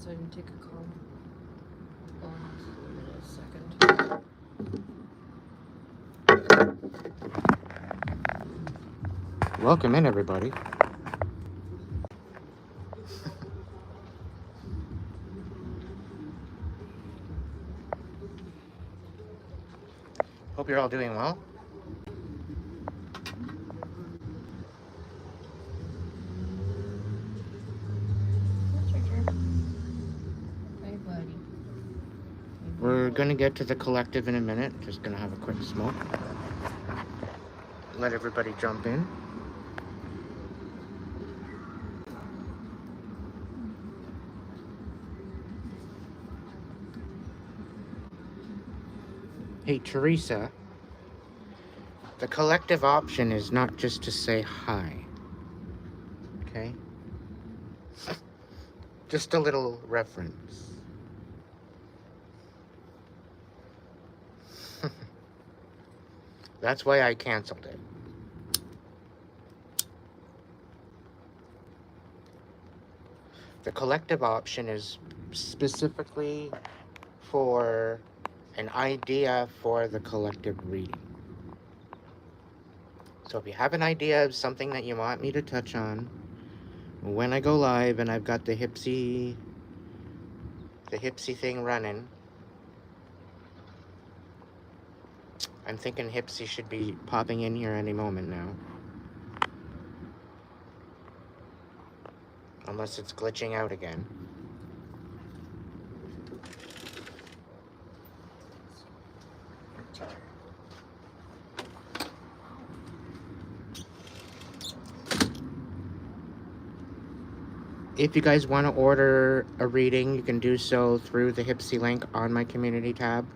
outside and take a call. Hold on a second. Welcome in, everybody. Hope you're all doing well. Hey, buddy. We're gonna get to the collective in a minute. Just gonna have a quick smoke. Let everybody jump in. Hey, Teresa. The collective option is not just to say hi. Okay? Just a little reference. That's why I canceled it. The collective option is specifically for an idea for the collective reading. So if you have an idea of something that you want me to touch on, when I go live and I've got the hipsy thing running, I'm thinking hipsy should be popping in here any moment now. Unless it's glitching out again. If you guys want to order a reading, you can do so through the hipsy link on my community tab.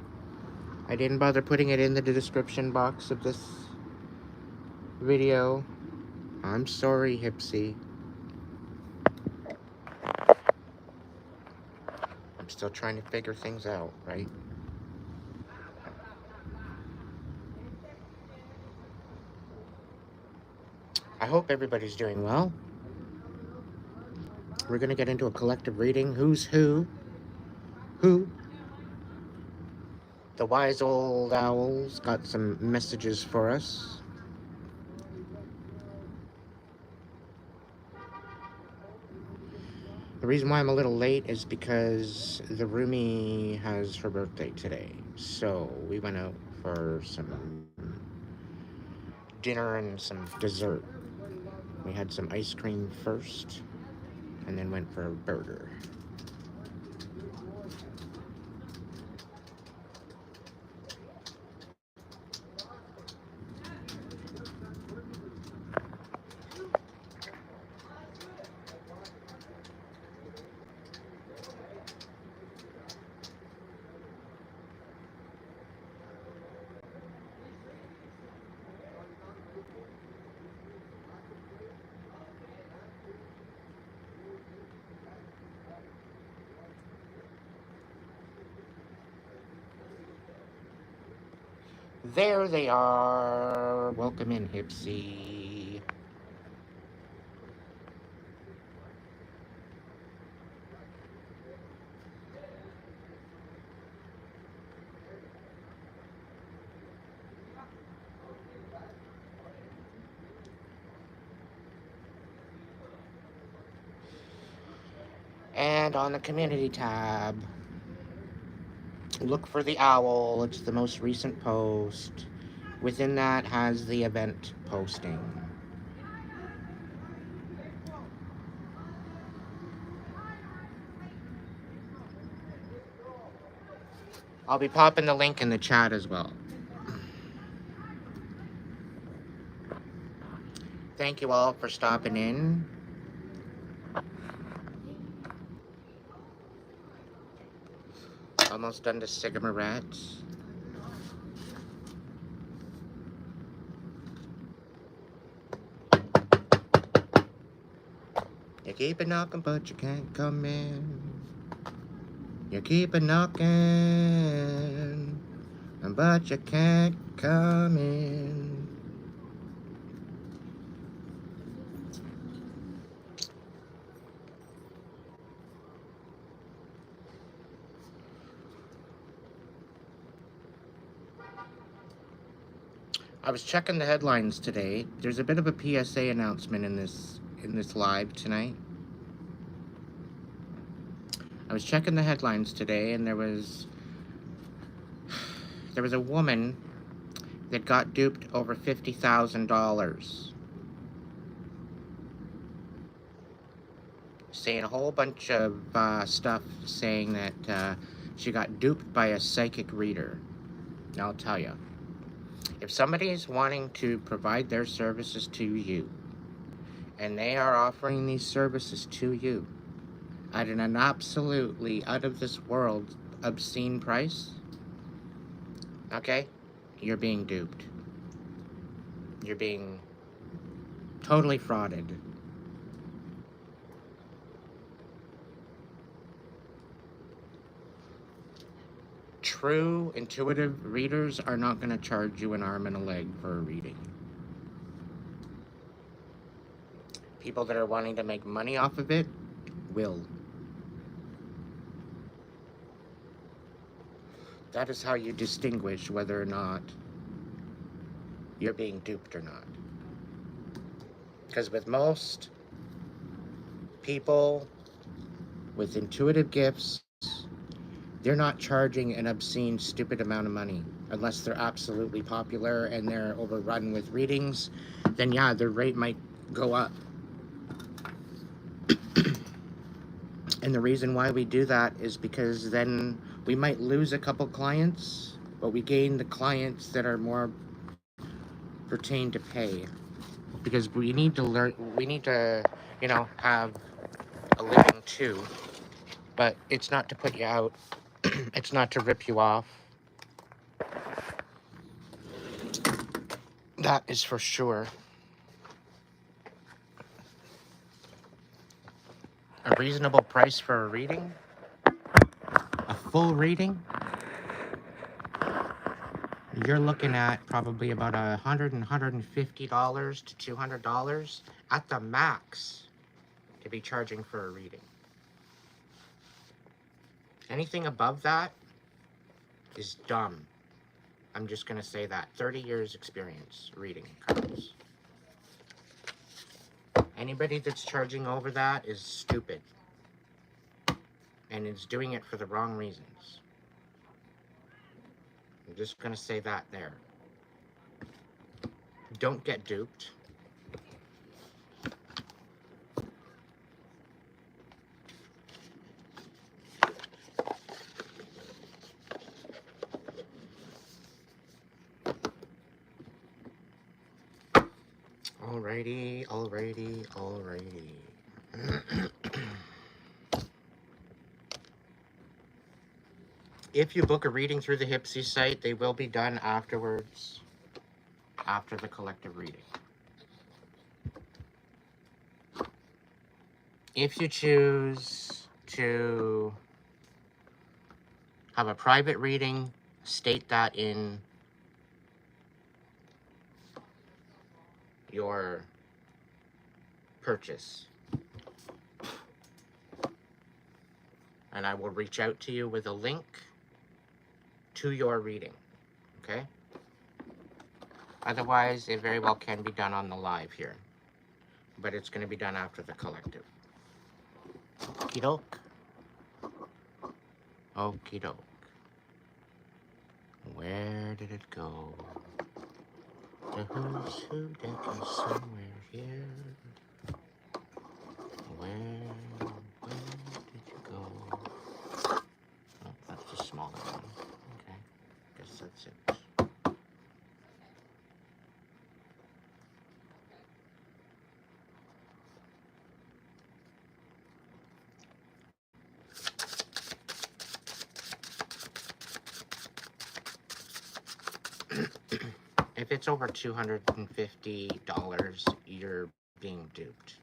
I didn't bother putting it in the description box of this video. I'm sorry, hipsy. I'm still trying to figure things out, right? I hope everybody's doing well. We're going to get into a collective reading. Who's who? Who? The wise old owl's got some messages for us. The reason why I'm a little late is because the roomie has her birthday today. So we went out for some dinner and some dessert. We had some ice cream first and then went for a burger. There they are. Welcome in, hipsy. And on the community tab, look for the owl. It's the most recent post. Within that has the event posting. I'll be popping the link in the chat as well. Thank you all for stopping in. Almost done to cigarettes. You keep a knocking, but you can't come in. You keep a knocking, but you can't come in. I was checking the headlines today. There's a bit of a PSA announcement in this live tonight. I was checking the headlines today, and there was a woman that got duped over $50,000, saying a whole bunch of stuff, saying that she got duped by a psychic reader. Now, I'll tell you, if somebody is wanting to provide their services to you, and they are offering these services to you at an absolutely out of this world obscene price, okay, you're being duped. You're being totally frauded. True intuitive readers are not going to charge you an arm and a leg for a reading. People that are wanting to make money off of it will. That is how you distinguish whether or not you're being duped or not. Because with most people with intuitive gifts, they're not charging an obscene, stupid amount of money unless they're absolutely popular and they're overrun with readings. Then yeah, their rate might go up. And the reason why we do that is because then we might lose a couple clients, but we gain the clients that are more pertain to pay. Because we need to learn, we need to, have a living too. But it's not to put you out. It's not to rip you off. That is for sure. A reasonable price for a reading? A full reading? You're looking at probably about $150 to $200 at the max to be charging for a reading. Anything above that is dumb. I'm just going to say that. 30 years experience reading cards. Anybody that's charging over that is stupid. And is doing it for the wrong reasons. I'm just going to say that there. Don't get duped. Alrighty. If you book a reading through the Hipsy site, they will be done afterwards, after the collective reading. If you choose to have a private reading, state that in your purchase. And I will reach out to you with a link to your reading, okay? Otherwise, it very well can be done on the live here, but it's going to be done after the collective. Okie doke. Okie doke. Where did it go? The who's who deck is somewhere here. Where did you go? Oh, that's the smaller one. Okay, guess that's it. If it's over $250, you're being duped.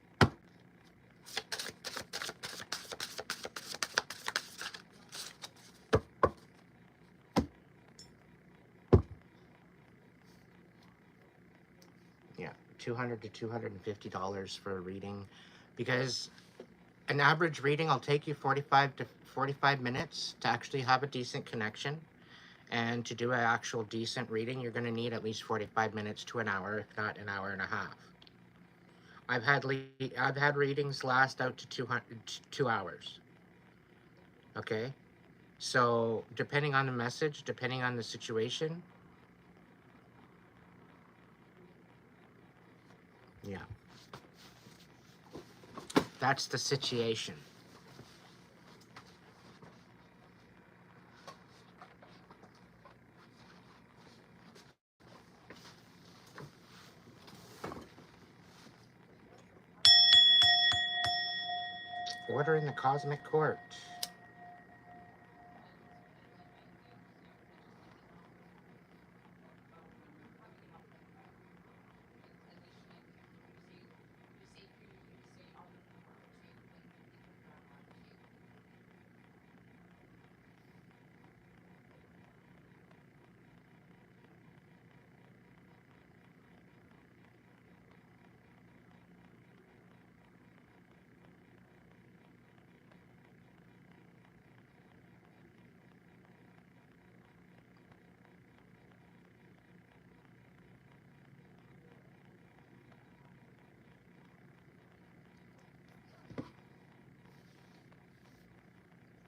Yeah, $200 to $250 for a reading, because an average reading will take you 45 minutes to actually have a decent connection. And to do an actual decent reading, you're going to need at least 45 minutes to an hour, if not an hour and a half. I've had readings last out to 2 hours. Okay? So, depending on the message, depending on the situation, yeah. That's the situation. Order in the cosmic court.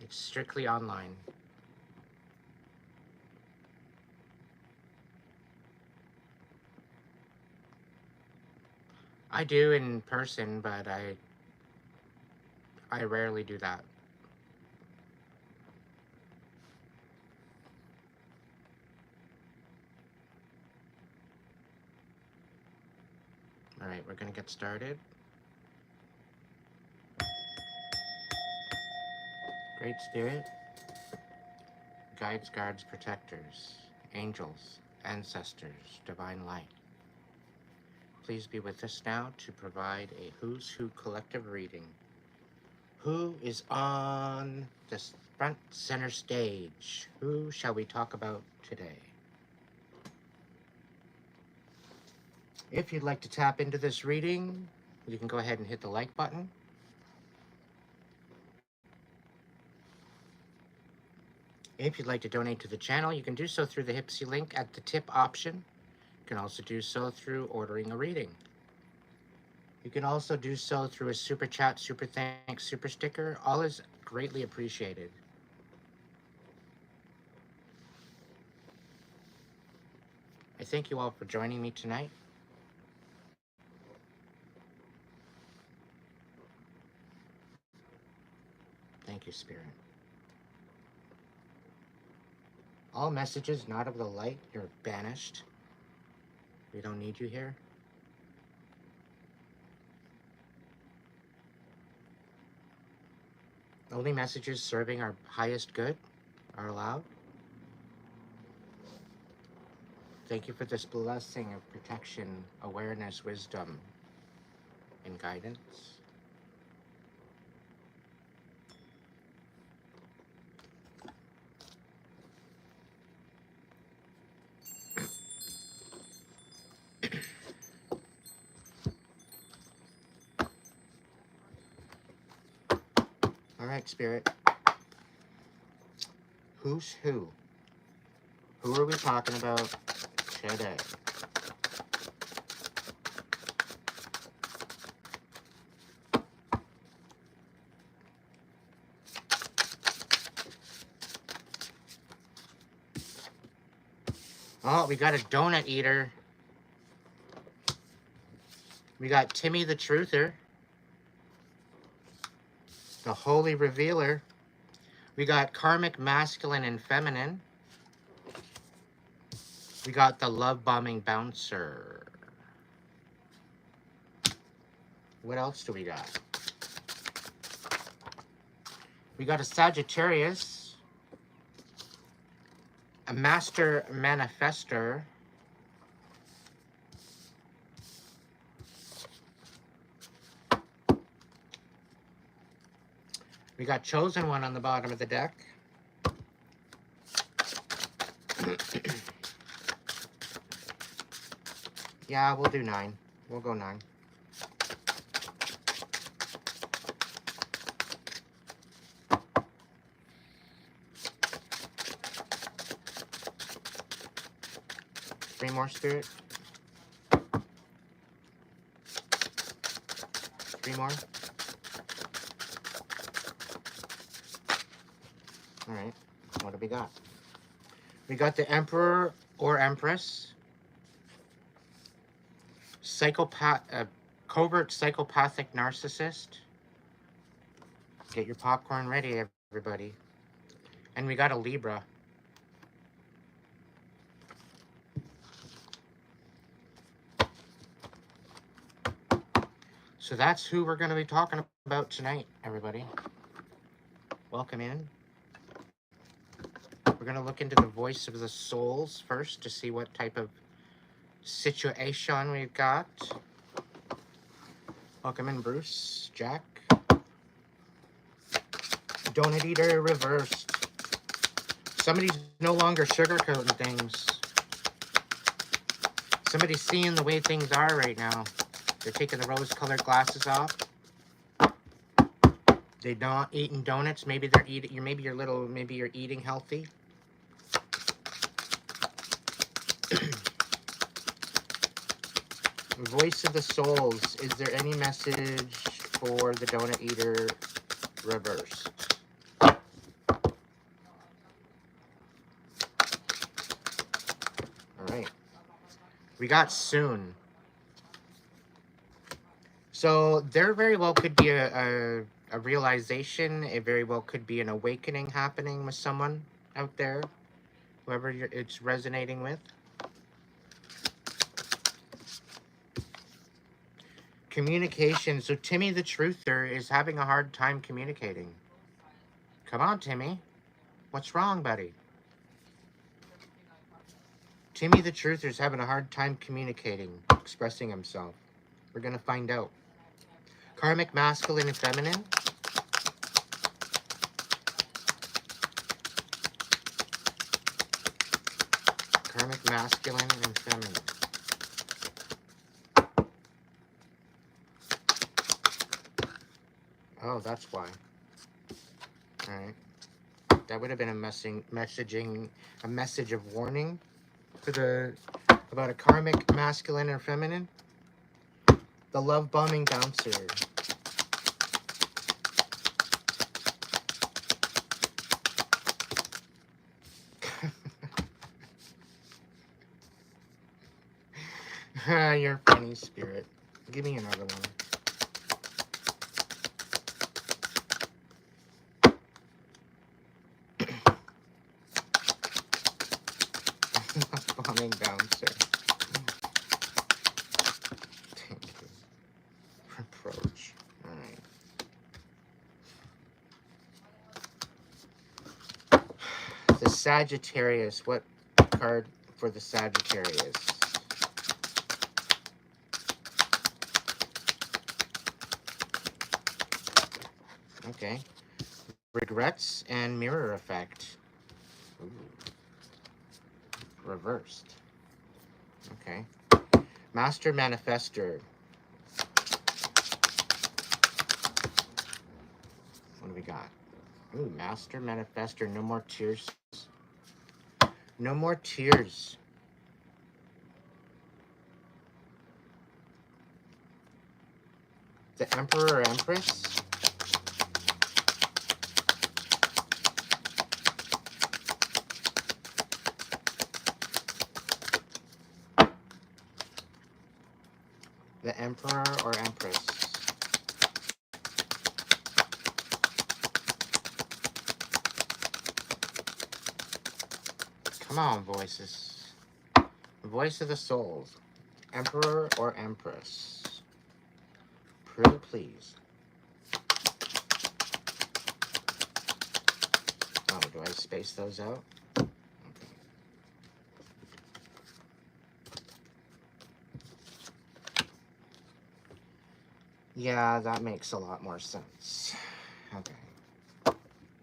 It's strictly online. I do in person, but I rarely do that. All right, we're going to get started. Great Spirit, guides, guards, protectors, angels, ancestors, divine light. Please be with us now to provide a Who's Who collective reading. Who is on the front center stage? Who shall we talk about today? If you'd like to tap into this reading, you can go ahead and hit the like button. If you'd like to donate to the channel, you can do so through the Hipsy link at the tip option. You can also do so through ordering a reading. You can also do so through a super chat, super thanks, super sticker. All is greatly appreciated. I thank you all for joining me tonight. Thank you, Spirit. All messages not of the light, you're banished. We don't need you here. Only messages serving our highest good are allowed. Thank you for this blessing of protection, awareness, wisdom, and guidance. All right, Spirit. Who's who? Who are we talking about today? Oh, we got a donut eater. We got Timmy the Truther, the Holy Revealer. We got Karmic Masculine and Feminine. We got the Love Bombing Bouncer. What else do we got? We got a Sagittarius, a Master Manifestor, we got Chosen One on the bottom of the deck. Yeah, we'll do 9. We'll go 9. 3 more, Spirit. 3 more. All right. What do we got? We got the Emperor or Empress. Covert psychopathic narcissist. Get your popcorn ready, everybody. And we got a Libra. So that's who we're going to be talking about tonight, everybody. Welcome in. We're going to look into the voice of the souls first to see what type of situation we've got. Welcome in, Bruce, Jack. Donut eater reversed. Somebody's no longer sugarcoating things. Somebody's seeing the way things are right now. They're taking the rose-colored glasses off. They're not eating donuts. Maybe they're eating. Maybe you're eating healthy. Voice of the souls. Is there any message for the donut eater reversed? All right. We got soon. So there very well could be a realization. It very well could be an awakening happening with someone out there, whoever it's resonating with. Communication. So Timmy the Truther is having a hard time communicating. Come on, Timmy. What's wrong, buddy? Timmy the Truther is having a hard time communicating, expressing himself. We're going to find out. Karmic masculine and feminine. Karmic masculine and feminine. Oh, that's why. All right. That would have been a message of warning for about a karmic masculine or feminine. The love bombing bouncer. You're funny, Spirit. Give me another one. Bombing bouncer. Thank you. Reproach. Alright. The Sagittarius. What card for the Sagittarius? Okay. Regrets and mirror effect. Ooh. Reversed. Okay. Master manifestor. What do we got? Ooh, master manifestor. No more tears. No more tears. The Emperor or Empress. The Emperor or Empress. Come on, voices. Voice of the souls. Emperor or Empress. Pretty please. Oh, do I space those out? Yeah, that makes a lot more sense. Okay.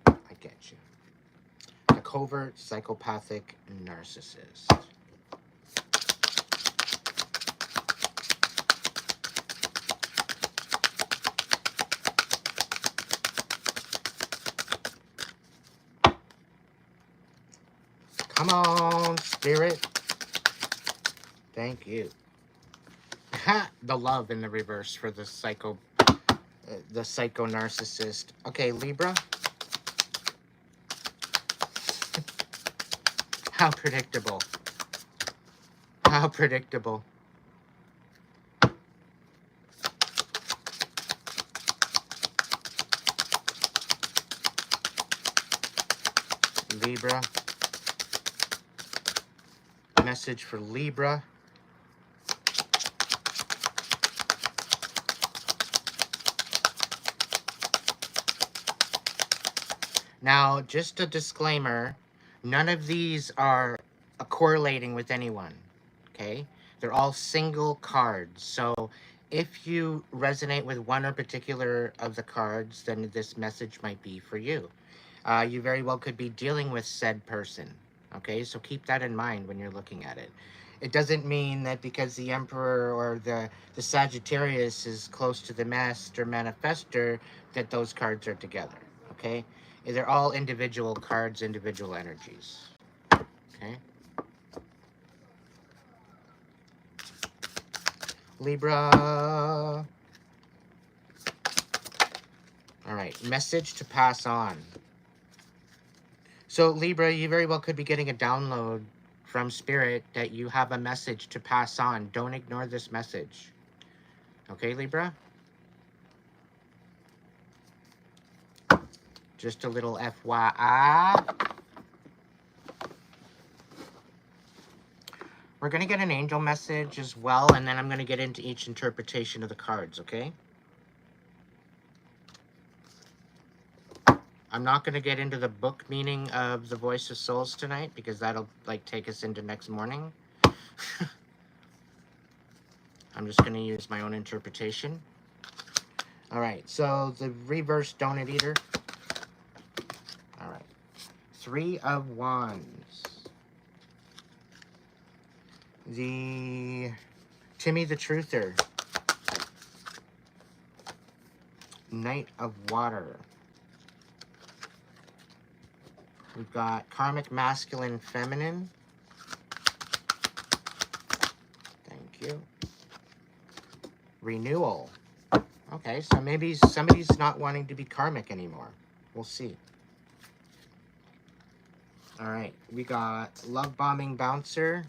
I get you. A covert psychopathic narcissist. Come on, Spirit. Thank you. The love in the reverse for the psycho narcissist. Okay, Libra. How predictable. How predictable. Libra. Message for Libra. Now, just a disclaimer, none of these are correlating with anyone, okay? They're all single cards. So if you resonate with one or particular of the cards, then this message might be for you. You very well could be dealing with said person, okay? So keep that in mind when you're looking at it. It doesn't mean that because the Emperor or the Sagittarius is close to the Master Manifestor that those cards are together, okay? They're all individual cards, individual energies, okay? Libra. All right, message to pass on. So Libra, you very well could be getting a download from Spirit that you have a message to pass on. Don't ignore this message. Okay, Libra? Just a little FYI. We're going to get an angel message as well, and then I'm going to get into each interpretation of the cards, okay? I'm not going to get into the book meaning of the Voice of Souls tonight, because that'll, like, take us into next morning. I'm just going to use my own interpretation. All right, so the reverse donut eater. All right. 3 of Wands. The Timmy the Truther. Knight of Water. We've got Karmic Masculine Feminine. Thank you. Renewal. Okay, so maybe somebody's not wanting to be karmic anymore. We'll see. All right, we got Love Bombing Bouncer.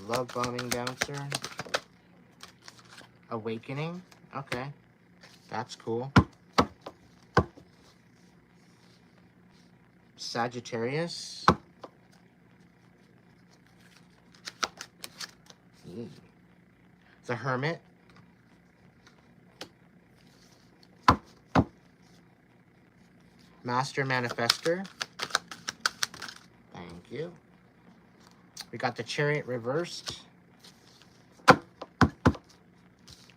Love Bombing Bouncer. Awakening. Okay, that's cool. Sagittarius. The Hermit. Master Manifestor. Thank you. We got the Chariot reversed.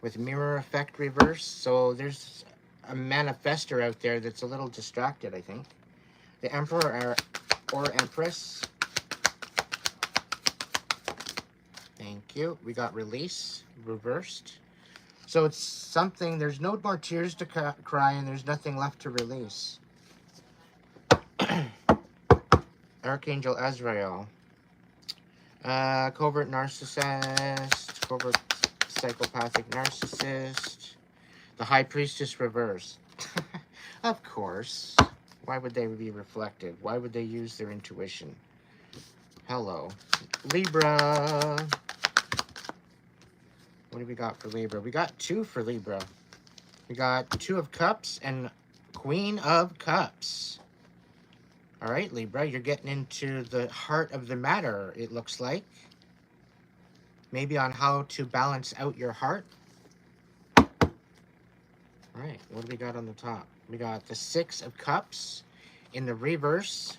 With Mirror Effect reversed. So there's a manifestor out there that's a little distracted, I think. The Emperor or Empress. Thank you. We got Release reversed. So it's something, there's no more tears to cry and there's nothing left to release. Archangel Azrael. Covert narcissist. Covert psychopathic narcissist. The High Priestess reversed. Of course. Why would they be reflective? Why would they use their intuition? Hello. Libra. What do we got for Libra? We got 2 for Libra. We got 2 of Cups and Queen of Cups. All right, Libra, you're getting into the heart of the matter, it looks like. Maybe on how to balance out your heart. All right, what do we got on the top? We got the 6 of Cups in the reverse.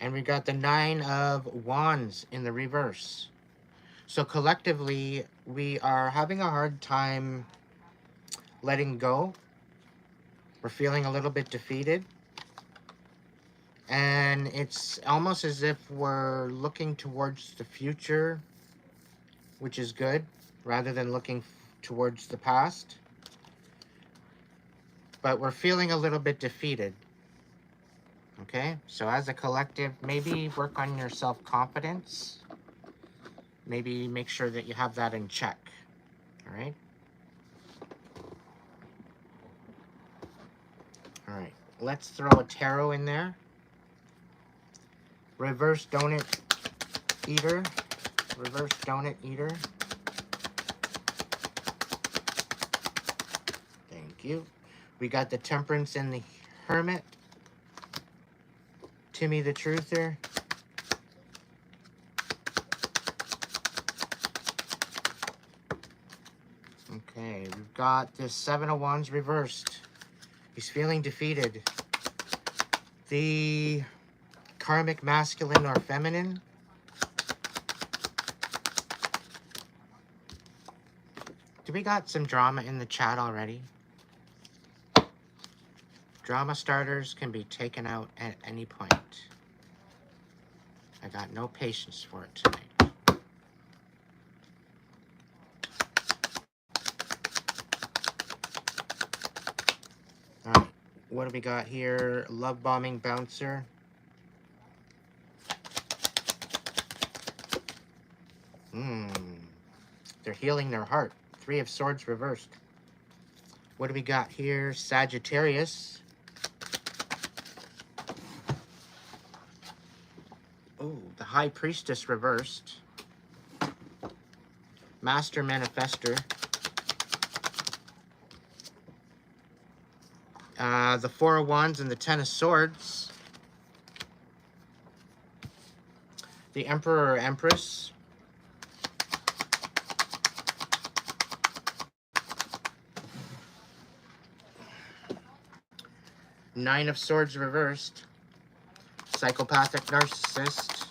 And we got the 9 of Wands in the reverse. So collectively, we are having a hard time letting go. We're feeling a little bit defeated. And it's almost as if we're looking towards the future, which is good, rather than looking towards the past. But we're feeling a little bit defeated. Okay, so as a collective, maybe work on your self-confidence. Maybe make sure that you have that in check. All right? All right, let's throw a tarot in there. Reverse donut eater. Reverse donut eater. Thank you. We got the Temperance and the Hermit. Timmy the Truther. Okay, we've got this Seven of Wands reversed. He's feeling defeated. The Karmic masculine or feminine. Do we got some drama in the chat already? Drama starters can be taken out at any point. I got no patience for it tonight. All right, what do we got here? Love bombing bouncer. They're healing their heart. Three of Swords reversed. What do we got here? Sagittarius. Oh, the High Priestess reversed. Master manifestor. The Four of Wands and the Ten of Swords. The Emperor or Empress. Nine of Swords reversed. Psychopathic narcissist.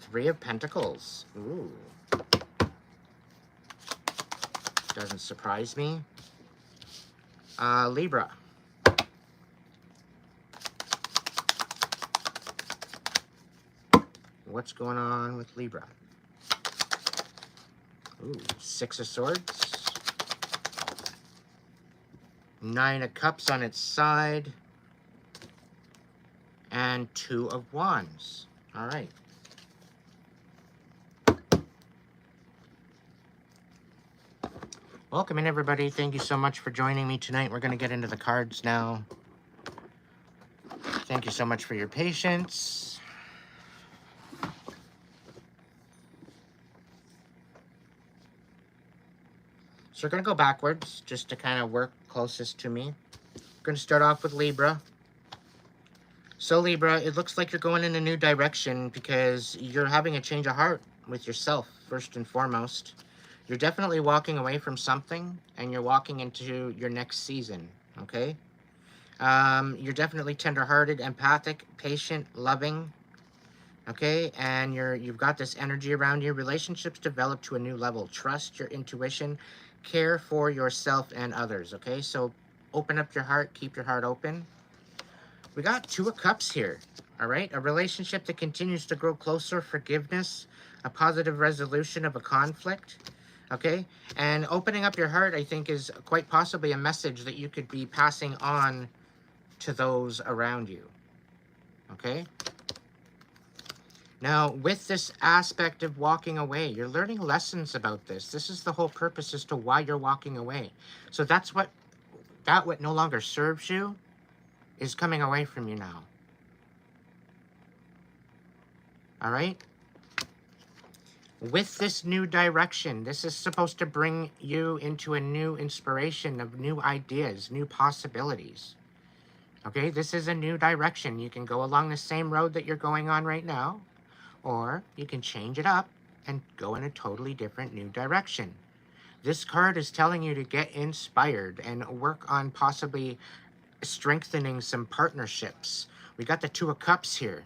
Three of Pentacles. Ooh. Doesn't surprise me. Libra. What's going on with Libra? Ooh, Six of Swords. Nine of Cups on its side. And Two of Wands. All right. Welcome in, everybody. Thank you so much for joining me tonight. We're going to get into the cards now. Thank you so much for your patience. So we're going to go backwards just to kind of work closest to me. We're going to start off with Libra. So Libra, it looks like you're going in a new direction because you're having a change of heart with yourself, first and foremost. You're definitely walking away from something, and you're walking into your next season, okay? You're definitely tender-hearted, empathic, patient, loving, okay? And you've got this energy around you. Relationships develop to a new level. Trust your intuition. Care for yourself and others, okay? So open up your heart. Keep your heart open. We got Two of Cups here, all right? A relationship that continues to grow closer, forgiveness, a positive resolution of a conflict. Okay, and opening up your heart, I think, is quite possibly a message that you could be passing on to those around you. Okay? Now, with this aspect of walking away, you're learning lessons about this. This is the whole purpose as to why you're walking away. So that's what no longer serves you is coming away from you now. All right? With this new direction, this is supposed to bring you into a new inspiration of new ideas, new possibilities. Okay, this is a new direction. You can go along the same road that you're going on right now, or you can change it up and go in a totally different new direction. This card is telling you to get inspired and work on possibly strengthening some partnerships. We got the Two of Cups here.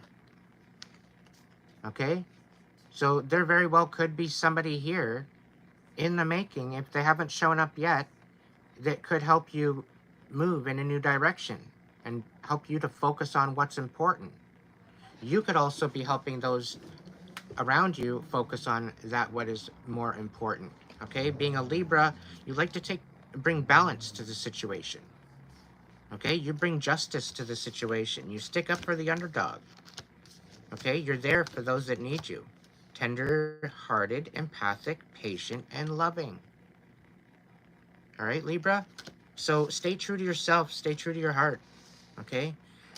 Okay? So there very well could be somebody here in the making, if they haven't shown up yet, that could help you move in a new direction and help you to focus on what's important. You could also be helping those around you focus on what is more important. Okay? Being a Libra, you like to bring balance to the situation. Okay? You bring justice to the situation. You stick up for the underdog. Okay? You're there for those that need you. Tender-hearted, empathic, patient, and loving. All right, Libra? So stay true to yourself. Stay true to your heart. Okay?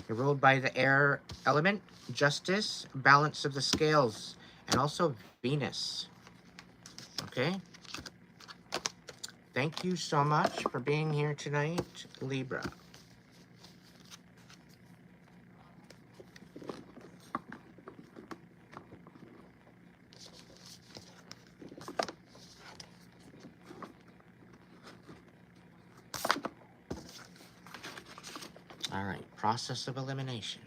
You're ruled by the air element, justice, balance of the scales, and also Venus. Okay? Thank you so much for being here tonight, Libra. All right, process of elimination.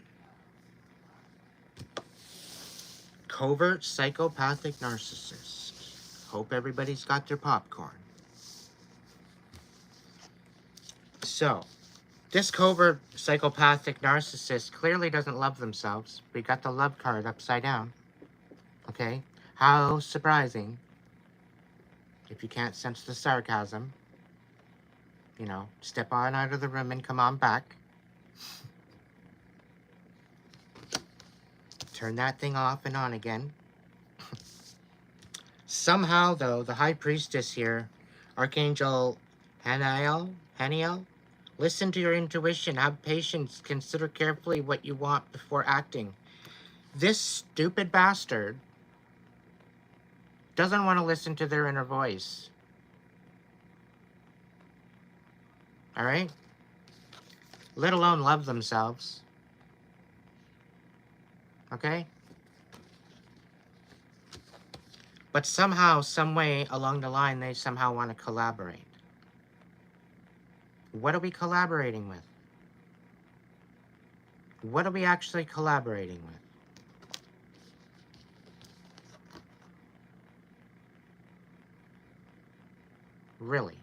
Covert psychopathic narcissist. Hope everybody's got their popcorn. So, this covert psychopathic narcissist clearly doesn't love themselves. We got the love card upside down. Okay? How surprising. If you can't sense the sarcasm, you know, step on out of the room and come on back. Turn that thing off and on again. Somehow, though, the High Priestess here, Archangel Haniel, listen to your intuition, have patience, consider carefully what you want before acting. This stupid bastard doesn't want to listen to their inner voice. All right? Let alone love themselves. Okay? But somehow, some way along the line, they somehow want to collaborate. What are we collaborating with? What are we actually collaborating with? Really?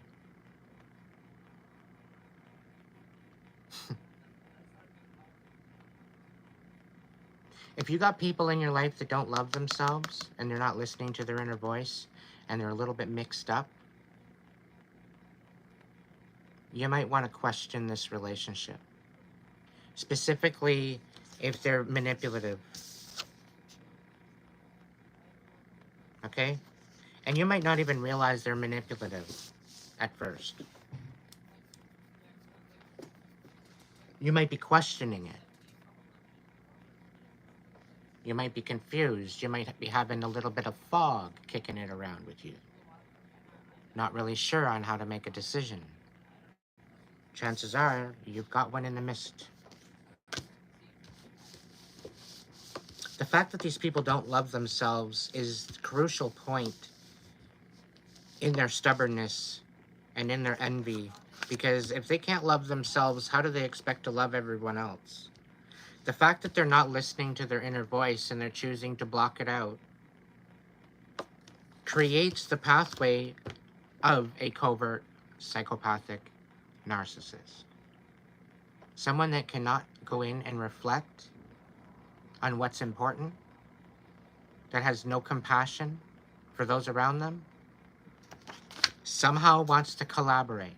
If you got people in your life that don't love themselves and they're not listening to their inner voice and they're a little bit mixed up, you might want to question this relationship. Specifically, if they're manipulative. Okay? And you might not even realize they're manipulative at first. You might be questioning it. You might be confused. You might be having a little bit of fog kicking it around with you. Not really sure on how to make a decision. Chances are you've got one in the mist. The fact that these people don't love themselves is the crucial point in their stubbornness and in their envy. Because if they can't love themselves, how do they expect to love everyone else? The fact that they're not listening to their inner voice and they're choosing to block it out creates the pathway of a covert psychopathic narcissist. Someone that cannot go in and reflect on what's important, that has no compassion for those around them, somehow wants to collaborate.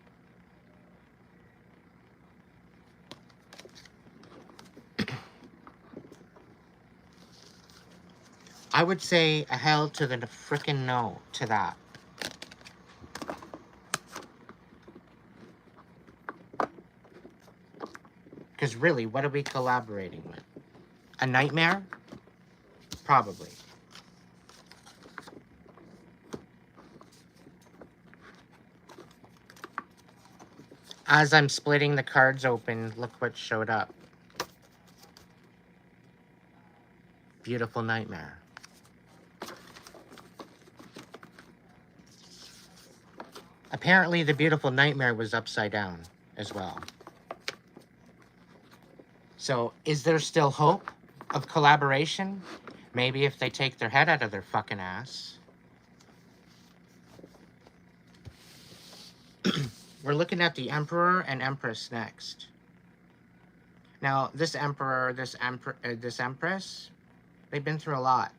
I would say a hell to the frickin' no to that. Because really, what are we collaborating with? A nightmare? Probably. As I'm splitting the cards open, look what showed up. Beautiful nightmare. Apparently, the beautiful nightmare was upside down as well. So, is there still hope of collaboration? Maybe if they take their head out of their fucking ass. We're looking at the Emperor and Empress next. Now, this Emperor, this Empress, they've been through a lot.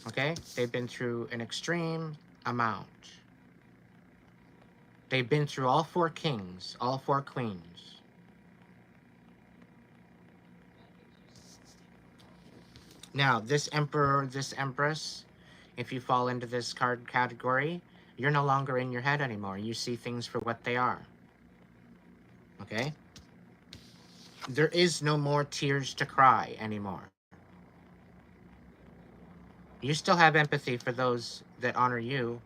Okay? They've been through an extreme amount. They've been through all 4 kings, all 4 queens. Now, this emperor, this empress, if you fall into this card category, you're no longer in your head anymore. You see things for what they are. Okay? There is no more tears to cry anymore. You still have empathy for those that honor you.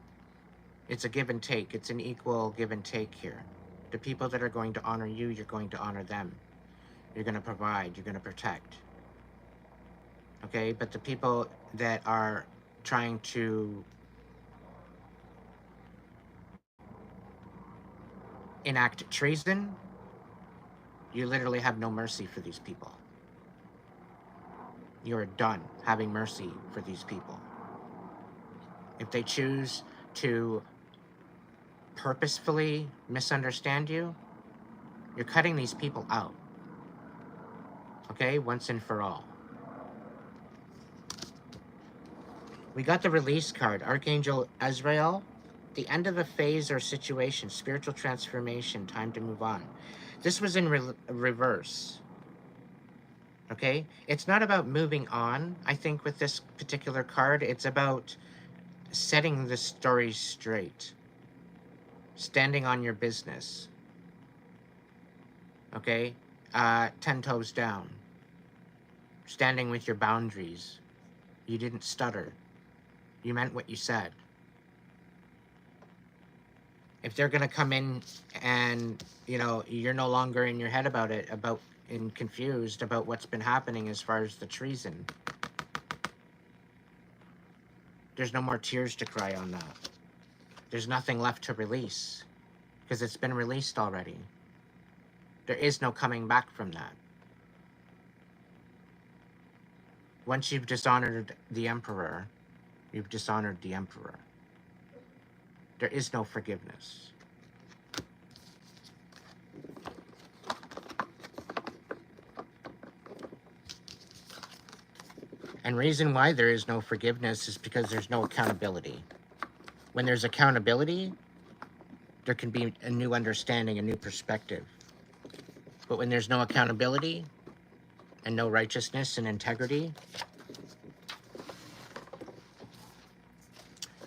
It's a give and take. It's an equal give and take here. The people that are going to honor you, you're going to honor them. You're going to provide. You're going to protect. Okay? But the people that are trying to enact treason, you literally have no mercy for these people. You're done having mercy for these people. If they choose to purposefully misunderstand you, you're cutting these people out. Okay? Once and for all. We got the release card, Archangel Azrael. The end of a phase or situation, spiritual transformation, time to move on. This was in reverse. Okay? It's not about moving on, I think, with this particular card. It's about setting the story straight. Standing on your business. Okay? 10 toes down. Standing with your boundaries. You didn't stutter. You meant what you said. If they're going to come in and, you know, you're no longer in your head about it, and confused about what's been happening as far as the treason, there's no more tears to cry on that. There's nothing left to release because it's been released already. There is no coming back from that. Once you've dishonored the emperor, you've dishonored the emperor. There is no forgiveness. And reason why there is no forgiveness is because there's no accountability. When there's accountability, there can be a new understanding, a new perspective. But when there's no accountability and no righteousness and integrity,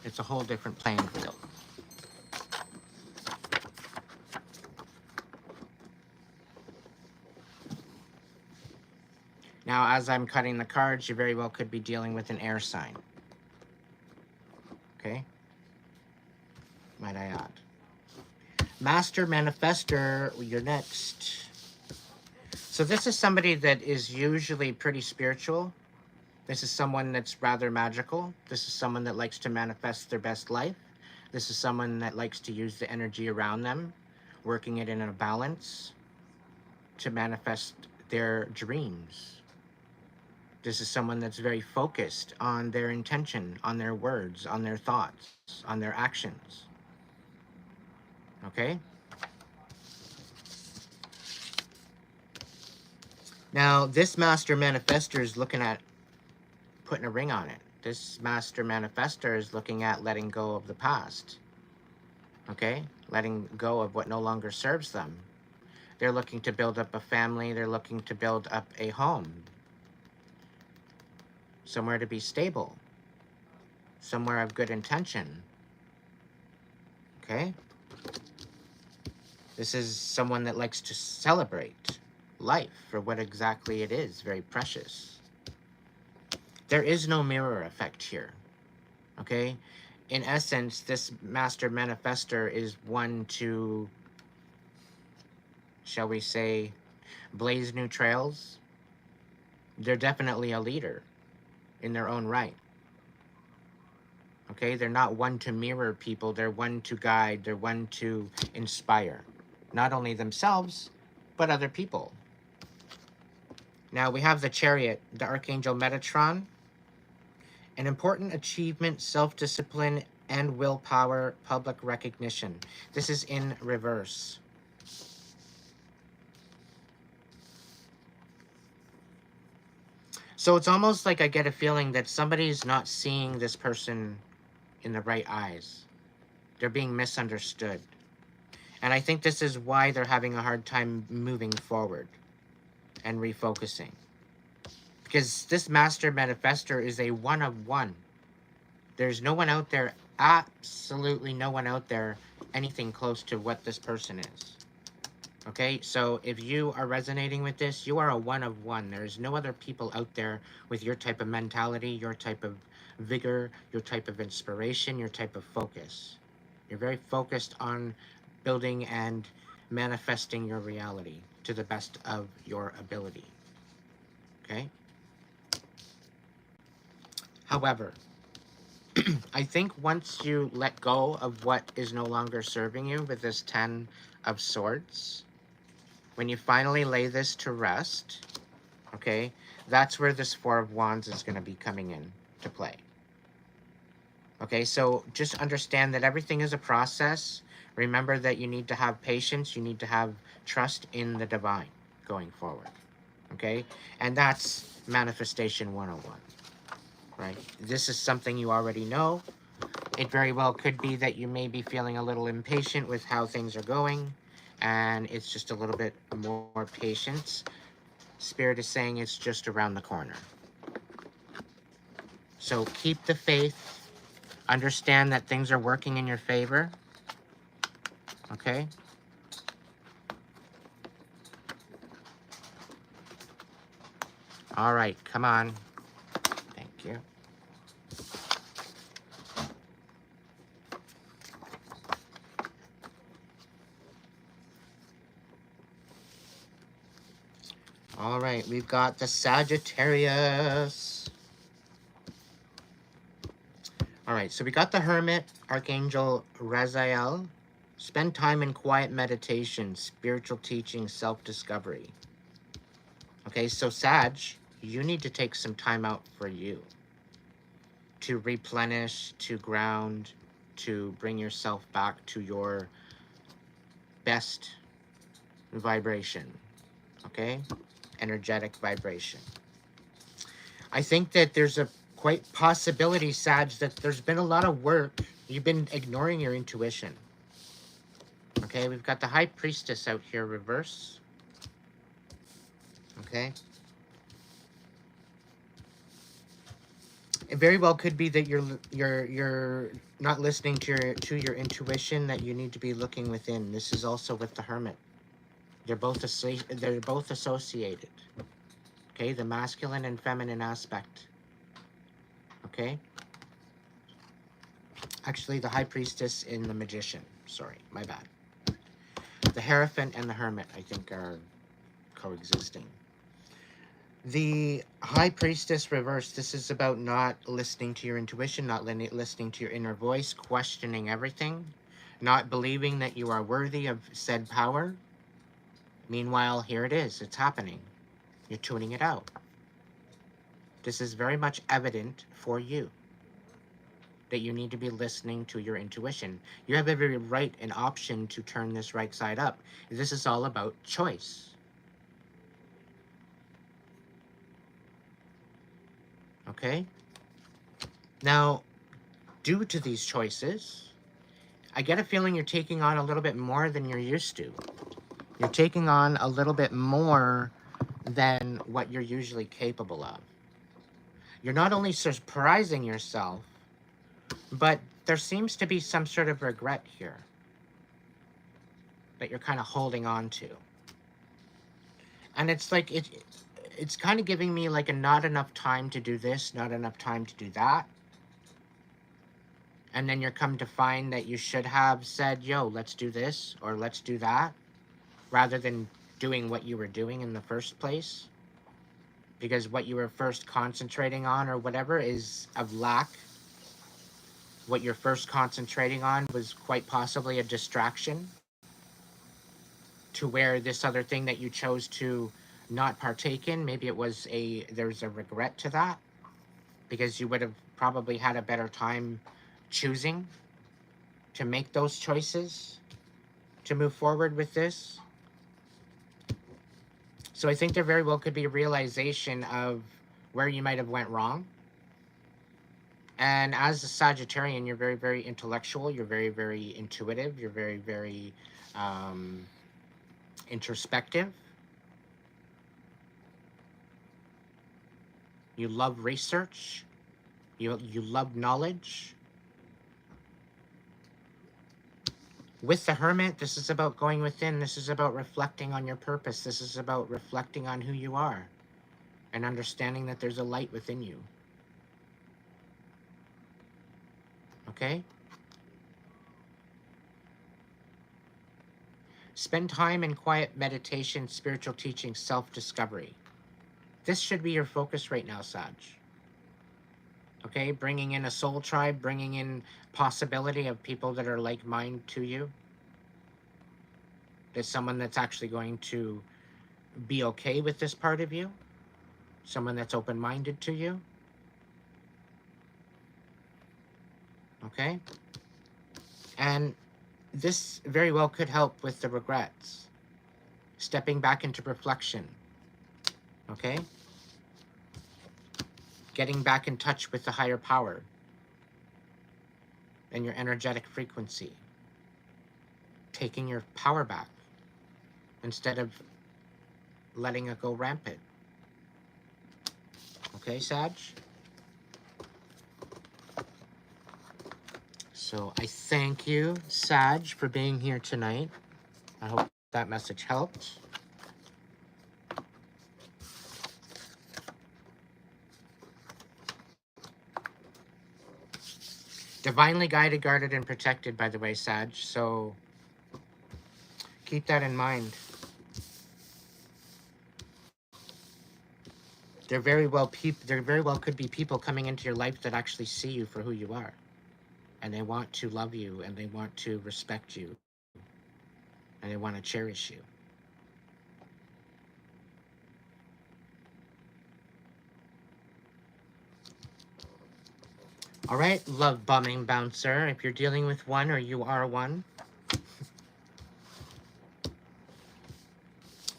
it's a whole different playing field. Now, as I'm cutting the cards, you very well could be dealing with an air sign. Okay? Might I add. Master Manifestor, you're next. So this is somebody that is usually pretty spiritual. This is someone that's rather magical. This is someone that likes to manifest their best life. This is someone that likes to use the energy around them, working it in a balance to manifest their dreams. This is someone that's very focused on their intention, on their words, on their thoughts, on their actions. Okay? Now, this Master Manifestor is looking at putting a ring on it. This Master Manifestor is looking at letting go of the past. Okay? Letting go of what no longer serves them. They're looking to build up a family. They're looking to build up a home. Somewhere to be stable. Somewhere of good intention. Okay? This is someone that likes to celebrate life for what exactly it is, very precious. There is no mirror effect here. Okay? In essence, this Master Manifestor is one to, shall we say, blaze new trails. They're definitely a leader in their own right. Okay? They're not one to mirror people. They're one to guide. They're one to inspire. Not only themselves, but other people. Now we have the Chariot, the Archangel Metatron. An important achievement, self-discipline, and willpower, public recognition. This is in reverse. So it's almost like I get a feeling that somebody's not seeing this person in the right eyes. They're being misunderstood. And I think this is why they're having a hard time moving forward and refocusing. Because this master manifestor is a one of one. There's no one out there, absolutely no one out there, anything close to what this person is. Okay, so if you are resonating with this, you are a one of one. There's no other people out there with your type of mentality, your type of vigor, your type of inspiration, your type of focus. You're very focused on building and manifesting your reality to the best of your ability. Okay? However, I think once you let go of what is no longer serving you with this 10 of Swords, when you finally lay this to rest, okay, that's where this Four of Wands is going to be coming in to play. Okay, so just understand that everything is a process. Remember that you need to have patience, you need to have trust in the divine going forward. Okay, and that's Manifestation 101, right? This is something you already know. It very well could be that you may be feeling a little impatient with how things are going, and it's just a little bit more patience. Spirit is saying it's just around the corner. So keep the faith. Understand that things are working in your favor. Okay? All right, come on. Thank you. All right, we've got the Sagittarius. All right, so we got the Hermit, Archangel Raziel. Spend time in quiet meditation, spiritual teaching, self-discovery. Okay, so Sag, you need to take some time out for you to replenish, to ground, to bring yourself back to your best vibration. Okay? Energetic vibration. I think that there's a quite possibility, Sag, that there's been a lot of work. You've been ignoring your intuition. Okay, we've got the High Priestess out here reverse. Okay. It very well could be that you're not listening to your intuition, that you need to be looking within. This is also with the Hermit. They're both associated. Okay, the masculine and feminine aspect. Okay? Actually, the High Priestess and the Magician. Sorry, my bad. The Hierophant and the Hermit, I think, are coexisting. The High Priestess reverse, this is about not listening to your intuition, not listening to your inner voice, questioning everything, not believing that you are worthy of said power. Meanwhile, here it is. It's happening. You're tuning it out. This is very much evident for you that you need to be listening to your intuition. You have every right and option to turn this right side up. This is all about choice. Okay? Now, due to these choices, I get a feeling you're taking on a little bit more than you're used to. You're taking on a little bit more than what you're usually capable of. You're not only surprising yourself, but there seems to be some sort of regret here that you're kind of holding on to. And it's like, it's kind of giving me like a not enough time to do this, not enough time to do that. And then you're come to find that you should have said, yo, let's do this or let's do that, rather than doing what you were doing in the first place. Because what you were first concentrating on or whatever is of lack. What you're first concentrating on was quite possibly a distraction to where this other thing that you chose to not partake in, maybe it was there's a regret to that, because you would have probably had a better time choosing to make those choices to move forward with this. So I think there very well could be a realization of where you might have went wrong. And as a Sagittarian, you're very, very intellectual. You're very, very intuitive. You're very, very um, introspective. You love research. You love knowledge. With the Hermit, this is about going within. This is about reflecting on your purpose. This is about reflecting on who you are and understanding that there's a light within you. Okay? Spend time in quiet meditation, spiritual teaching, self-discovery. This should be your focus right now, Sag. Okay? Bringing in a soul tribe, bringing in possibility of people that are like mind to you. There's someone that's actually going to be okay with this part of you. Someone that's open-minded to you. Okay? And this very well could help with the regrets. Stepping back into reflection. Okay? Getting back in touch with the higher power and your energetic frequency. Taking your power back instead of letting it go rampant. Okay, Sag? So I thank you, Sag, for being here tonight. I hope that message helped. Divinely guided, guarded, and protected, by the way, Sag. So keep that in mind. There very well could be people coming into your life that actually see you for who you are. And they want to love you, and they want to respect you, and they want to cherish you. All right, love bombing bouncer. If you're dealing with one or you are one.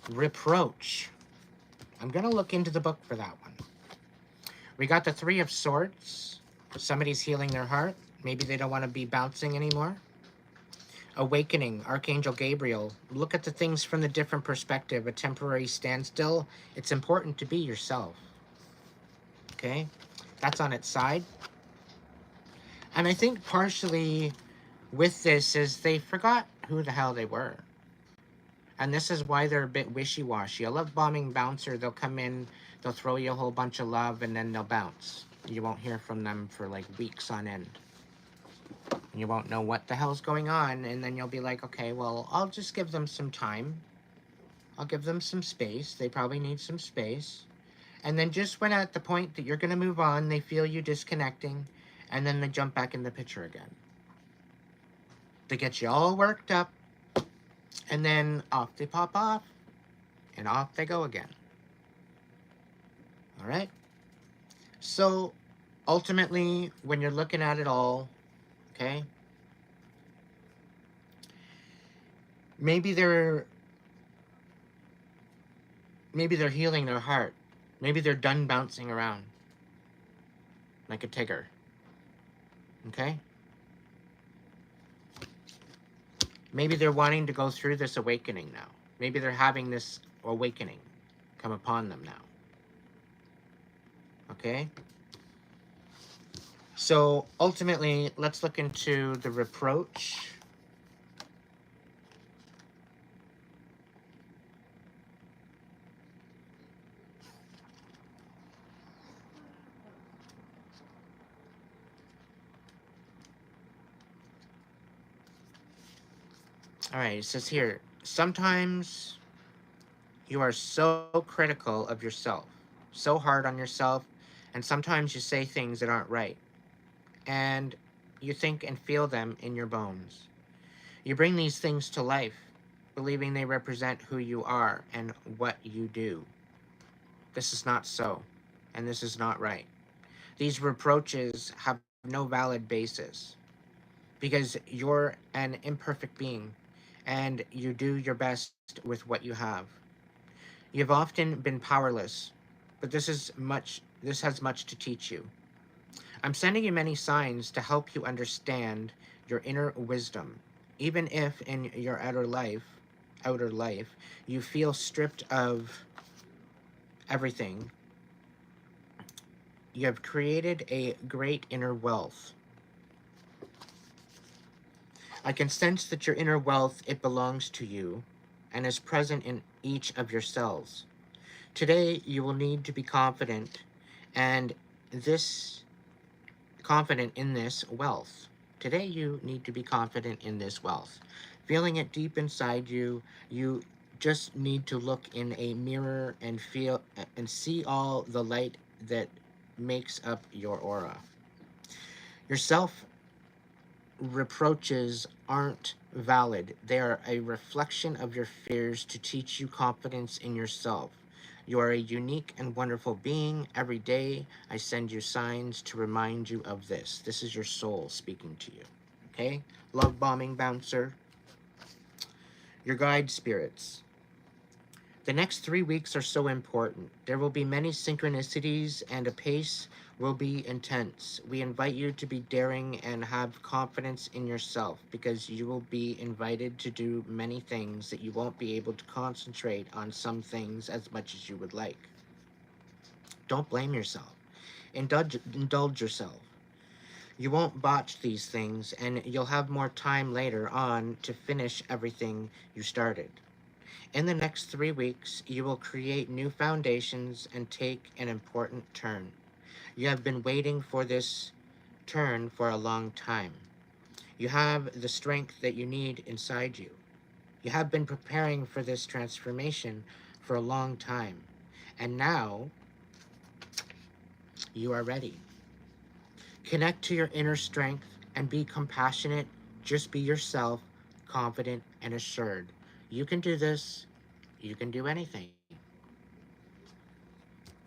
Reproach. I'm going to look into the book for that one. We got the Three of Swords. Somebody's healing their heart. Maybe they don't want to be bouncing anymore. Awakening, Archangel Gabriel. Look at the things from the different perspective. A temporary standstill. It's important to be yourself. Okay? That's on its side. And I think partially with this is they forgot who the hell they were. And this is why they're a bit wishy-washy. A love bombing bouncer, they'll come in, they'll throw you a whole bunch of love, and then they'll bounce. You won't hear from them for like weeks on end. You won't know what the hell's going on, and then you'll be like, okay, well, I'll just give them some time. I'll give them some space. They probably need some space. And then just when at the point that you're going to move on, they feel you disconnecting, and then they jump back in the picture again. They get you all worked up, and then off they pop off, and off they go again. All right? So, ultimately, when you're looking at it all, okay, maybe they're healing their heart. Maybe they're done bouncing around like a tiger. Okay? Maybe they're wanting to go through this awakening now. Maybe they're having this awakening come upon them now. Okay? So, ultimately, let's look into the reproach. All right, it says here, sometimes you are so critical of yourself, so hard on yourself, and sometimes you say things that aren't right. And you think and feel them in your bones. You bring these things to life, believing they represent who you are and what you do. This is not so, and this is not right. These reproaches have no valid basis because you're an imperfect being and you do your best with what you have. You've often been powerless, but this has much to teach you. I'm sending you many signs to help you understand your inner wisdom. Even if in your outer life, you feel stripped of everything, you have created a great inner wealth. I can sense that your inner wealth, it belongs to you and is present in each of your cells. Today, you will need to be confident and this confident in this wealth. Today, you need to be confident in this wealth. Feeling it deep inside you, you just need to look in a mirror and feel and see all the light that makes up your aura. Your self reproaches aren't valid. They are a reflection of your fears to teach you confidence in yourself. You are a unique and wonderful being. Every day, I send you signs to remind you of this. This is your soul speaking to you. Okay? Love bombing bouncer. Your guide spirits. The next 3 weeks are so important. There will be many synchronicities and a pace will be intense. We invite you to be daring and have confidence in yourself because you will be invited to do many things that you won't be able to concentrate on some things as much as you would like. Don't blame yourself. Indulge yourself. You won't botch these things and you'll have more time later on to finish everything you started. In the next 3 weeks, you will create new foundations and take an important turn. You have been waiting for this turn for a long time. You have the strength that you need inside you. You have been preparing for this transformation for a long time. And now you are ready. Connect to your inner strength and be compassionate. Just be yourself, confident and assured. You can do this. You can do anything.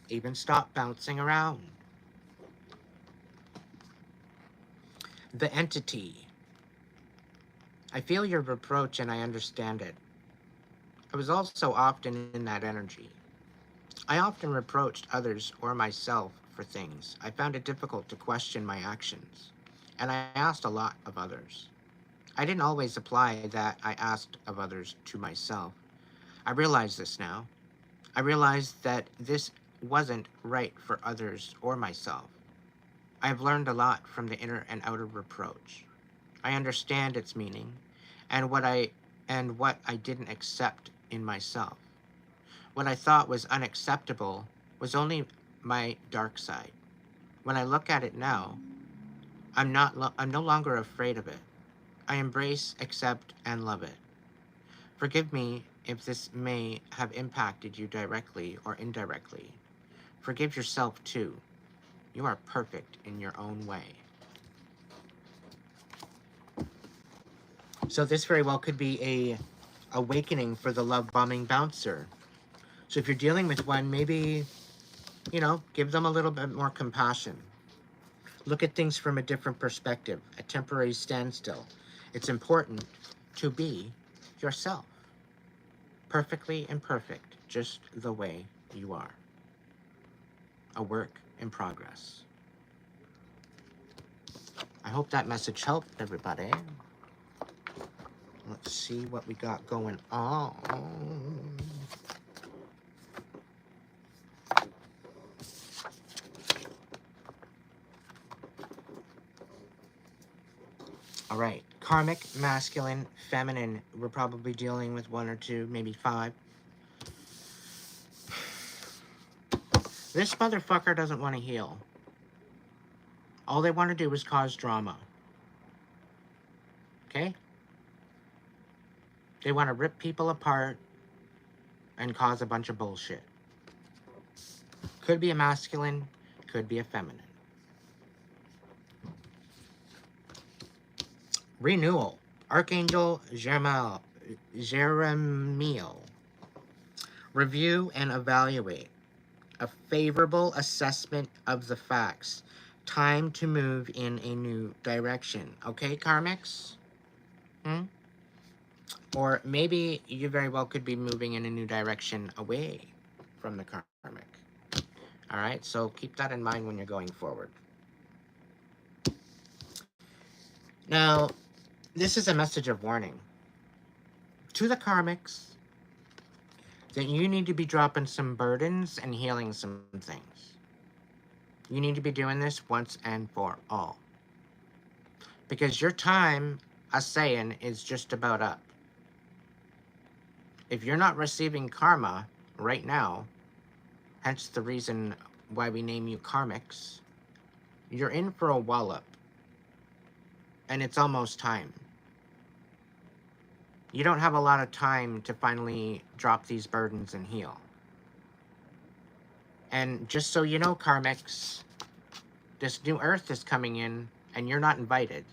Even stop bouncing around. The entity. I feel your reproach and I understand it. I was also often in that energy. I often reproached others or myself for things. I found it difficult to question my actions, and I asked a lot of others. I didn't always apply that I asked of others to myself. I realize this now. I realize that this wasn't right for others or myself. I have learned a lot from the inner and outer reproach. I understand its meaning and what I didn't accept in myself. What I thought was unacceptable was only my dark side. When I look at it now, I'm no longer afraid of it. I embrace, accept, and love it. Forgive me if this may have impacted you directly or indirectly. Forgive yourself too. You are perfect in your own way. So this very well could be a awakening for the love bombing bouncer. So if you're dealing with one, maybe, give them a little bit more compassion. Look at things from a different perspective, a temporary standstill. It's important to be yourself, perfectly imperfect, just the way you are. A work in progress. I hope that message helped everybody. Let's see what we got going on. All right, karmic, masculine, feminine. We're probably dealing with 1 or 2, maybe 5. This motherfucker doesn't want to heal. All they want to do is cause drama. Okay? They want to rip people apart and cause a bunch of bullshit. Could be a masculine, could be a feminine. Renewal. Archangel Jeremiel. Review and evaluate. A favorable assessment of the facts. Time to move in a new direction. Okay, Karmics? Or maybe you very well could be moving in a new direction away from the Karmic. All right, so keep that in mind when you're going forward. Now, this is a message of warning to the karmics that you need to be dropping some burdens and healing some things. You need to be doing this once and for all. Because your time, a saying, is just about up. If you're not receiving karma right now, hence the reason why we name you karmics, you're in for a wallop. And it's almost time. You don't have a lot of time to finally drop these burdens and heal. And just so you know, karmics, this new earth is coming in and you're not invited.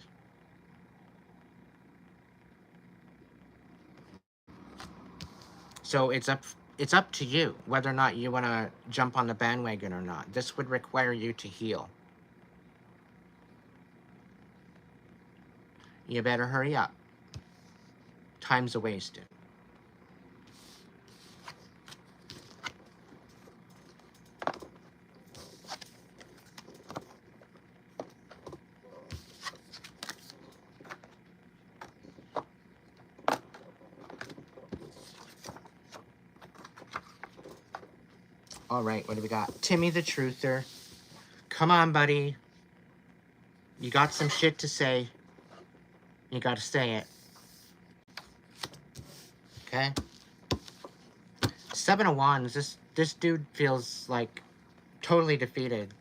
So it's up to you whether or not you want to jump on the bandwagon or not. This would require you to heal. You better hurry up. Time's a wasted. All right, what do we got? Timmy the Truther. Come on, buddy. You got some shit to say. You got to say it. Okay? Seven of Wands. This dude feels like totally defeated.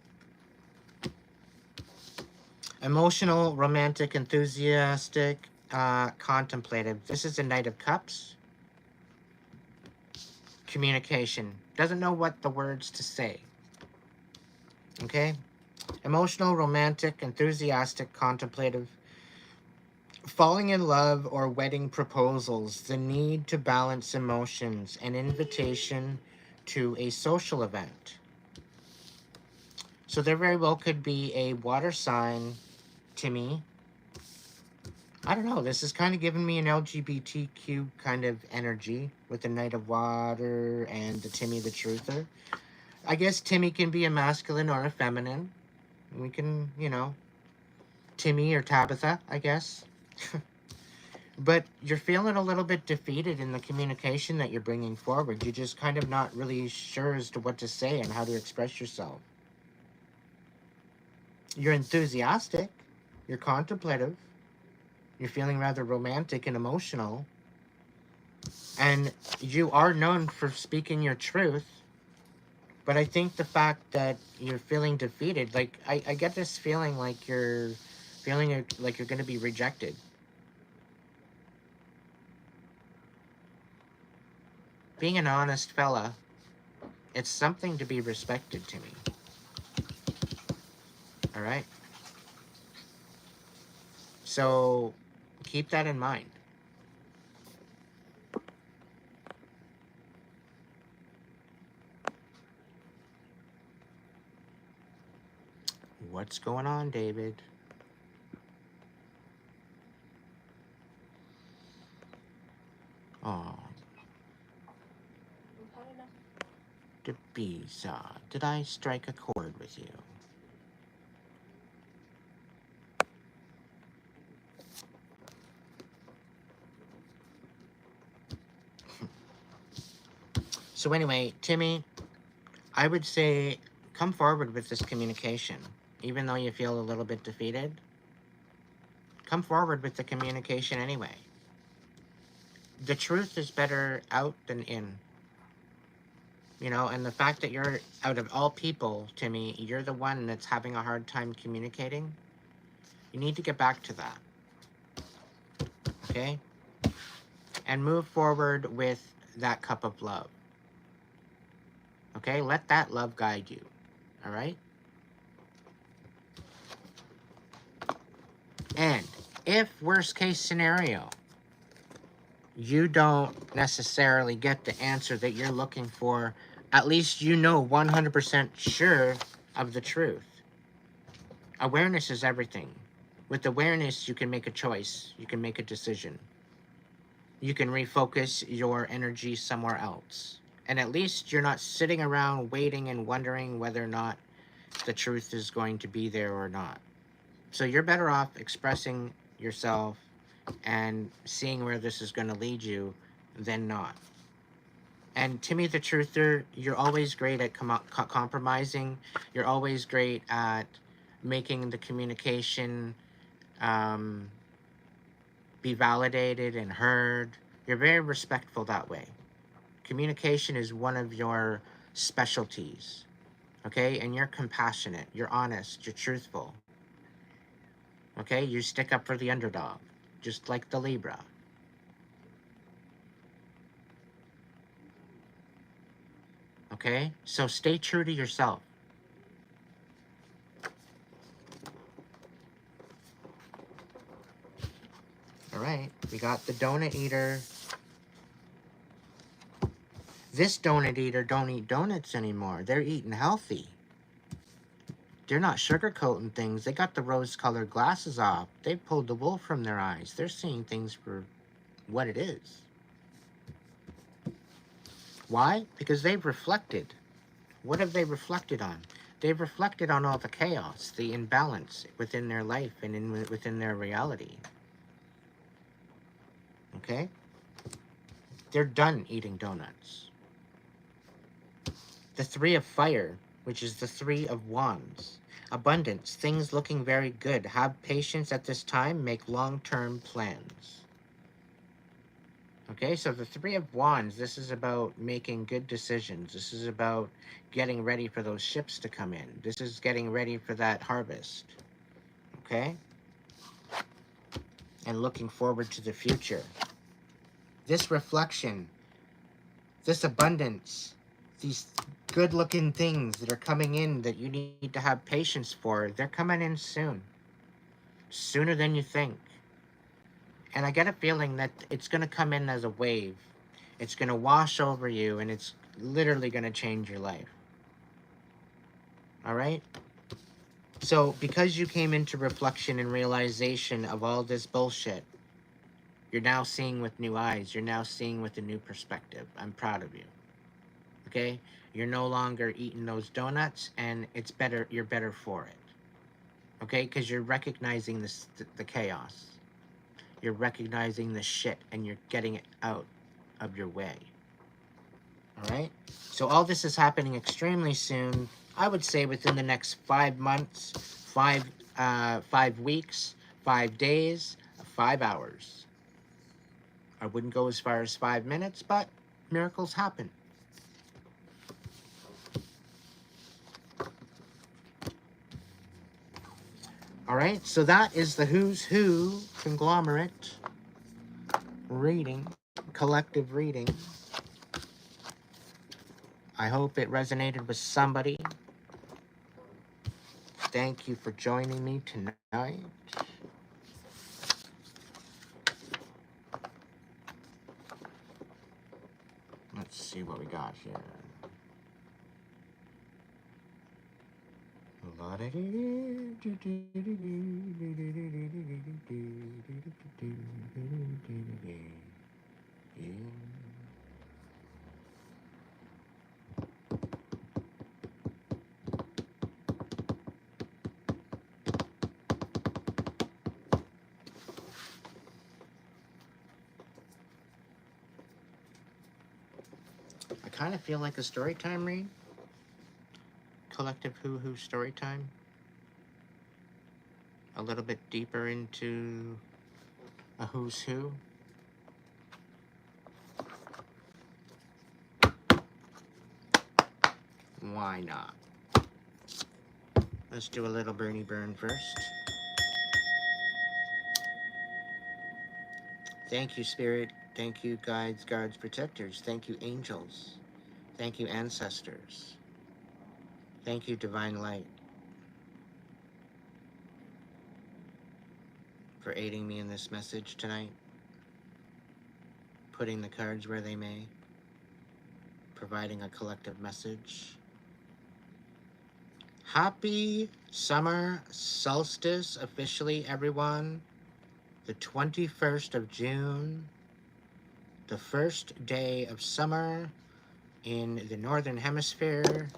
Emotional, romantic, enthusiastic, contemplative. This is a Knight of Cups. Communication. Doesn't know what the words to say. Okay? Emotional, romantic, enthusiastic, contemplative. Falling in love or wedding proposals. The need to balance emotions. An invitation to a social event. So there very well could be a water sign, Timmy. I don't know. This is kind of giving me an LGBTQ kind of energy with the Knight of Water and the Timmy the Truther. I guess Timmy can be a masculine or a feminine. We can, Timmy or Tabitha, I guess. But you're feeling a little bit defeated in the communication that you're bringing forward. You're just kind of not really sure as to what to say and how to express yourself. You're enthusiastic. You're contemplative. You're feeling rather romantic and emotional. And you are known for speaking your truth. But I think the fact that you're feeling defeated, like, I get this feeling like you're feeling like you're going to be rejected. Being an honest fella, it's something to be respected to me. All right? So keep that in mind. What's going on, David? Oh. Debisa, did I strike a chord with you? So anyway, Timmy, I would say come forward with this communication. Even though you feel a little bit defeated, come forward with the communication anyway. The truth is better out than in. And the fact that you're, out of all people, Timmy, you're the one that's having a hard time communicating, you need to get back to that. Okay? And move forward with that cup of love. Okay? Let that love guide you. All right? And if, worst case scenario, you don't necessarily get the answer that you're looking for, at least 100% sure of the truth. Awareness is everything. With awareness, you can make a choice. You can make a decision. You can refocus your energy somewhere else. And at least you're not sitting around waiting and wondering whether or not the truth is going to be there or not. So you're better off expressing yourself and seeing where this is going to lead you than not. And Timmy the Truther, you're always great at compromising. You're always great at making the communication um, be validated and heard. You're very respectful that way. Communication is one of your specialties, okay? And you're compassionate, you're honest, you're truthful, okay? You stick up for the underdog, just like the Libra. Okay? So stay true to yourself. All right, we got the donut eater. This donut eater don't eat donuts anymore. They're eating healthy. They're not sugarcoating things. They got the rose-colored glasses off. They pulled the wool from their eyes. They're seeing things for what it is. Why? Because they've reflected. What have they reflected on? They've reflected on all the chaos, the imbalance within their life and within their reality. Okay? They're done eating donuts. The Three of Fire, which is the Three of Wands. Abundance, things looking very good. Have patience at this time. Make long-term plans. Okay, so the Three of Wands, this is about making good decisions. This is about getting ready for those ships to come in. This is getting ready for that harvest. Okay? And looking forward to the future. This reflection, this abundance, these good-looking things that are coming in that you need to have patience for, they're coming in soon. Sooner than you think. And I get a feeling that it's going to come in as a wave. It's going to wash over you, and it's literally going to change your life. All right? So, because you came into reflection and realization of all this bullshit, you're now seeing with new eyes. You're now seeing with a new perspective. I'm proud of you. Okay? You're no longer eating those donuts, and it's better. You're better for it. Okay? Because you're recognizing the chaos. You're recognizing the shit, and you're getting it out of your way. All right? So all this is happening extremely soon. I would say within the next 5 months, 5 weeks, 5 days, 5 hours. I wouldn't go as far as 5 minutes, but miracles happen. All right, so that is the Who's Who conglomerate reading, collective reading. I hope it resonated with somebody. Thank you for joining me tonight. Let's see what we got here. I kind of feel like a story time read. Collective Who story time. A little bit deeper into a Who's Who. Why not? Let's do a little Bernie burn first. Thank you, Spirit. Thank you, guides, guards, protectors. Thank you, angels. Thank you, ancestors. Thank you, divine light, for aiding me in this message tonight, putting the cards where they may, providing a collective message. Happy summer solstice, officially, everyone. The 21st of June, the first day of summer in the Northern Hemisphere.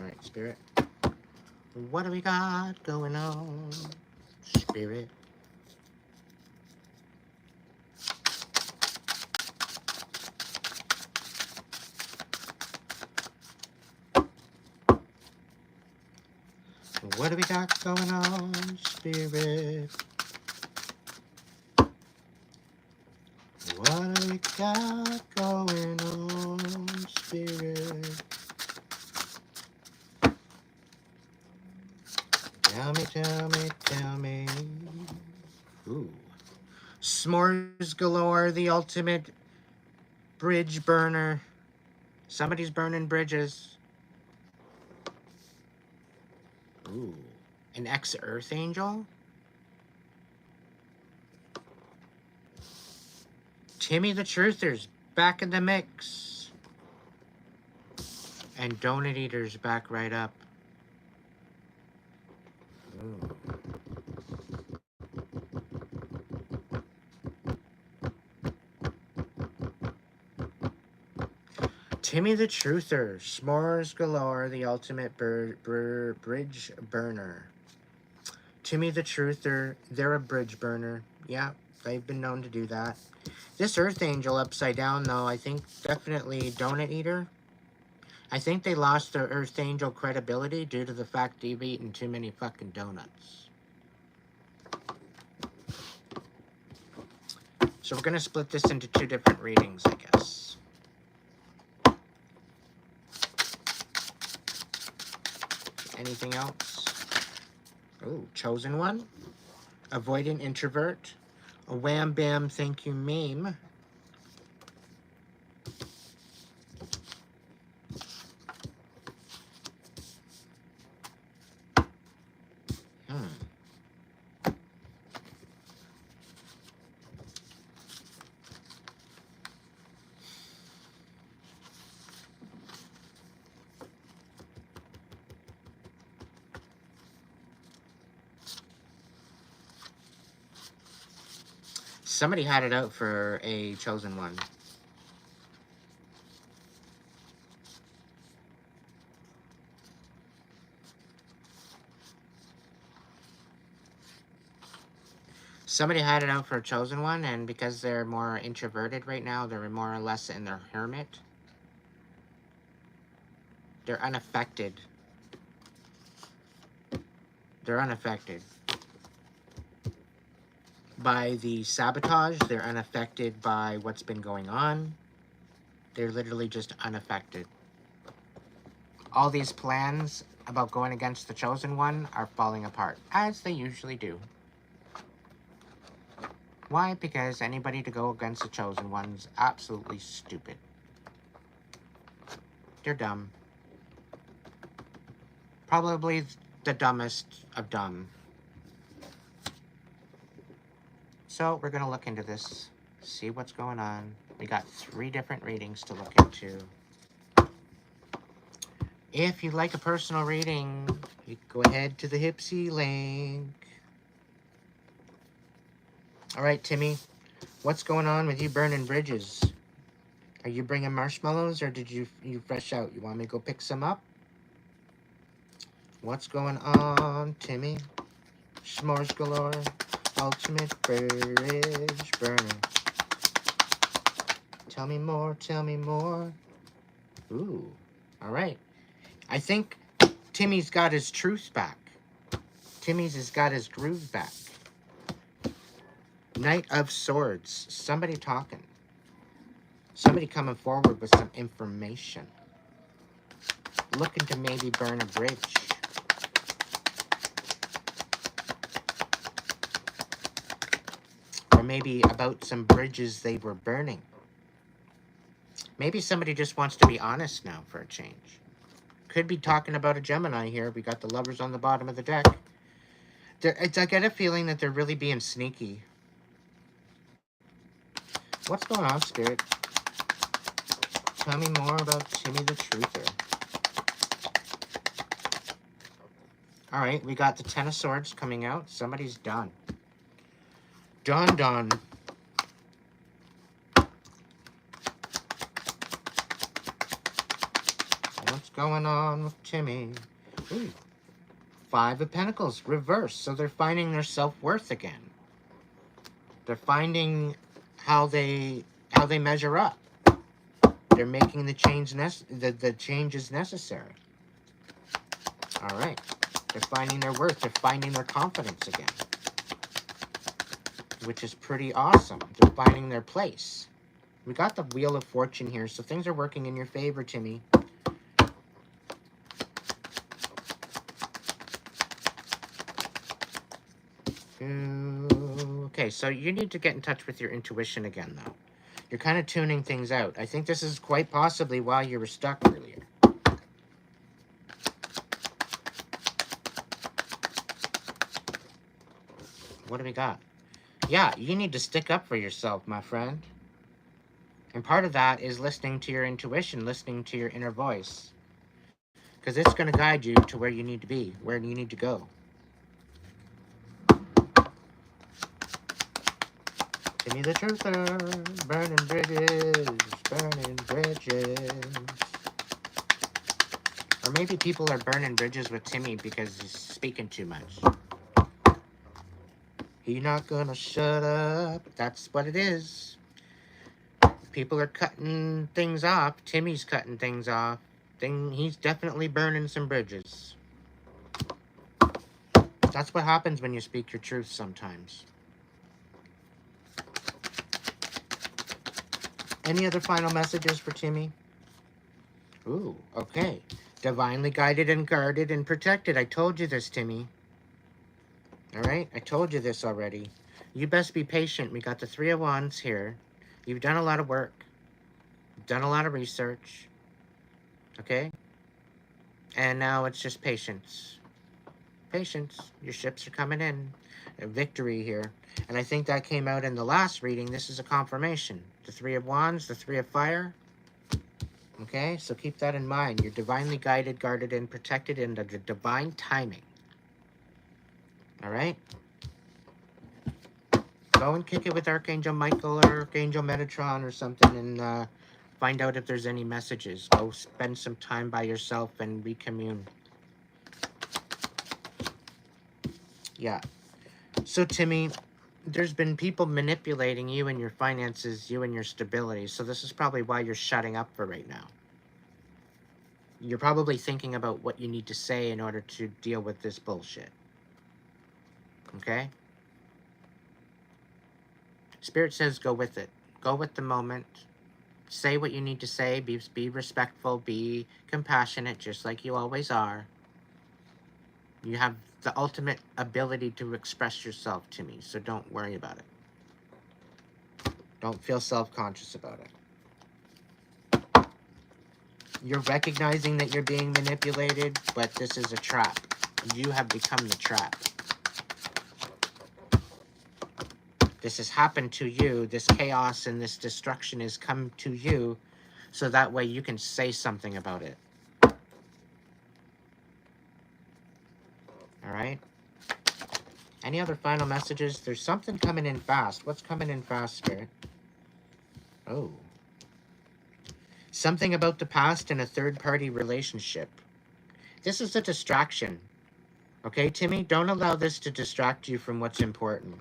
Alright, Spirit. What do we got going on, Spirit? What do we got going on, Spirit? What do we got going on, Spirit? Tell me, tell me, tell me. Ooh. S'mores galore, the ultimate bridge burner. Somebody's burning bridges. Ooh. An ex-Earth angel? Timmy the Truther's back in the mix. And Donut Eater's back right up. Ooh. Timmy the Truther, s'mores galore, the ultimate bridge burner. Timmy the Truther, they're a bridge burner. Yeah, they've been known to do that. This Earth Angel upside down, though, I think definitely Donut Eater. I think they lost their Earth Angel credibility due to the fact they've eaten too many fucking donuts. So we're going to split this into two different readings, I guess. Anything else? Oh, Chosen One. Avoidant Introvert. A Wham Bam Thank You Meme. Somebody had it out for a Chosen One. Somebody had it out for a Chosen One, and because they're more introverted right now, they're more or less in their hermit. They're unaffected. They're unaffected by the sabotage. They're unaffected by what's been going on. They're literally just unaffected. All these plans about going against the Chosen One are falling apart, as they usually do. Why? Because anybody to go against the Chosen One's absolutely stupid. They're dumb. Probably the dumbest of dumb. So we're going to look into this, see what's going on. We got 3 different readings to look into. If you'd like a personal reading, you can go ahead to the Hipsy link. All right, Timmy, what's going on with you burning bridges? Are you bringing marshmallows, or did you fresh out? You want me to go pick some up? What's going on, Timmy? S'mores galore, ultimate bridge burner. Tell me more, tell me more. Ooh, all right. I think Timmy's got his truth back. Timmy's has got his groove back. Knight of Swords. Somebody talking. Somebody coming forward with some information. Looking to maybe burn a bridge. Or maybe about some bridges they were burning. Maybe somebody just wants to be honest now for a change. Could be talking about a Gemini here. We got the Lovers on the bottom of the deck. I get a feeling that they're really being sneaky. What's going on, Spirit? Tell me more about Timmy the Truther. Alright, we got the Ten of Swords coming out. Somebody's done. Done. What's going on with Timmy? Ooh, Five of Pentacles, reverse. So they're finding their self-worth again. They're finding how they measure up. They're making the changes necessary. All right. They're finding their worth. They're finding their confidence again, which is pretty awesome. They're finding their place. We got the Wheel of Fortune here, so things are working in your favor, Timmy. Okay, so you need to get in touch with your intuition again, though. You're kind of tuning things out. I think this is quite possibly why you were stuck earlier. What do we got? Yeah, you need to stick up for yourself, my friend. And part of that is listening to your intuition, listening to your inner voice. Because it's going to guide you to where you need to be, where you need to go. Timmy the Truther, burning bridges, burning bridges. Or maybe people are burning bridges with Timmy because he's speaking too much. He not gonna shut up. That's what it is. People are cutting things off. Timmy's cutting things off. He's definitely burning some bridges. That's what happens when you speak your truth sometimes. Any other final messages for Timmy? Ooh, okay. Divinely guided and guarded and protected. I told you this, Timmy. Alright? I told you this already. You best be patient. We got the Three of Wands here. You've done a lot of work. You've done a lot of research. Okay? And now it's just patience. Patience. Your ships are coming in. A victory here. And I think that came out in the last reading. This is a confirmation. The Three of Wands, the Three of Fire. Okay? So keep that in mind. You're divinely guided, guarded, and protected in the divine timing. Alright? Go and kick it with Archangel Michael or Archangel Metatron or something and find out if there's any messages. Go spend some time by yourself and recommune. Yeah. So, Timmy, there's been people manipulating you and your finances, you and your stability. So this is probably why you're shutting up for right now. You're probably thinking about what you need to say in order to deal with this bullshit. Okay? Spirit says go with it. Go with the moment. Say what you need to say. Be respectful. Be compassionate, just like you always are. You have the ultimate ability to express yourself to me, so don't worry about it. Don't feel self-conscious about it. You're recognizing that you're being manipulated, but this is a trap. You have become the trap. This has happened to you. This chaos and this destruction has come to you, so that way you can say something about it. Alright? Any other final messages? There's something coming in fast. What's coming in fast, Spirit? Oh. Something about the past and a third-party relationship. This is a distraction. Okay, Timmy? Don't allow this to distract you from what's important.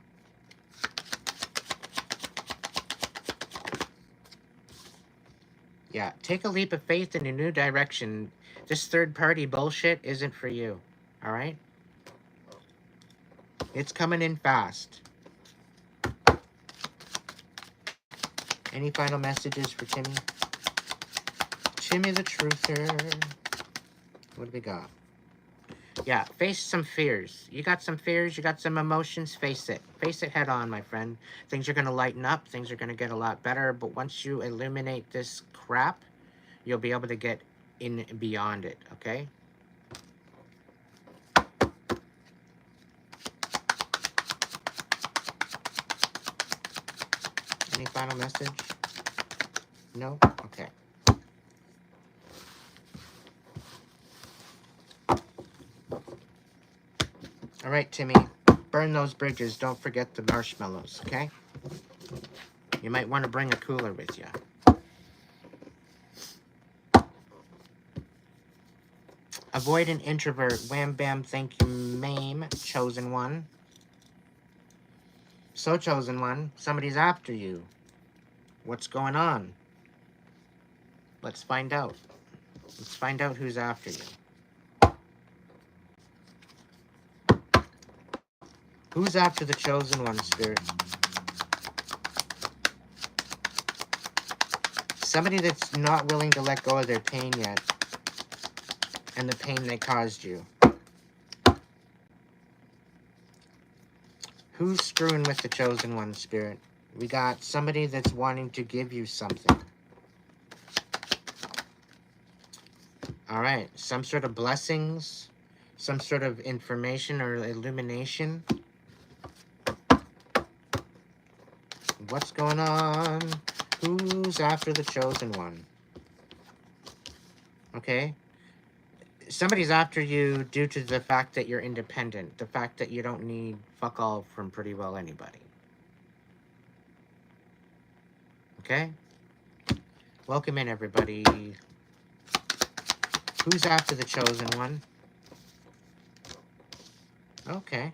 Yeah, take a leap of faith in a new direction. This third-party bullshit isn't for you. Alright? It's coming in fast. Any final messages for Timmy? Timmy the Truther. What do we got? Yeah, face some fears. You got some fears, you got some emotions, face it. Face it head on, my friend. Things are going to lighten up, things are going to get a lot better, but once you eliminate this crap, you'll be able to get in beyond it, okay? Any final message? No? Okay. All right, Timmy. Burn those bridges. Don't forget the marshmallows, okay? You might want to bring a cooler with you. Avoidant introvert. Wham bam, thank you, ma'am. Chosen one. So, chosen one, somebody's after you. What's going on? Let's find out. Let's find out who's after you. Who's after the chosen one, Spirit? Somebody that's not willing to let go of their pain yet. And the pain they caused you. Who's screwing with the chosen one, Spirit? We got somebody that's wanting to give you something. Alright, some sort of blessings, some sort of information or illumination. What's going on? Who's after the chosen one? Okay. Somebody's after you due to the fact that you're independent. The fact that you don't need fuck all from pretty well anybody. Okay? Welcome in, everybody. Who's after the chosen one? Okay.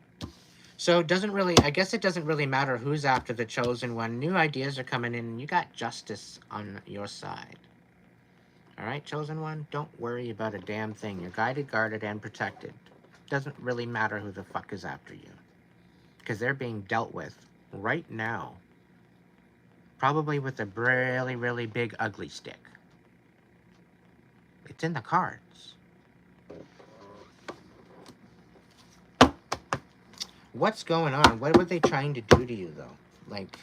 So it doesn't really, I guess it doesn't really matter who's after the chosen one. New ideas are coming in and you got justice on your side. Alright, chosen one? Don't worry about a damn thing. You're guided, guarded, and protected. Doesn't really matter who the fuck is after you. Because they're being dealt with right now. Probably with a really, really big ugly stick. It's in the cards. What's going on? What were they trying to do to you, though? Like,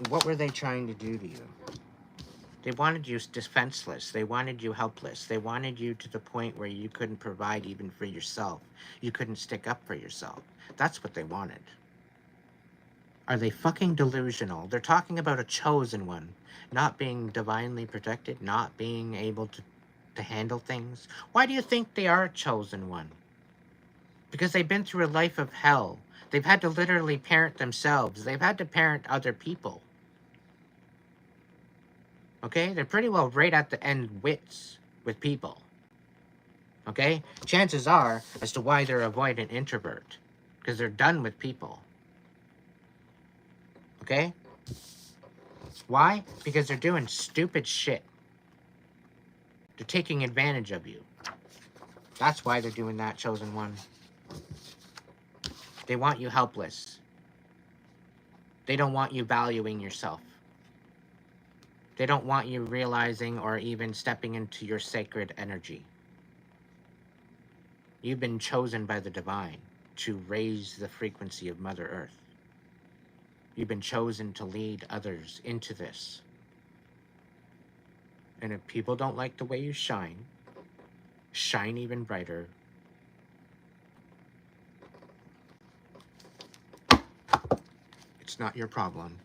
what were they trying to do to you? They wanted you defenseless. They wanted you helpless. They wanted you to the point where you couldn't provide even for yourself. You couldn't stick up for yourself. That's what they wanted. Are they fucking delusional? They're talking about a chosen one. Not being divinely protected. Not being able to handle things. Why do you think they are a chosen one? Because they've been through a life of hell. They've had to literally parent themselves. They've had to parent other people. Okay? They're pretty well right at the end wits with people. Okay? Chances are as to why they're avoidant introvert. Because they're done with people. Okay? Why? Because they're doing stupid shit. They're taking advantage of you. That's why they're doing that, chosen one. They want you helpless. They don't want you valuing yourself. They don't want you realizing or even stepping into your sacred energy. You've been chosen by the divine to raise the frequency of Mother Earth. You've been chosen to lead others into this. And if people don't like the way you shine, shine even brighter. It's not your problem.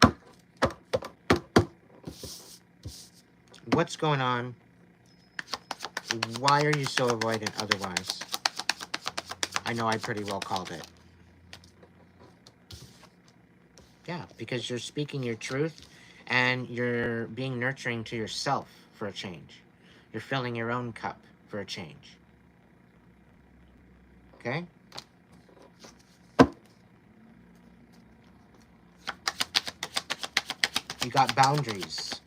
What's going on? Why are you so avoidant otherwise? I know I pretty well called it. Yeah, because you're speaking your truth and you're being nurturing to yourself for a change. You're filling your own cup for a change. Okay? You got boundaries.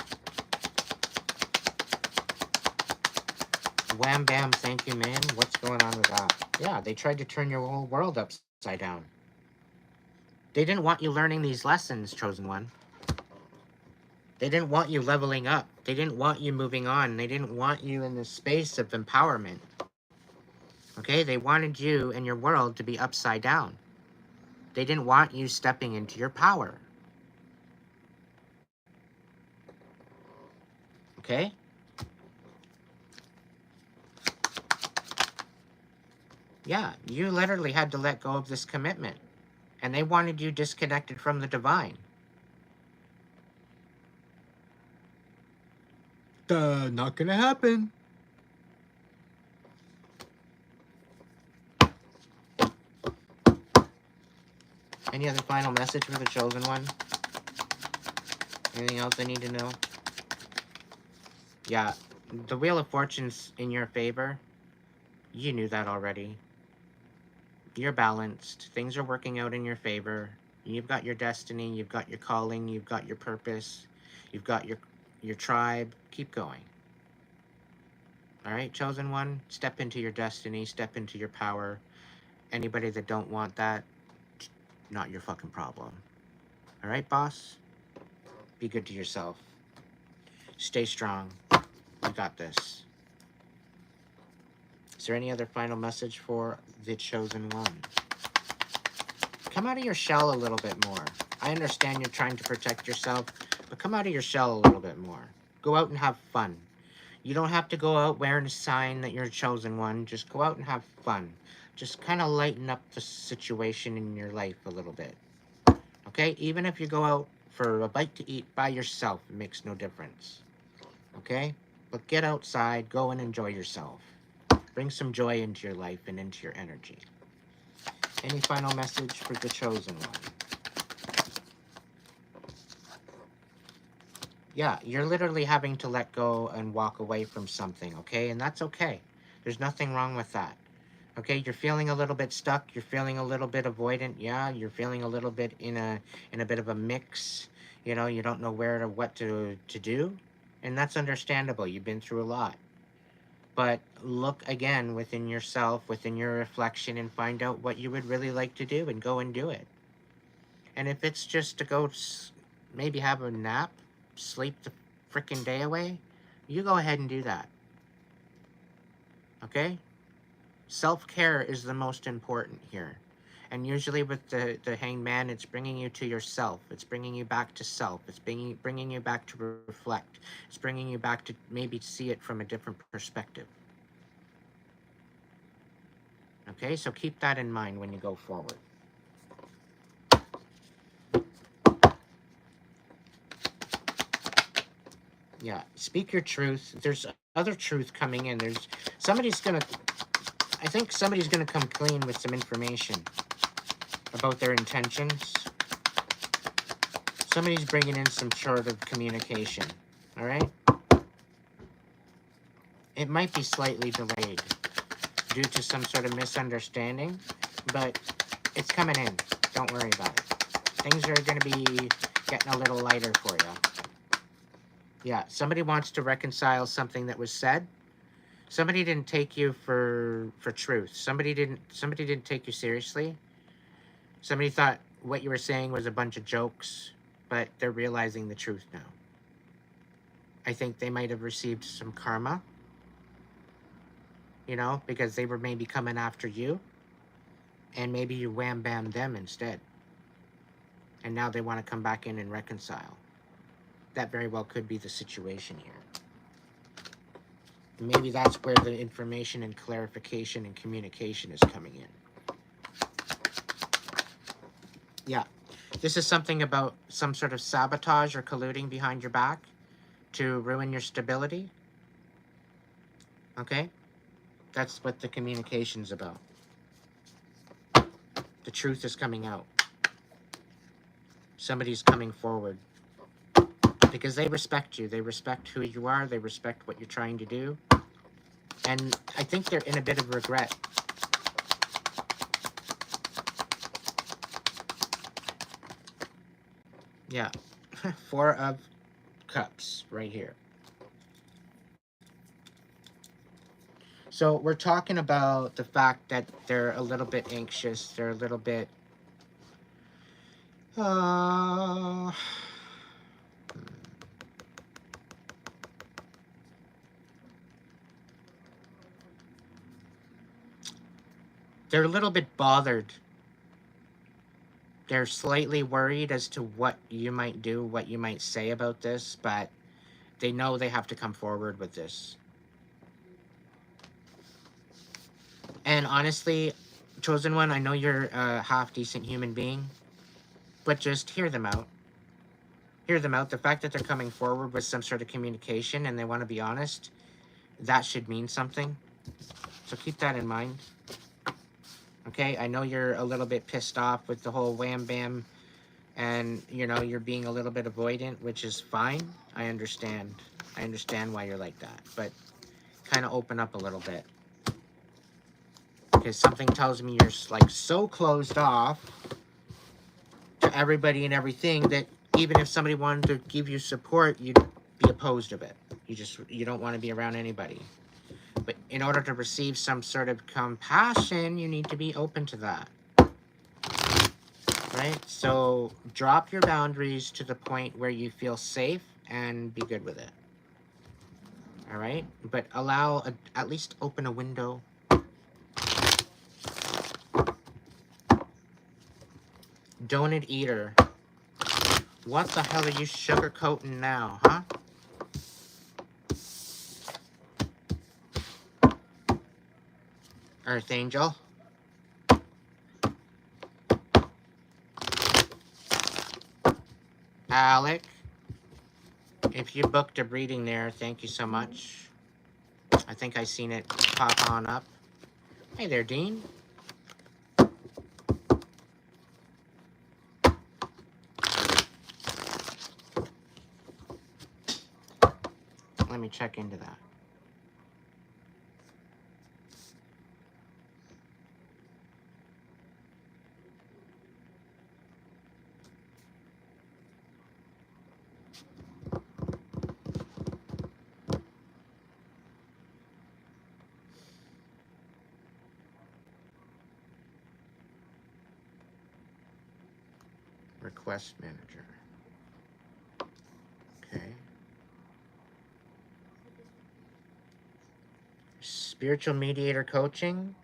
Wham bam, thank you, man. What's going on with that? Yeah, they tried to turn your whole world upside down. They didn't want you learning these lessons, chosen one. They didn't want you leveling up. They didn't want you moving on. They didn't want you in this space of empowerment. Okay? They wanted you and your world to be upside down. They didn't want you stepping into your power. Okay? Yeah, you literally had to let go of this commitment. And they wanted you disconnected from the divine. Not gonna happen. Any other final message for the chosen one? Anything else I need to know? Yeah, The Wheel of Fortune's in your favor. You knew that already. You're balanced. Things are working out in your favor. You've got your destiny, you've got your calling, you've got your purpose, you've got your tribe. Keep going. All right, chosen one, step into your destiny, step into your power. Anybody that don't want that, not your fucking problem. All right, boss? Be good to yourself. Stay strong. You got this. Is there any other final message for the chosen one? Come out of your shell a little bit more. I understand you're trying to protect yourself, but come out of your shell a little bit more. Go out and have fun. You don't have to go out wearing a sign that you're a chosen one. Just go out and have fun. Just kind of lighten up the situation in your life a little bit. Okay? Even if you go out for a bite to eat by yourself, it makes no difference. Okay? But get outside, go and enjoy yourself. Bring some joy into your life and into your energy. Any final message for the chosen one? Yeah, you're literally having to let go and walk away from something, okay? And that's okay. There's nothing wrong with that. Okay, you're feeling a little bit stuck, you're feeling a little bit avoidant, yeah, you're feeling a little bit in a bit of a mix, you know, you don't know what to do, and that's understandable. You've been through a lot. But look again within yourself, within your reflection, and find out what you would really like to do and go and do it. And if it's just to go maybe have a nap, sleep the freaking day away, you go ahead and do that. Okay? Self-care is the most important here. And usually with the hanged man, it's bringing you to yourself. It's bringing you back to self. It's bringing you back to reflect. It's bringing you back to maybe see it from a different perspective. Okay, so keep that in mind when you go forward. Yeah, speak your truth. There's other truth coming in. I think somebody's gonna come clean with some information about their intentions. Somebody's bringing in some sort of communication, all right? It might be slightly delayed due to some sort of misunderstanding, but it's coming in. Don't worry about it. Things are gonna be getting a little lighter for you. Yeah, somebody wants to reconcile something that was said. Somebody didn't take you for truth. Somebody didn't take you seriously. Somebody thought what you were saying was a bunch of jokes, but they're realizing the truth now. I think they might have received some karma, you know, because they were maybe coming after you, and maybe you wham-bam them instead. And now they want to come back in and reconcile. That very well could be the situation here. Maybe that's where the information and clarification and communication is coming in. Yeah. This is something about some sort of sabotage or colluding behind your back to ruin your stability. Okay? That's what the communication's about. The truth is coming out. Somebody's coming forward. Because they respect you. They respect who you are. They respect what you're trying to do. And I think they're in a bit of regret. Yeah. 4 of Cups right here. So we're talking about the fact that they're a little bit anxious. They're a little bit... they're a little bit bothered. They're slightly worried as to what you might do, what you might say about this, but they know they have to come forward with this. And honestly, chosen one, I know you're a half-decent human being, but just hear them out. Hear them out. The fact that they're coming forward with some sort of communication and they want to be honest, that should mean something. So keep that in mind. Okay, I know you're a little bit pissed off with the whole wham bam and you know you're being a little bit avoidant, which is fine. I understand. I understand why you're like that, but kind of open up a little bit, because something tells me you're like so closed off to everybody and everything that even if somebody wanted to give you support, you'd be opposed of it. You don't want to be around anybody. But in order to receive some sort of compassion, you need to be open to that. Right? So drop your boundaries to the point where you feel safe and be good with it. All right? But at least open a window. Donut eater. What the hell are you sugarcoating now, huh? Earth Angel. Alec. If you booked a reading there, thank you so much. I think I seen it pop on up. Hey there, Dean. Let me check into that. Request manager. Okay. Spiritual mediator coaching.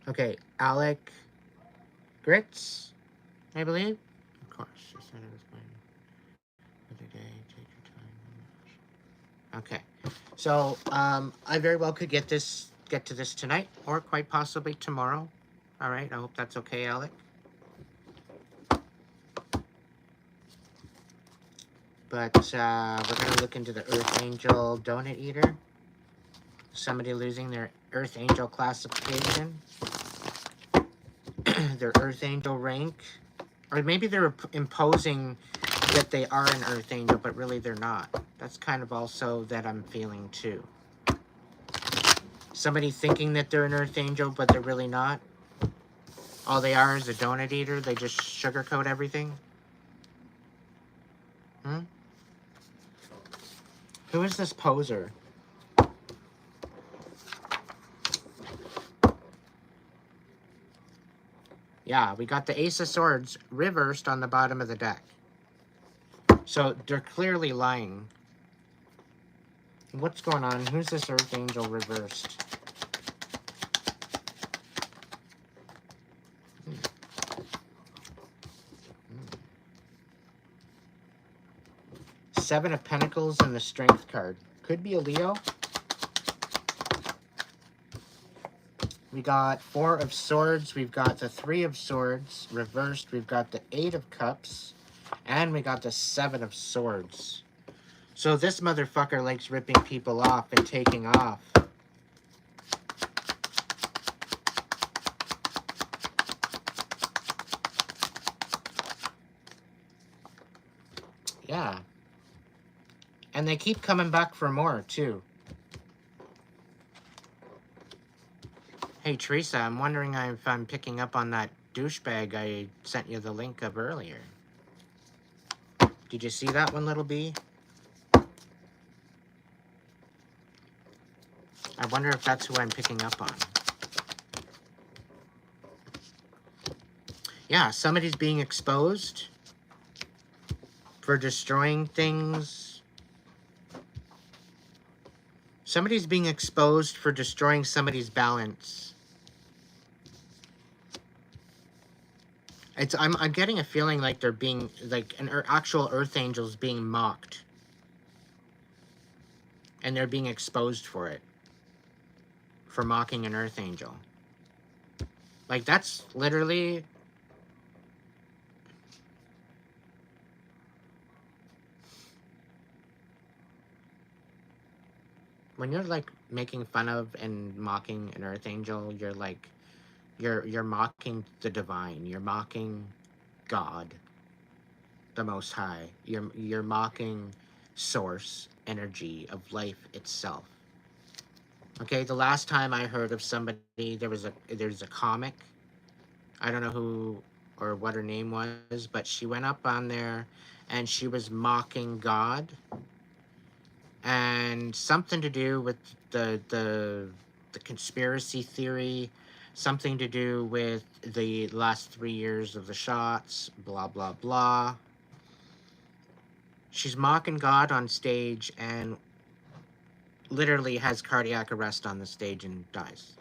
Okay, Alec Grits, I believe. Of course, she said it was going for the day. Take your time. Okay, so I very well could get to this tonight, or quite possibly tomorrow. All right, I hope that's okay, Alec. But we're gonna look into the Earth Angel Donut Eater. Somebody losing their Earth Angel classification. Their Earth Angel rank. Or maybe they're imposing that they are an Earth Angel, but really they're not. That's kind of also that I'm feeling too. Somebody thinking that they're an Earth Angel, but they're really not. All they are is a donut eater. They just sugarcoat everything. Who is this poser? Yeah, we got the Ace of Swords reversed on the bottom of the deck. So they're clearly lying. What's going on? Who's this Earth Angel reversed? Seven of Pentacles and the Strength card. Could be a Leo. We got Four of Swords. We've got the Three of Swords reversed. We've got the Eight of Cups. And we got the Seven of Swords. So this motherfucker likes ripping people off and taking off. Yeah. And they keep coming back for more, too. Hey, Teresa, I'm wondering if I'm picking up on that douchebag I sent you the link of earlier. Did you see that one, little bee? I wonder if that's who I'm picking up on. Yeah, somebody's being exposed for destroying things. Somebody's being exposed for destroying somebody's balance. I'm getting a feeling like they're being, like, an actual Earth Angel's being mocked. And they're being exposed for it. For mocking an Earth Angel. Like, that's literally... when you're like making fun of and mocking an earth angel, you're like you're mocking the divine. You're mocking God, the Most High. You're mocking source energy of life itself. Okay, the last time I heard of somebody, there's a comic. I don't know who or what her name was, but she went up on there and she was mocking God and something to do with the conspiracy theory, something to do with the last 3 years of the shots, blah blah blah. She's mocking God on stage and literally has cardiac arrest on the stage and dies.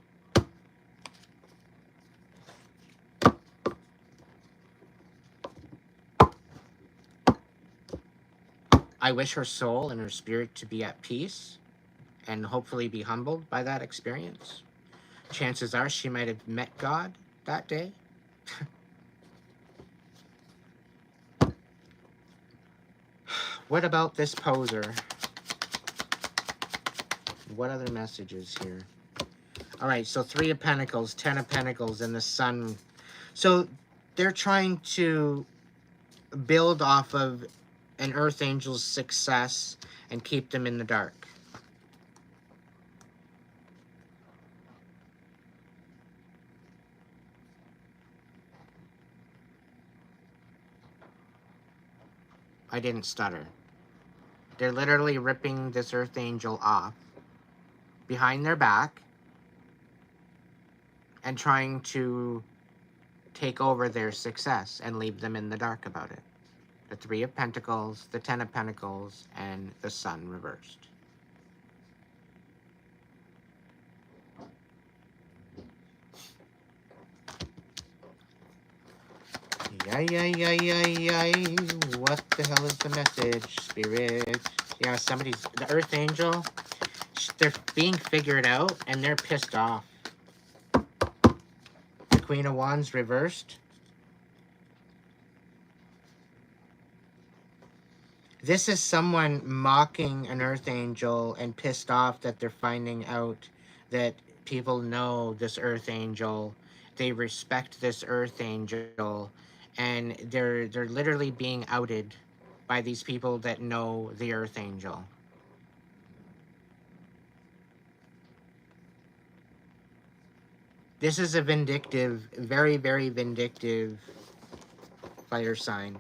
I wish her soul and her spirit to be at peace and hopefully be humbled by that experience. Chances are she might have met God that day. What about this poser? What other messages here? All right, so 3 of Pentacles, 10 of Pentacles, and the Sun. So they're trying to build off of an Earth Angel's success and keep them in the dark. I didn't stutter. They're literally ripping this Earth Angel off behind their back and trying to take over their success and leave them in the dark about it. The 3 of Pentacles, the 10 of Pentacles, and the Sun reversed. Yay. What the hell is the message, Spirit? Yeah, the Earth Angel, they're being figured out and they're pissed off. The Queen of Wands reversed. This is someone mocking an Earth Angel and pissed off that they're finding out that people know this Earth Angel. They respect this Earth Angel, and they're literally being outed by these people that know the Earth Angel. This is a vindictive, very, very vindictive fire sign.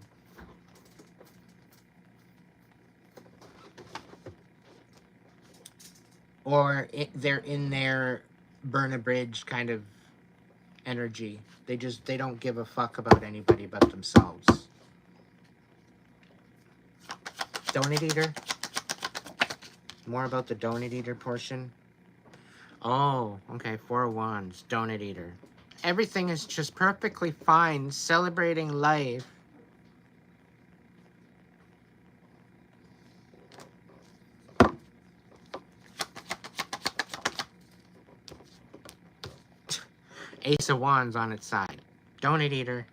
Or they're in their burn a bridge kind of energy. They don't give a fuck about anybody but themselves. Donut Eater? More about the Donut Eater portion? Oh, okay, 4 of Wands, Donut Eater. Everything is just perfectly fine, celebrating life. Ace of Wands on its side. Donut Eater.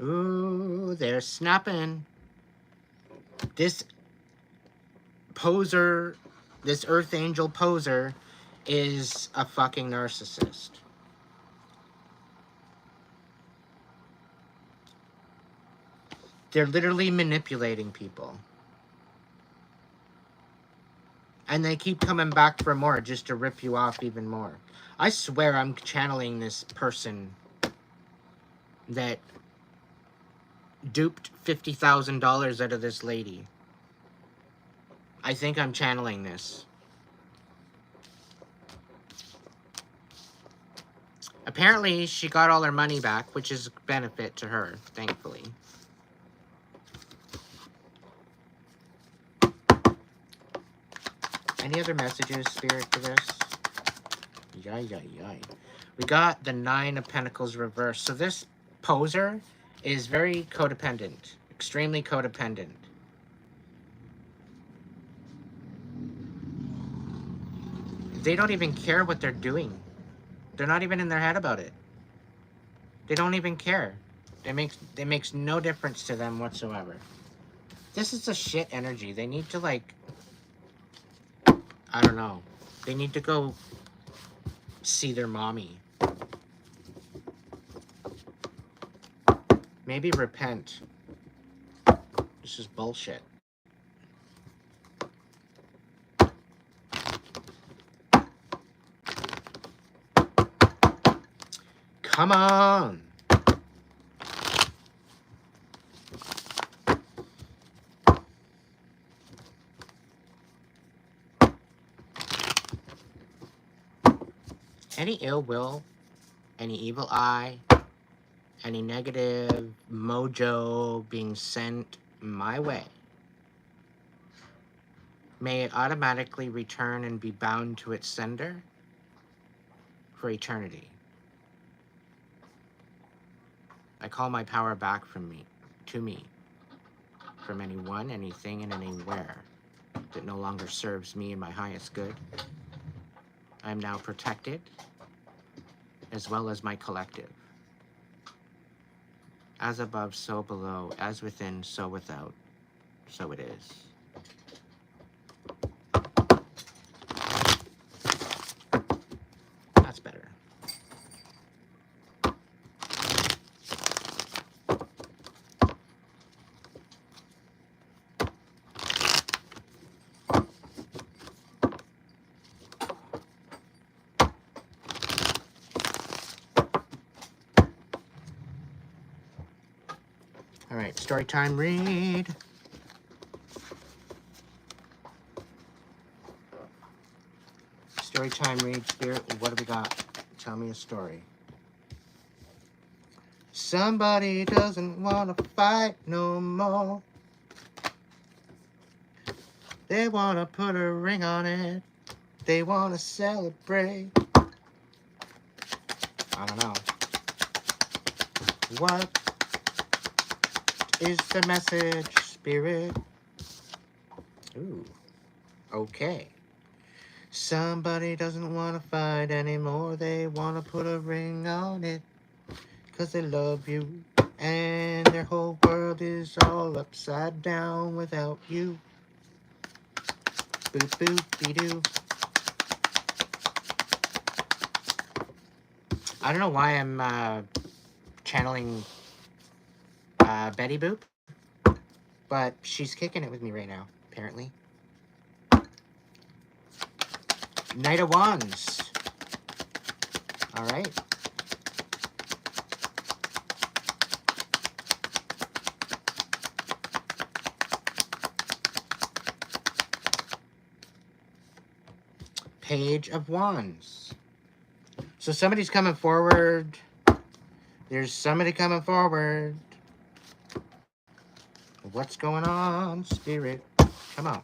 Ooh, they're snapping. This poser, this Earth Angel poser, is a fucking narcissist. They're literally manipulating people. And they keep coming back for more just to rip you off even more. I swear I'm channeling this person that duped $50,000 out of this lady. I think I'm channeling this. Apparently, she got all her money back, which is a benefit to her, thankfully. Any other messages, Spirit, for this? Yay. We got the 9 of Pentacles reversed. So this poser is very codependent. Extremely codependent. They don't even care what they're doing. They're not even in their head about it. They don't even care. It makes no difference to them whatsoever. This is a shit energy. They need to, like, I don't know. They need to go see their mommy. Maybe repent. This is bullshit. Come on. Any ill will, any evil eye, any negative mojo being sent my way, may it automatically return and be bound to its sender for eternity. I call my power back from me, to me, from anyone, anything, and anywhere that no longer serves me and my highest good. I am now protected, as well as my collective. As above, so below, as within, so without, so it is. That's better. All right, story time read. Story time read, Spirit. What do we got? Tell me a story. Somebody doesn't want to fight no more. They want to put a ring on it. They want to celebrate. I don't know. What is the message, Spirit? Ooh, okay. Somebody doesn't want to fight anymore. They want to put a ring on it. 'Cause they love you. And their whole world is all upside down without you. Boop, boop, be doo. I don't know why I'm channeling Betty Boop, but she's kicking it with me right now, apparently. Knight of Wands. All right. Page of Wands. So somebody's coming forward. There's somebody coming forward. What's going on, Spirit? Come on.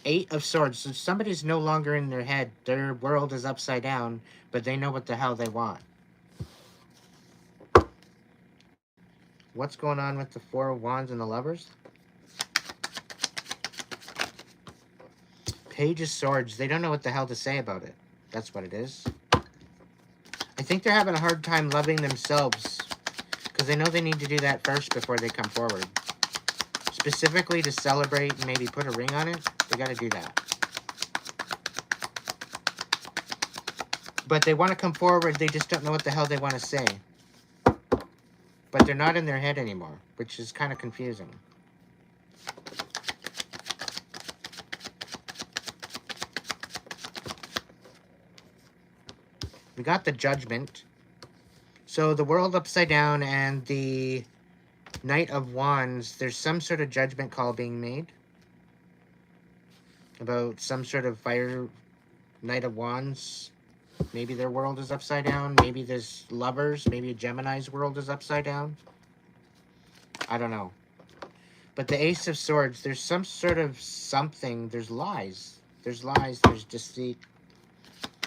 Eight of Swords. So somebody's no longer in their head. Their world is upside down, but they know what the hell they want. What's going on with the Four of Wands and the Lovers? Page of Swords. They don't know what the hell to say about it. That's what it is. I think they're having a hard time loving themselves because they know they need to do that first before they come forward. Specifically to celebrate and maybe put a ring on it, they got to do that. But they want to come forward, they just don't know what the hell they want to say. But they're not in their head anymore, which is kind of confusing. We got the Judgment. So the world upside down and the Knight of Wands, there's some sort of judgment call being made about some sort of fire. Knight of Wands. Maybe their world is upside down. Maybe there's Lovers. Maybe a Gemini's world is upside down. I don't know. But the Ace of Swords, there's some sort of something. There's lies. There's lies. There's deceit.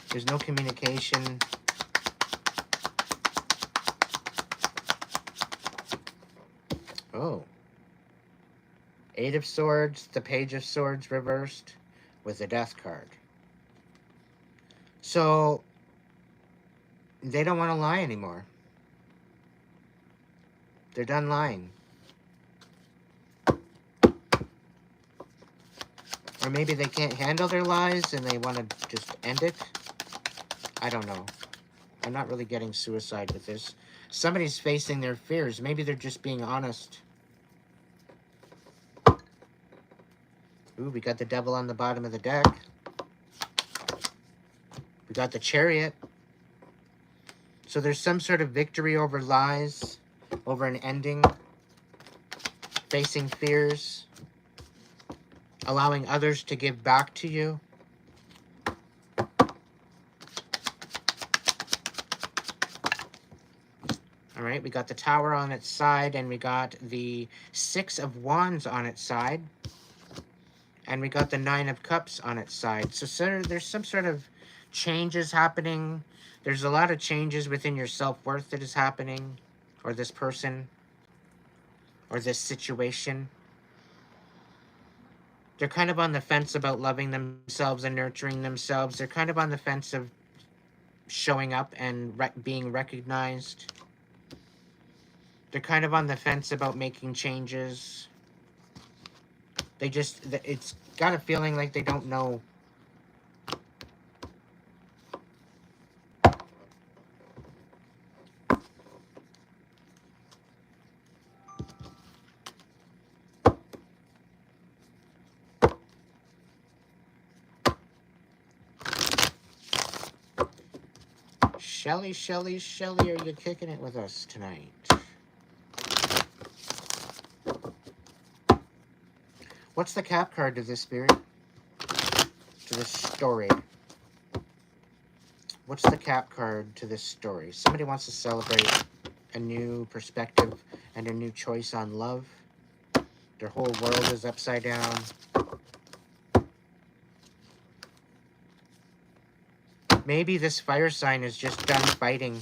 There's no communication. Oh. Eight of Swords, the Page of Swords reversed with the Death card. So, they don't want to lie anymore. They're done lying. Or maybe they can't handle their lies and they want to just end it. I don't know. I'm not really getting suicide with this. Somebody's facing their fears. Maybe they're just being honest. Ooh, we got the devil on the bottom of the deck. We got the chariot. So there's some sort of victory over lies, over an ending, facing fears, allowing others to give back to you. All right, we got the Tower on its side, and we got the Six of Wands on its side, and we got the Nine of Cups on its side. So there's some sort of changes happening. There's a lot of changes within your self-worth that is happening, or this person, or this situation. They're kind of on the fence about loving themselves and nurturing themselves. They're kind of on the fence of showing up and being recognized. They're kind of on the fence about making changes. It's got a feeling like they don't know. Shelly, Shelly, Shelly, are you kicking it with us tonight? What's the cap card to this spirit? To this story? What's the cap card to this story? Somebody wants to celebrate a new perspective and a new choice on love. Their whole world is upside down. Maybe this fire sign is just done fighting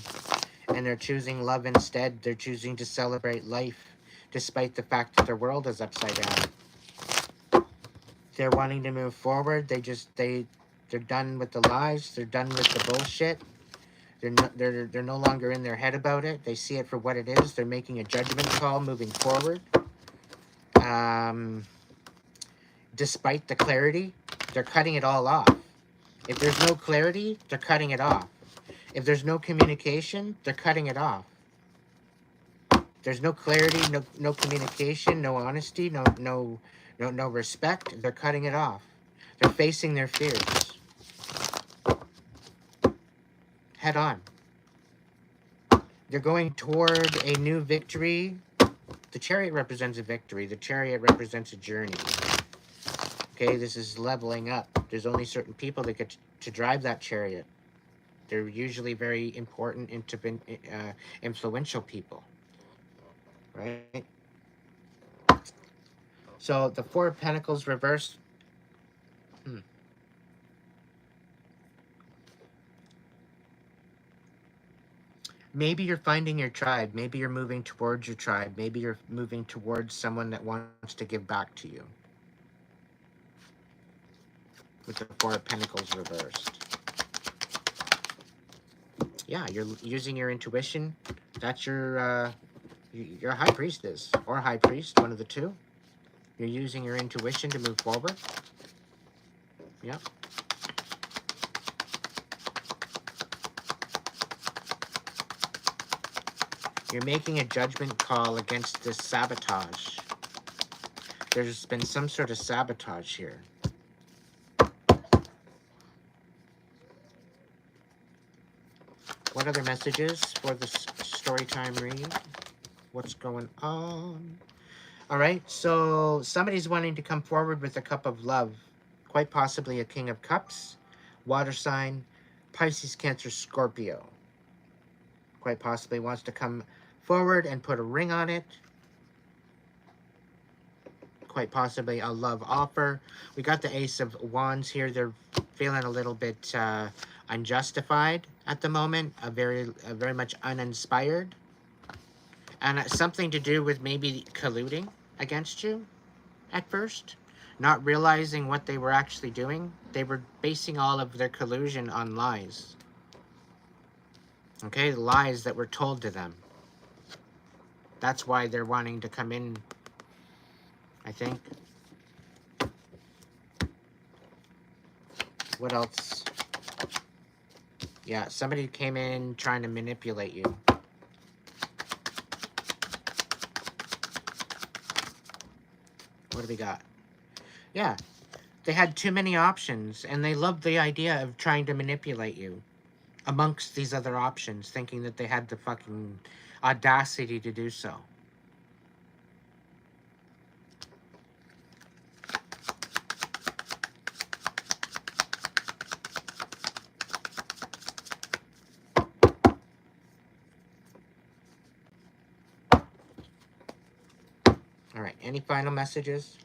and they're choosing love instead. They're choosing to celebrate life despite the fact that their world is upside down. They're wanting to move forward. They're done with the lies. They're done with the bullshit. They're no longer in their head about it. They see it for what it is. They're making a judgment call moving forward. Despite the clarity, they're cutting it all off. If there's no clarity, they're cutting it off. If there's no communication, they're cutting it off. There's no clarity, no communication, no honesty, no respect. They're cutting it off. They're facing their fears. Head on. They're going toward a new victory. The chariot represents a victory. The chariot represents a journey. Okay, this is leveling up. There's only certain people that get to drive that chariot. They're usually very important, influential people. Right? So the Four of Pentacles reversed. Maybe you're finding your tribe. Maybe you're moving towards your tribe. Maybe you're moving towards someone that wants to give back to you. With the Four of Pentacles reversed. Yeah, you're using your intuition. That's your high priestess or high priest, one of the two. You're using your intuition to move forward. Yep. You're making a judgment call against this sabotage. There's been some sort of sabotage here. What other messages for this storytime read? What's going on? All right, so somebody's wanting to come forward with a cup of love. Quite possibly a King of Cups, water sign, Pisces, Cancer, Scorpio. Quite possibly wants to come forward and put a ring on it. Quite possibly a love offer. We got the Ace of Wands here. They're feeling a little bit unjustified at the moment, very much uninspired, and something to do with maybe colluding against you at first, not realizing what they were actually doing. They were basing all of their collusion on lies. Okay, lies that were told to them. That's why they're wanting to come in, I think. What else? Yeah, somebody came in trying to manipulate you. What do we got? Yeah, they had too many options, and they loved the idea of trying to manipulate you amongst these other options, thinking that they had the fucking audacity to do so. All right, any final messages?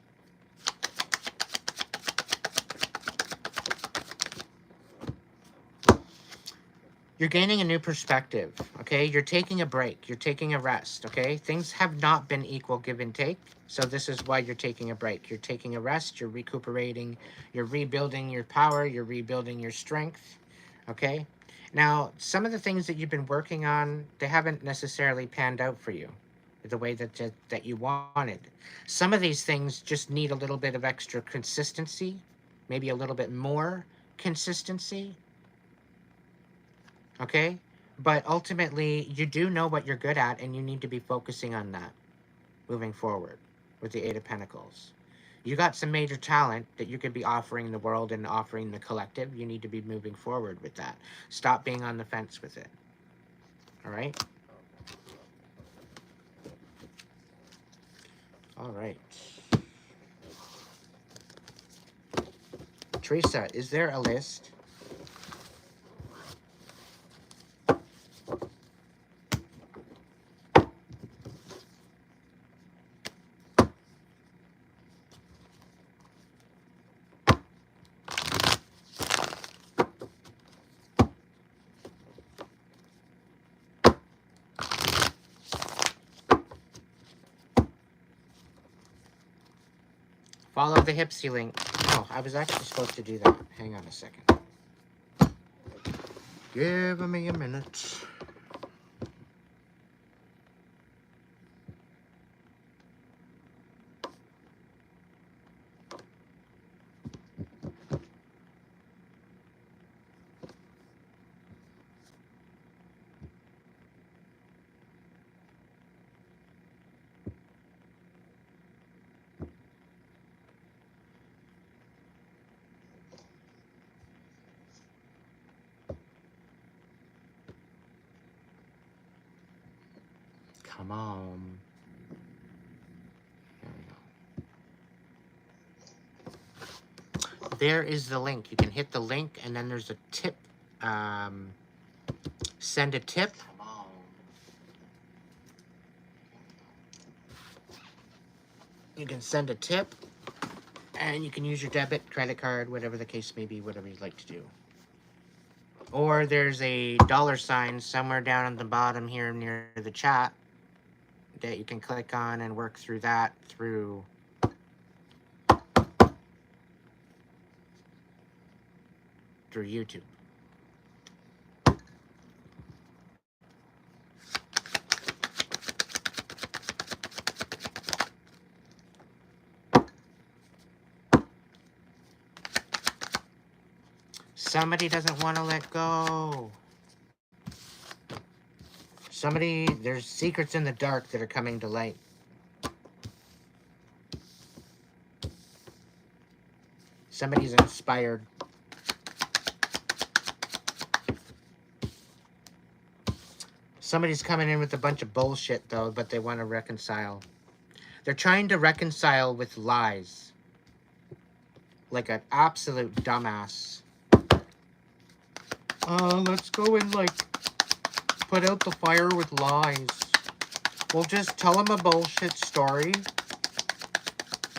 You're gaining a new perspective, okay? You're taking a break. You're taking a rest, okay? Things have not been equal give and take, so this is why you're taking a break. You're taking a rest, you're recuperating, you're rebuilding your power, you're rebuilding your strength, okay? Now, some of the things that you've been working on, they haven't necessarily panned out for you the way that you wanted. Some of these things just need a little bit of extra consistency, maybe a little bit more consistency, okay? But ultimately, you do know what you're good at, and you need to be focusing on that moving forward with the Eight of Pentacles. You got some major talent that you could be offering the world and offering the collective. You need to be moving forward with that. Stop being on the fence with it. All right? All right. Teresa, is there a list? Follow the Hipsy link. Oh, I was actually supposed to do that. Hang on a second. Give me a minute. Come on. There we go. There is the link. You can hit the link, and then there's a tip. Send a tip. Come on. You can send a tip, and you can use your debit, credit card, whatever the case may be, whatever you'd like to do. Or there's a $sign somewhere down at the bottom here near the chat that you can click on and work through that through YouTube. Somebody doesn't want to let go. There's secrets in the dark that are coming to light. Somebody's inspired. Somebody's coming in with a bunch of bullshit, though, but they want to reconcile. They're trying to reconcile with lies. Like an absolute dumbass. Let's go and, put out the fire with lies. We'll just tell him a bullshit story.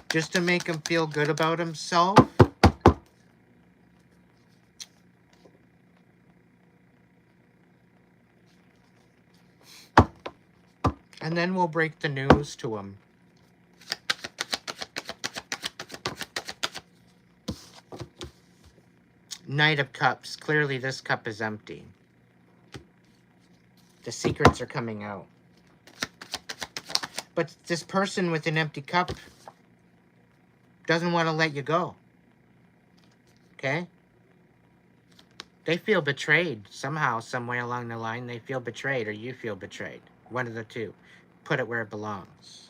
Just to make him feel good about himself. And then we'll break the news to him. Knight of Cups. Clearly this cup is empty. The secrets are coming out. But this person with an empty cup doesn't want to let you go. Okay? They feel betrayed somehow, somewhere along the line. They feel betrayed, or you feel betrayed. One of the two. Put it where it belongs.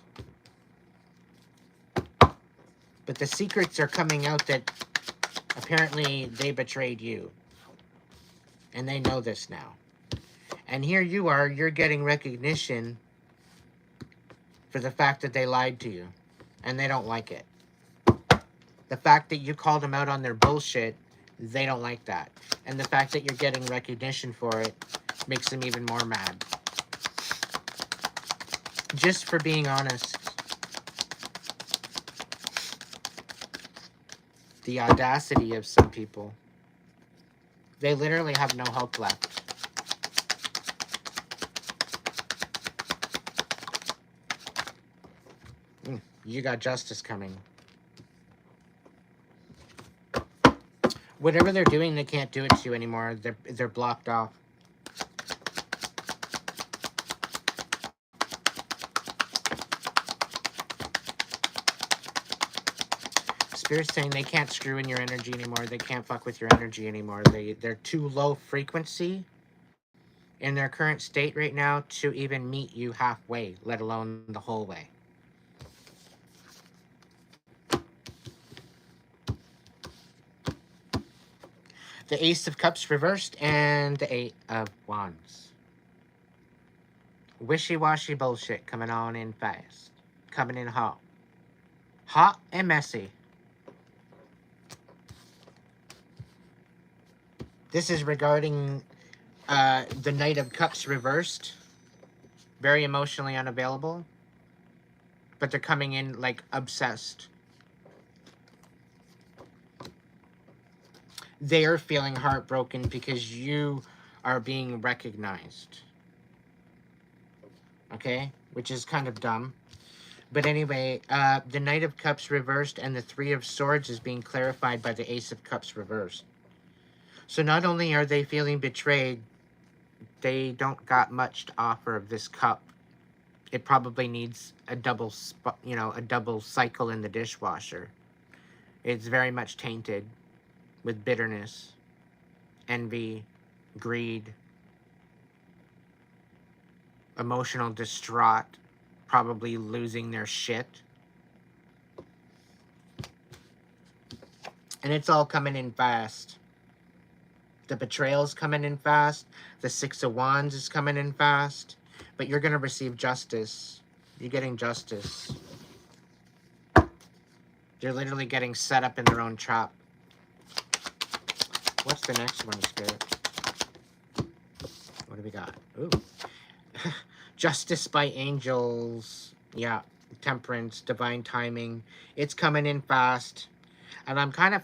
But the secrets are coming out that apparently they betrayed you. And they know this now. And here you are, you're getting recognition for the fact that they lied to you. And they don't like it. The fact that you called them out on their bullshit, they don't like that. And the fact that you're getting recognition for it makes them even more mad. Just for being honest. The audacity of some people. They literally have no hope left. You got justice coming. Whatever they're doing, they can't do it to you anymore. They're blocked off. Spirit's saying they can't screw in your energy anymore. They can't fuck with your energy anymore. They're too low frequency in their current state right now to even meet you halfway, let alone the whole way. The Ace of Cups reversed and the 8 of Wands. Wishy-washy bullshit coming on in fast. Coming in hot. Hot and messy. This is regarding the Knight of Cups reversed. Very emotionally unavailable. But they're coming in like obsessed. They are feeling heartbroken because you are being recognized. Okay? Which is kind of dumb. But anyway, the Knight of Cups reversed and the Three of Swords is being clarified by the Ace of Cups reversed. So not only are they feeling betrayed, they don't got much to offer of this cup. It probably needs a double cycle in the dishwasher. It's very much tainted with bitterness, envy, greed, emotional distraught, probably losing their shit. And it's all coming in fast. The betrayal's coming in fast. The Six of Wands is coming in fast. But you're going to receive justice. You're getting justice. They're literally getting set up in their own trap. What's the next one, Spirit? What do we got? Ooh. Justice by angels. Yeah. Temperance, divine timing. It's coming in fast. And I'm kind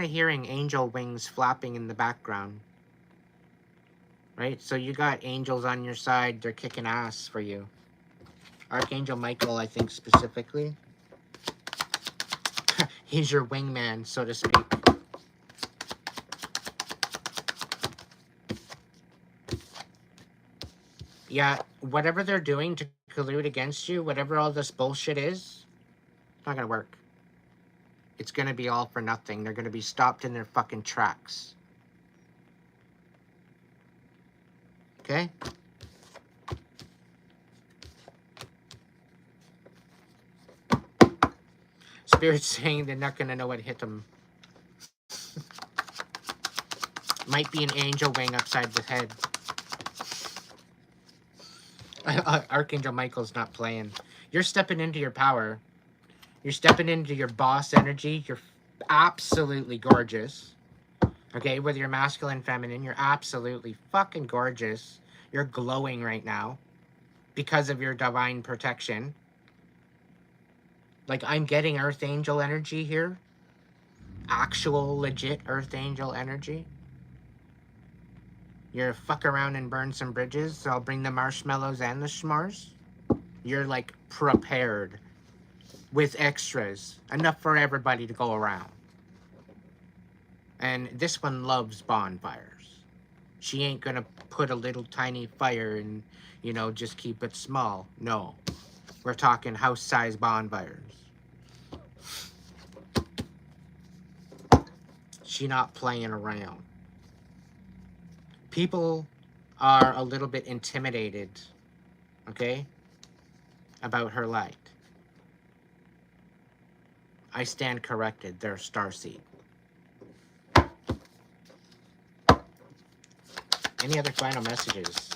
of hearing angel wings flapping in the background. Right? So you got angels on your side. They're kicking ass for you. Archangel Michael, I think specifically. He's your wingman, so to speak. Yeah, whatever they're doing to collude against you, whatever all this bullshit is, it's not gonna work. It's gonna be all for nothing. They're gonna be stopped in their fucking tracks. Okay? Spirit's saying they're not gonna know what hit them. Might be an angel wing upside the head. Archangel Michael's not playing. You're stepping into your power. You're stepping into your boss energy. You're absolutely gorgeous. Okay, whether you're masculine, feminine, you're absolutely fucking gorgeous. You're glowing right now because of your divine protection. Like, I'm getting Earth Angel energy here. Actual, legit Earth Angel energy. You're fuck around and burn some bridges, so I'll bring the marshmallows and the s'mores. You're, like, prepared with extras. Enough for everybody to go around. And this one loves bonfires. She ain't gonna put a little tiny fire and, you know, just keep it small. No. We're talking house-size bonfires. She not playing around. People are a little bit intimidated, okay, about her light. I stand corrected. They're starseed. Any other final messages?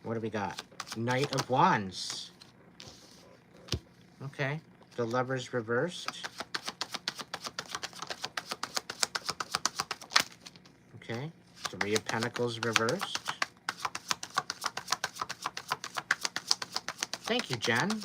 What do we got? Knight of Wands. Okay. The Lover's reversed. Okay. Three of Pentacles reversed. Thank you, Jen.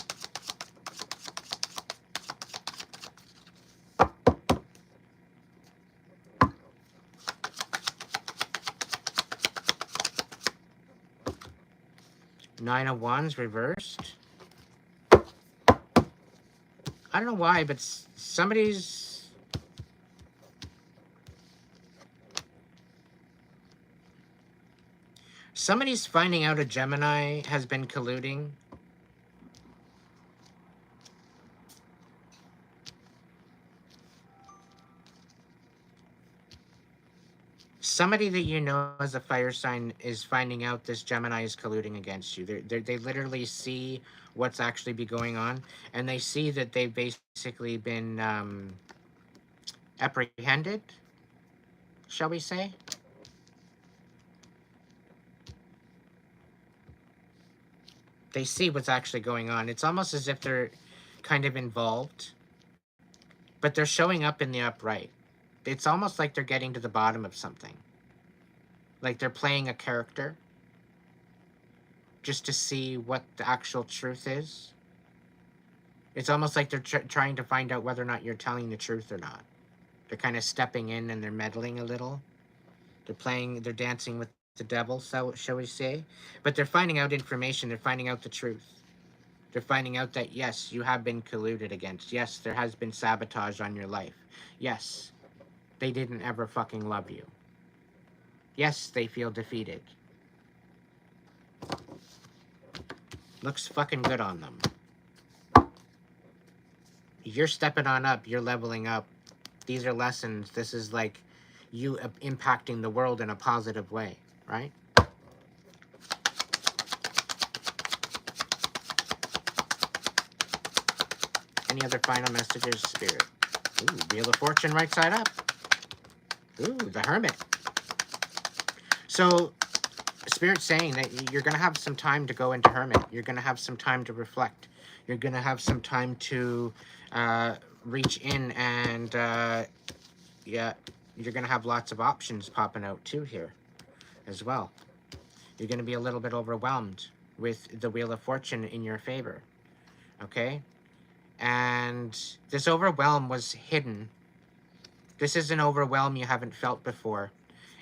Nine of Wands reversed. I don't know why, but somebody's... Somebody's finding out a Gemini has been colluding. Somebody that you know as a fire sign is finding out this Gemini is colluding against you. They literally see what's actually be going on, and they see that they've basically been apprehended, shall we say? They see what's actually going on. It's almost as if they're kind of involved, but they're showing up in the upright. It's almost like they're getting to the bottom of something. Like they're playing a character just to see what the actual truth is. It's almost like they're trying to find out whether or not you're telling the truth or not. They're kind of stepping in and they're meddling a little. They're dancing with the devil, so shall we say. But they're finding out information. They're finding out the truth. They're finding out that, yes, you have been colluded against. Yes, there has been sabotage on your life. Yes, they didn't ever fucking love you. Yes, they feel defeated. Looks fucking good on them. You're stepping on up. You're leveling up. These are lessons. This is like you impacting the world in a positive way, right? Any other final messages, Spirit? Ooh, Wheel of Fortune right side up. Ooh, the Hermit. So, Spirit's saying that you're going to have some time to go into Hermit. You're going to have some time to reflect. You're going to have some time to reach in and, yeah, you're going to have lots of options popping out too here as well. You're going to be a little bit overwhelmed with the Wheel of Fortune in your favor, okay? And this overwhelm was hidden. This is an overwhelm you haven't felt before.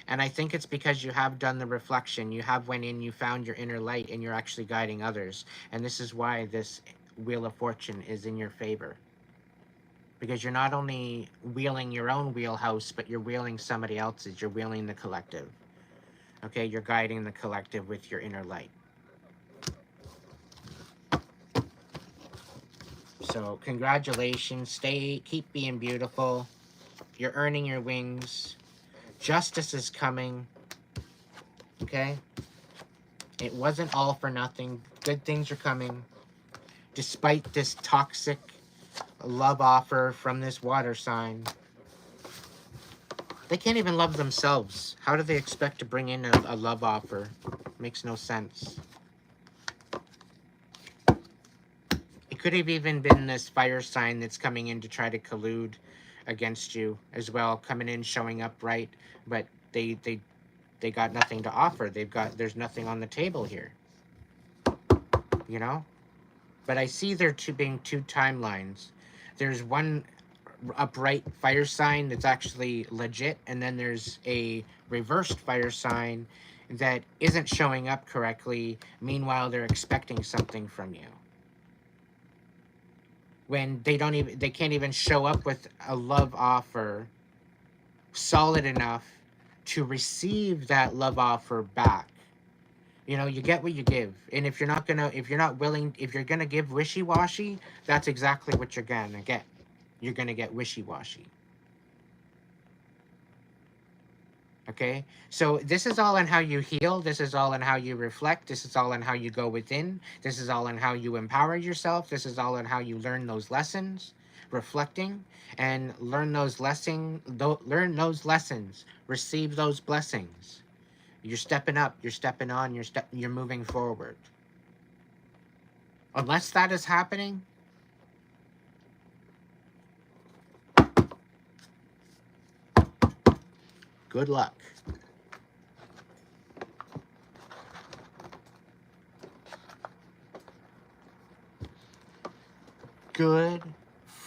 And I think it's because you have done the reflection. You have went in, you found your inner light, and you're actually guiding others. And this is why this Wheel of Fortune is in your favor. Because you're not only wheeling your own wheelhouse, but you're wheeling somebody else's. You're wheeling the collective. Okay, you're guiding the collective with your inner light. So, congratulations. Keep being beautiful. You're earning your wings. Justice is coming. Okay? It wasn't all for nothing. Good things are coming. Despite this toxic love offer from this water sign. They can't even love themselves. How do they expect to bring in a love offer? Makes no sense. It could have even been this fire sign that's coming in to try to collude against you as well, coming in, showing up right, but they got nothing to offer. There's nothing on the table here, you know. But I see there being two timelines. There's one upright fire sign that's actually legit, and then there's a reversed fire sign that isn't showing up correctly. Meanwhile, they're expecting something from you. When they can't even show up with a love offer solid enough to receive that love offer back. You know, you get what you give. And if you're not willing, if you're gonna give wishy-washy, that's exactly what you're gonna get. You're gonna get wishy-washy. Okay? So this is all in how you heal. This is all in how you reflect. This is all in how you go within. This is all in how you empower yourself. This is all in how you learn those lessons, reflecting, and learn those lessons, receive those blessings. You're stepping up, you're stepping on, you're moving forward. Unless that is happening, good luck. Good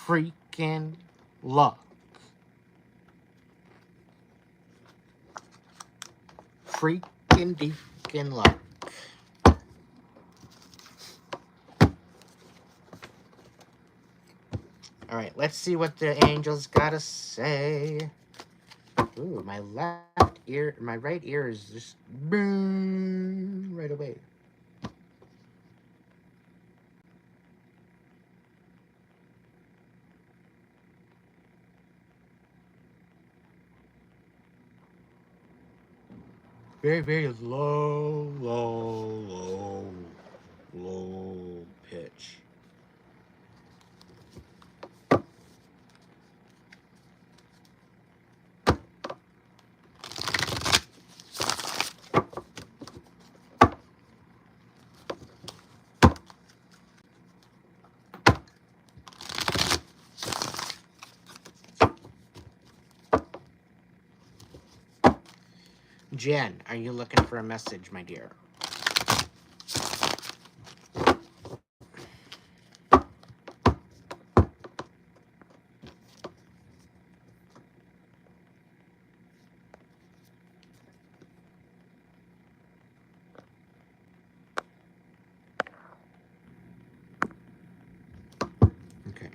freaking luck. Freaking deakin' luck. All right, let's see what the angels gotta say. Ooh, my right ear is just boom right away. Very, very low pitch. Jen, are you looking for a message, my dear? Okay.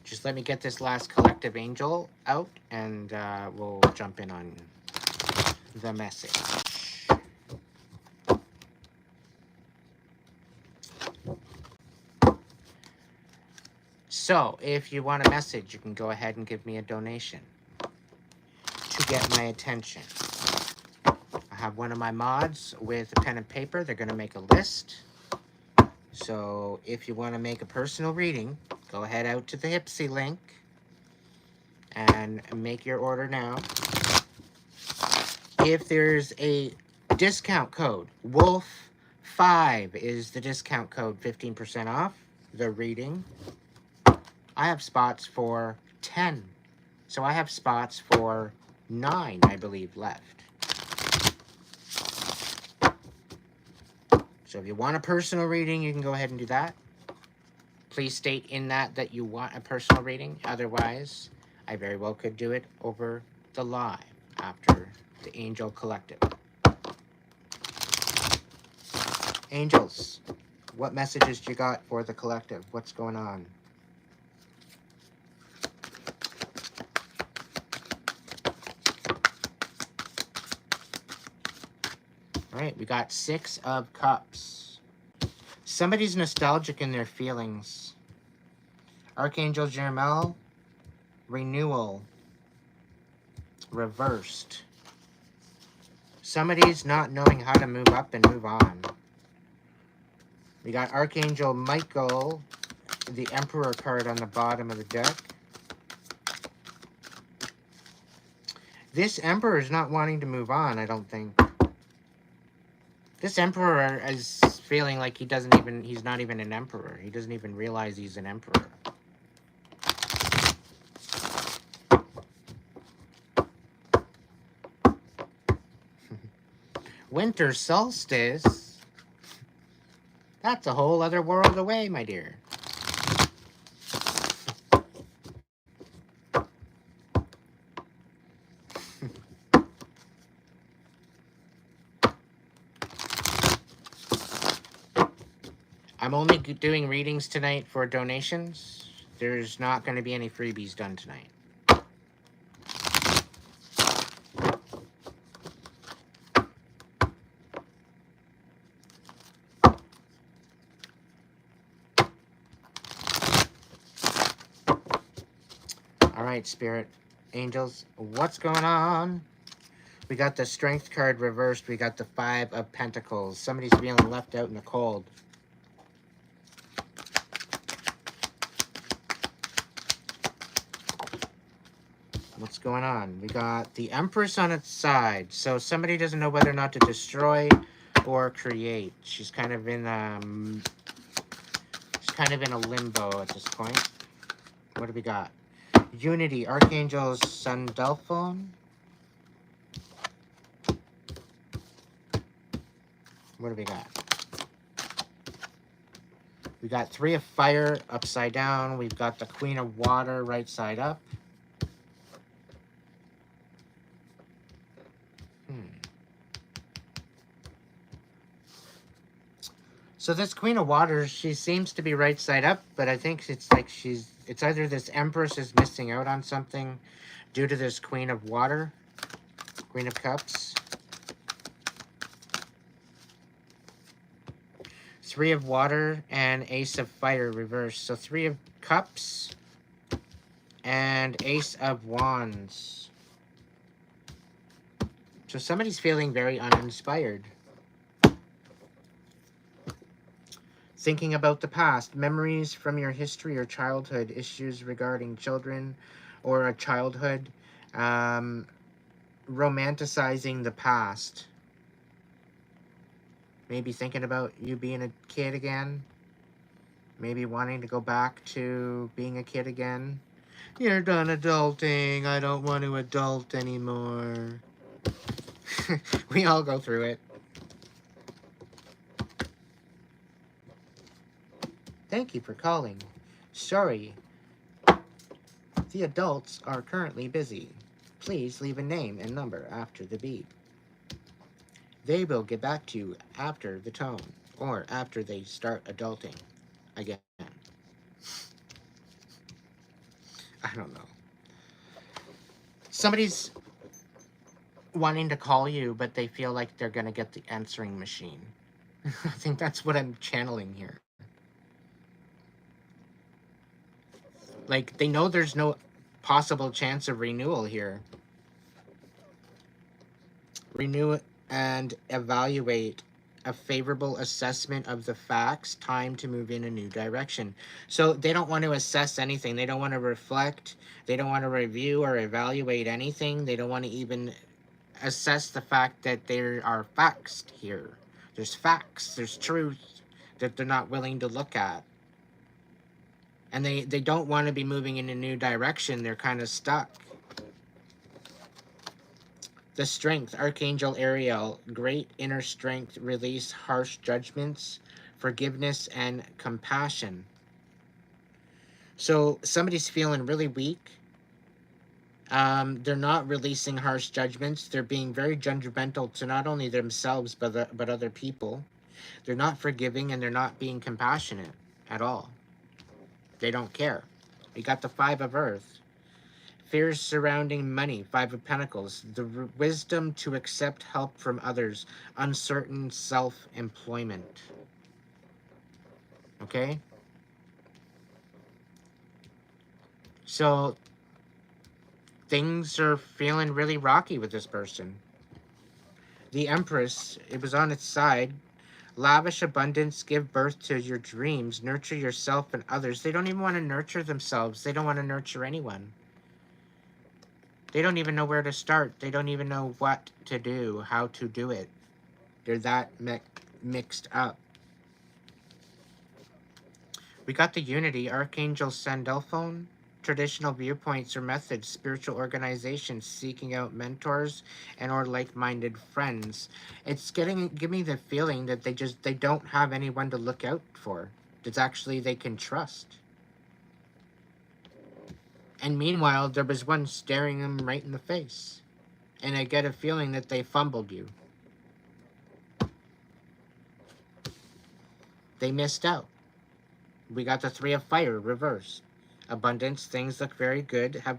Just let me get this last collective angel out, and we'll jump in on the message. So, if you want a message, you can go ahead and give me a donation to get my attention. I have one of my mods with a pen and paper. They're going to make a list. So, if you want to make a personal reading, go ahead out to the Hipsy link and make your order now. If there's a discount code, WOLF5 is the discount code, 15% off the reading. I have spots for 10. So I have spots for 9, I believe, left. So if you want a personal reading, you can go ahead and do that. Please state in that you want a personal reading. Otherwise, I very well could do it over the live after the Angel Collective. Angels, what messages you got for the collective? What's going on? All right, we got 6 of Cups. Somebody's nostalgic in their feelings. Archangel Jermel, renewal, reversed. Somebody's not knowing how to move up and move on. We got Archangel Michael, the Emperor card on the bottom of the deck. This Emperor is not wanting to move on, I don't think. This Emperor is feeling like he's not even an Emperor. He doesn't even realize he's an Emperor. Winter solstice? That's a whole other world away, my dear. I'm only doing readings tonight for donations. There's not going to be any freebies done tonight. All right, Spirit, Angels, what's going on? We got the Strength card reversed. We got the 5 of Pentacles. Somebody's feeling left out in the cold. What's going on? We got the Empress on its side. So somebody doesn't know whether or not to destroy or create. She's kind of in a limbo at this point. What do we got? Unity, Archangel Sandalphon. What do we got? We got 3 of Fire upside down. We've got the Queen of Water right side up. So this Queen of Water, she seems to be right side up, but I think it's like it's either this Empress is missing out on something due to this Queen of Water, Queen of Cups. 3 of Water and Ace of Fire reversed. So 3 of Cups and Ace of Wands. So somebody's feeling very uninspired. Thinking about the past, memories from your history or childhood, issues regarding children or a childhood, romanticizing the past. Maybe thinking about you being a kid again. Maybe wanting to go back to being a kid again. You're done adulting. I don't want to adult anymore. We all go through it. Thank you for calling. Sorry, the adults are currently busy. Please leave a name and number after the beep. They will get back to you after the tone, or after they start adulting again. I don't know. Somebody's wanting to call you, but they feel like they're going to get the answering machine. I think that's what I'm channeling here. Like, they know there's no possible chance of renewal here. Renew and evaluate a favorable assessment of the facts, time to move in a new direction. So they don't want to assess anything. They don't want to reflect. They don't want to review or evaluate anything. They don't want to even assess the fact that there are facts here. There's facts. There's truth that they're not willing to look at. And they don't want to be moving in a new direction. They're kind of stuck. The Strength, Archangel Ariel, great inner strength, release harsh judgments, forgiveness, and compassion. So somebody's feeling really weak. They're not releasing harsh judgments. They're being very judgmental to not only themselves, but other people. They're not forgiving, and they're not being compassionate at all. They don't care. We got the 5 of Earth. Fears surrounding money, 5 of Pentacles. The wisdom to accept help from others. Uncertain self-employment. Okay? So, things are feeling really rocky with this person. The Empress, it was on its side. Lavish abundance, give birth to your dreams, nurture yourself and others. They don't even want to nurture themselves. They don't want to nurture anyone. They don't even know where to start. They don't even know what to do, how to do it. They're that mixed up. We got the Unity, Archangel Sandalphon, traditional viewpoints or methods, spiritual organizations, seeking out mentors and or like-minded friends. It's give me the feeling that they don't have anyone to look out for. That's actually they can trust. And meanwhile, there was one staring them right in the face. And I get a feeling that they fumbled you. They missed out. We got the 3 of Fire reversed. Abundance, things look very good. Have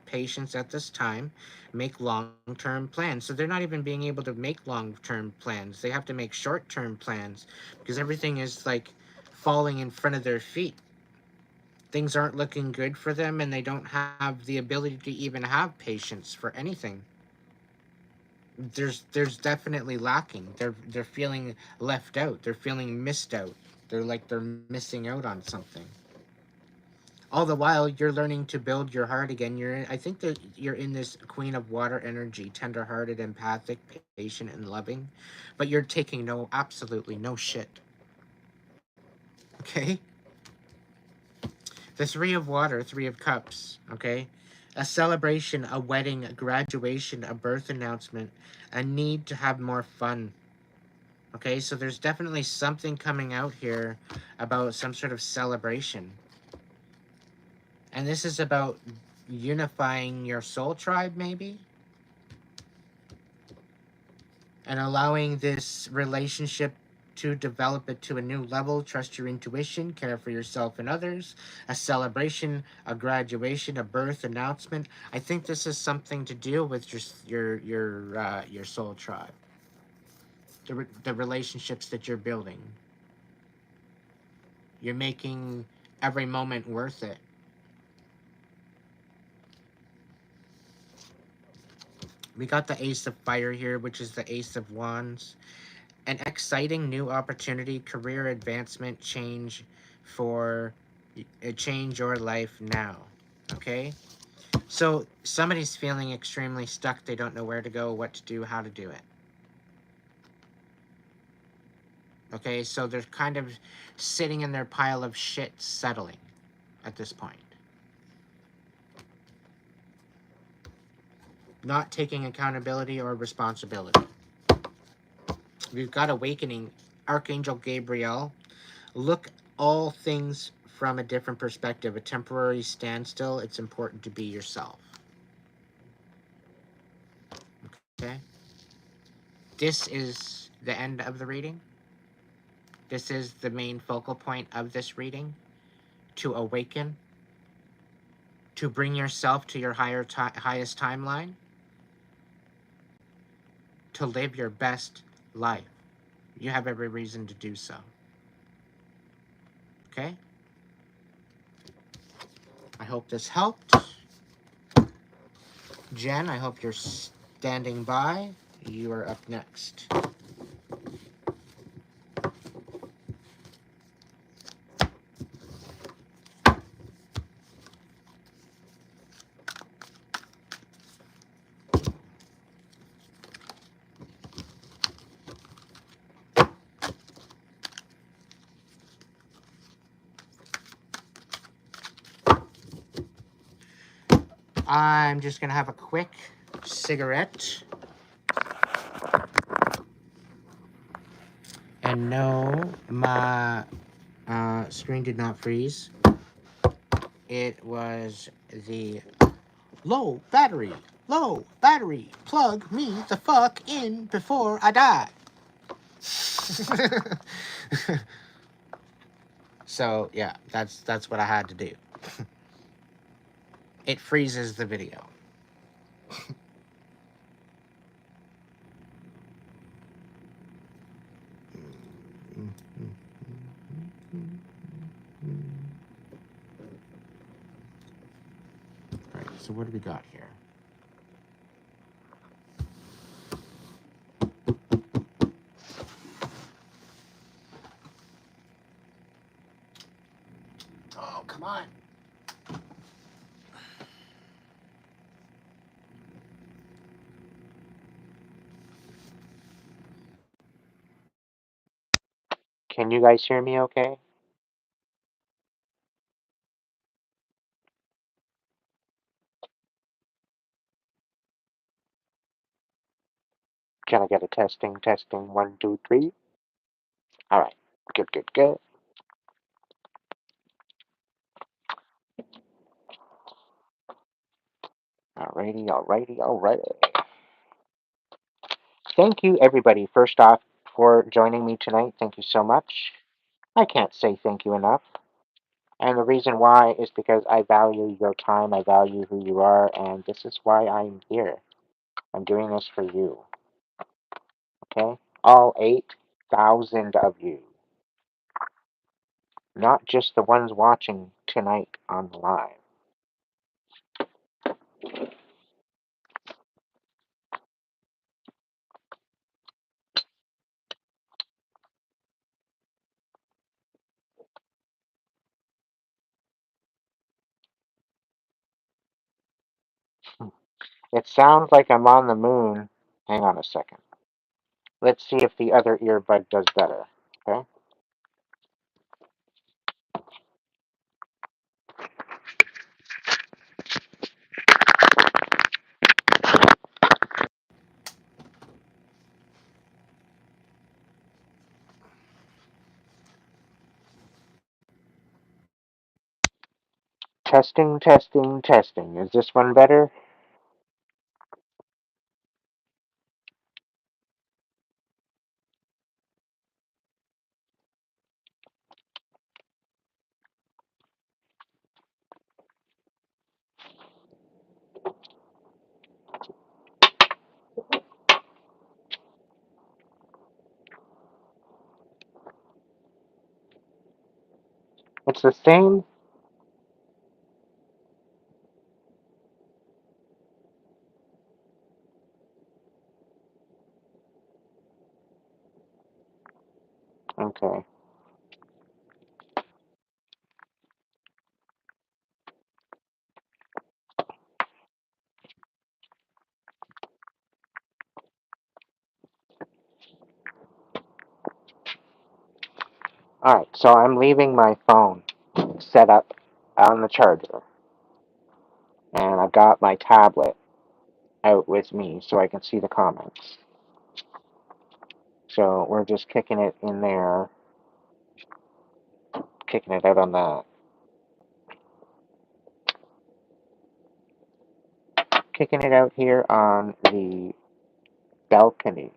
patience at this time. Make long-term plans. So they're not even being able to make long-term plans. They have to make short-term plans because everything is like falling in front of their feet. things aren't looking good for them, and they don't have the ability to even have patience for anything. There's definitely lacking. They're feeling left out. They're feeling missed out. They're like they're missing out on something. All the while, you're learning to build your heart again. I think that you're in this Queen of Water energy, tender-hearted, empathic, patient, and loving, but you're taking absolutely no shit. Okay. The Three of Water, Three of Cups, okay? A celebration, a wedding, a graduation, a birth announcement, a need to have more fun. Okay, so there's definitely something coming out here about some sort of celebration. And this is about unifying your soul tribe, maybe? And allowing this relationship to develop it to a new level. Trust your intuition, care for yourself and others. A celebration, a graduation, a birth announcement. I think this is something to deal with your soul tribe, the relationships that you're building. You're making every moment worth it. We got the Ace of Fire here, which is the Ace of Wands. An exciting new opportunity, career advancement, for change your life now. Okay? So somebody's feeling extremely stuck. They don't know where to go, what to do, how to do it. Okay? So they're kind of sitting in their pile of shit settling at this point. Not taking accountability or responsibility. We've got awakening. Archangel Gabriel. Look all things from a different perspective. A temporary standstill. It's important to be yourself. Okay? This is the end of the reading. This is the main focal point of this reading. To awaken. To bring yourself to your highest timeline. To live your best life. You have every reason to do so. Okay? I hope this helped. Jen, I hope you're standing by. You are up next. I'm just going to have a quick cigarette. And no, my screen did not freeze. It was the low battery, plug me the fuck in before I die. So yeah, that's what I had to do. It freezes the video. All right, so what do we got here? Oh, come on. Can you guys hear me okay? Can I get a testing, 1, 2, 3? All right, good. Alrighty. Thank you, everybody, first off, for joining me tonight. Thank you so much. I can't say thank you enough. And the reason why is because I value your time, I value who you are, and this is why I'm here. I'm doing this for you. Okay? All 8,000 of you. Not just the ones watching tonight on the live. It sounds like I'm on the moon. Hang on a second. Let's see if the other earbud does better. Okay. Testing, testing, testing. Is this one better? It's the same. Okay. Alright, so I'm leaving my phone set up on the charger. And I've got my tablet out with me so I can see the comments. So we're just kicking it in there, kicking it out on kicking it out here on the balcony.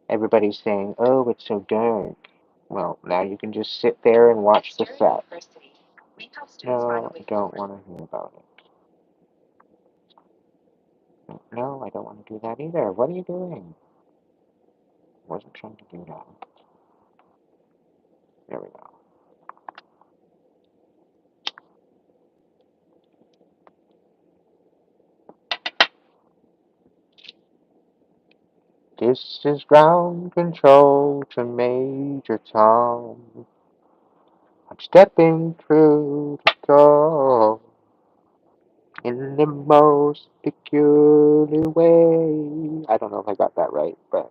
Everybody's saying, oh, it's so dark. Well, now you can just sit there and watch the set. No, I don't want to hear about it. No, I don't want to do that either. What are you doing? I wasn't trying to do that. There we go. This is ground control to Major Tom. I'm stepping through the door in the most peculiar way. I don't know if I got that right, but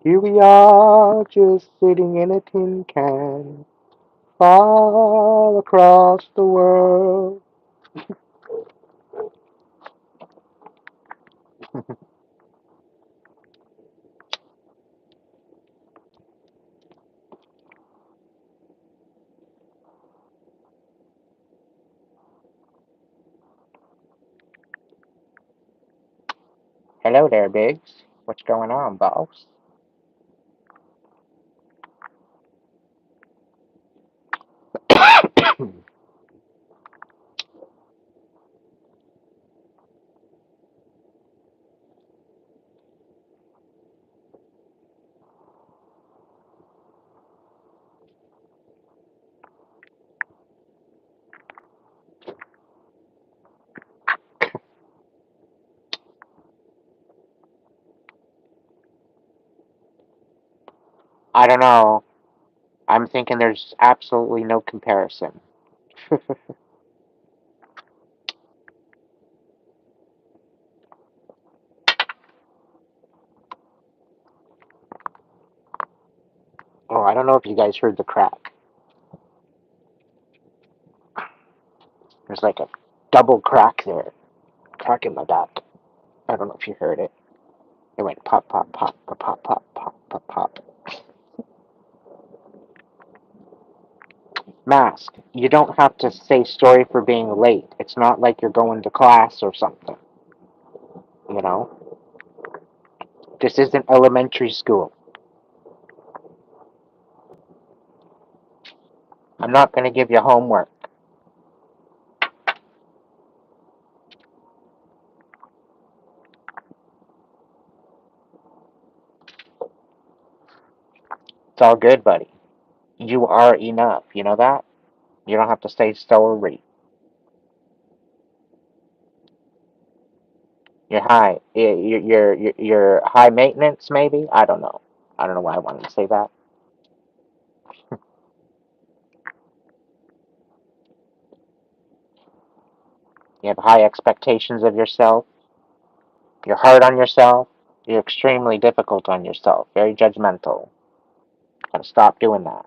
here we are, just sitting in a tin can, far across the world. Hello there, Biggs. What's going on, boss? I don't know. I'm thinking there's absolutely no comparison. Oh, I don't know if you guys heard the crack. There's like a double crack there. Crack in my back. I don't know if you heard it. It went pop, pop, pop, pop, pop, pop, pop, pop, pop. Mask. You don't have to say sorry for being late. It's not like you're going to class or something. You know? This isn't elementary school. I'm not going to give you homework. It's all good, buddy. You are enough. You know that? You don't have to stay sorry. You're high. You're high maintenance, maybe. I don't know. I don't know why I wanted to say that. You have high expectations of yourself. You're hard on yourself. You're extremely difficult on yourself. Very judgmental. Gotta stop doing that.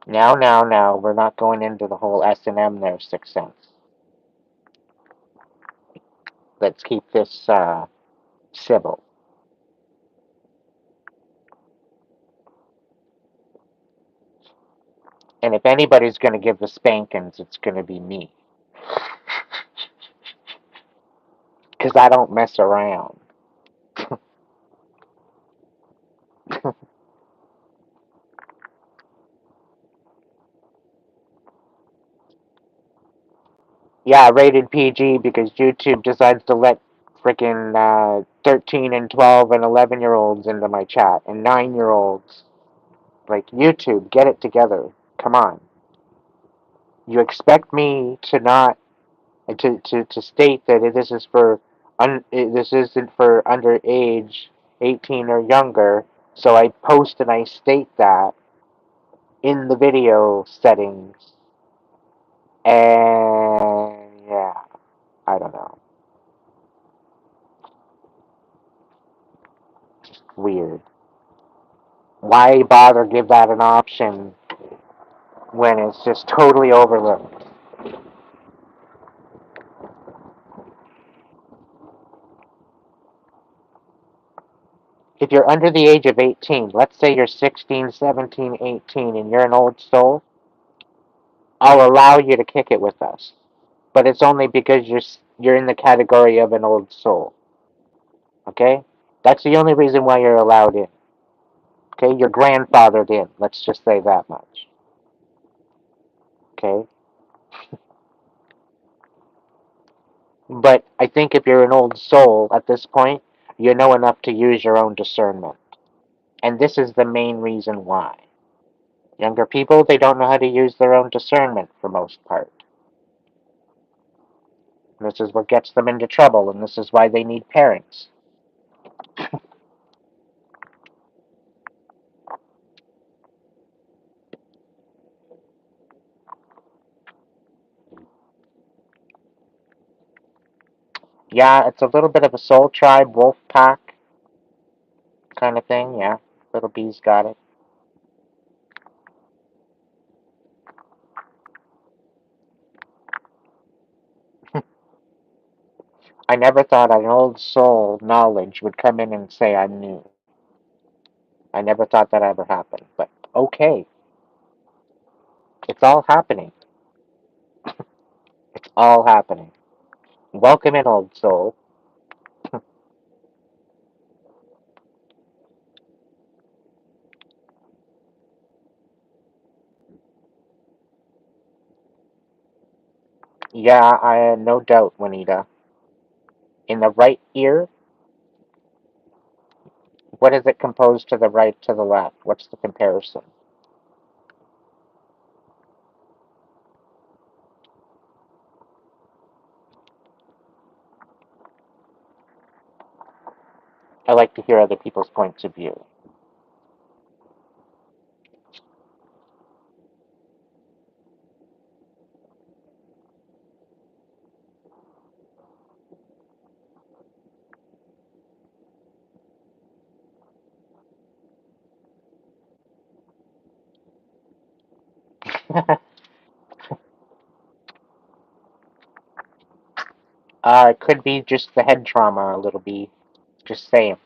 Now. We're not going into the whole S&M there, Sixth Sense. Let's keep this civil. And if anybody's going to give the spankings, it's going to be me. Because I don't mess around. Yeah, rated PG because YouTube decides to let freaking 13 and 12 and 11-year-olds into my chat and 9-year-olds. Like, YouTube, get it together. Come on. You expect me to not to state that this is for this isn't for underage 18 or younger, so I post and I state that in the video settings, and yeah, I don't know. Weird. Why bother give that an option when it's just totally overlooked? If you're under the age of 18, let's say you're 16, 17, 18, and you're an old soul, I'll allow you to kick it with us. But it's only because you're in the category of an old soul. Okay? That's the only reason why you're allowed in. Okay? You're grandfathered in. Let's just say that much. Okay? But I think if you're an old soul at this point, you know enough to use your own discernment. And this is the main reason why. Younger people, they don't know how to use their own discernment for most part. And this is what gets them into trouble, and this is why they need parents. Yeah, it's a little bit of a soul tribe, wolf pack kind of thing, yeah. Little bees got it. I never thought an old soul knowledge would come in and say I'm new. I never thought that ever happened. But okay, it's all happening. It's all happening. Welcome in, old soul. Yeah, I no doubt, Juanita. In the right ear, what is it composed to the right, to the left? What's the comparison? I like to hear other people's points of view. It could be just the head trauma a little bit. Just saying.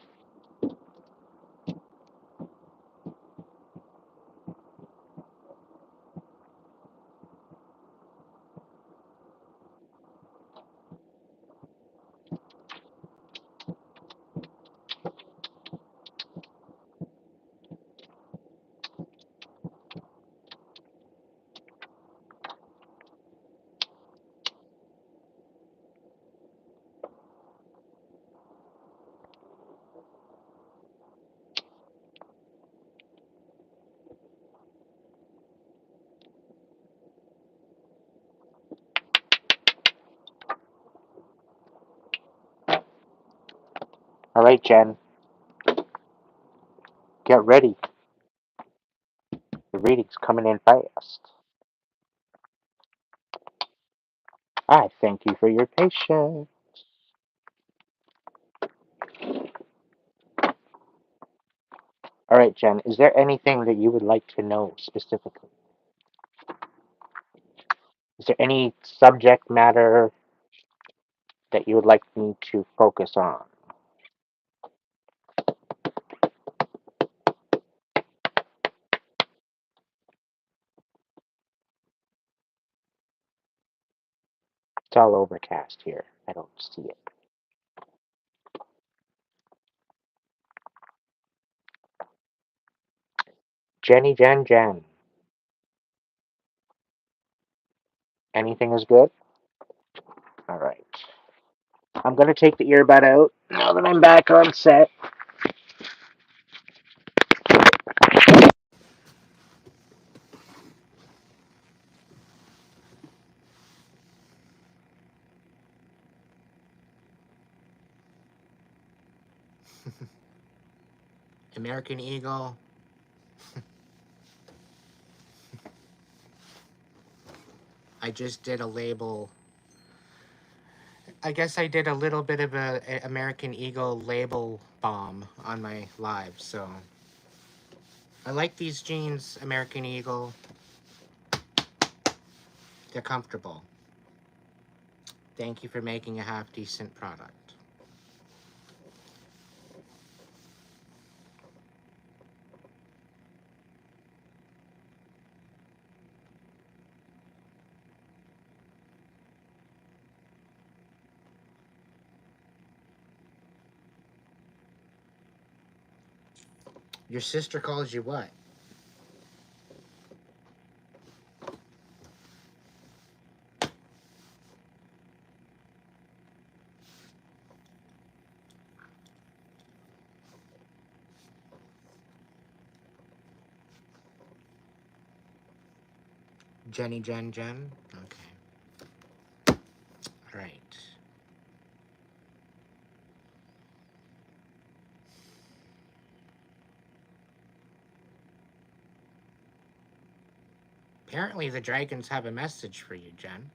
All right, Jen, get ready. The reading's coming in fast. I thank you for your patience. All right, Jen, is there anything that you would like to know specifically? Is there any subject matter that you would like me to focus on? It's all overcast here. I don't see it. Jenny, Jen. Anything is good? All right. I'm going to take the earbud out now that I'm back on set. American Eagle. I just did a label. I guess I did a little bit of a American Eagle label bomb on my live, so I like these jeans, American Eagle. They're comfortable. Thank you for making a half decent product. Your sister calls you what? Jenny, Jen. Okay. All right. Apparently the dragons have a message for you, Jen.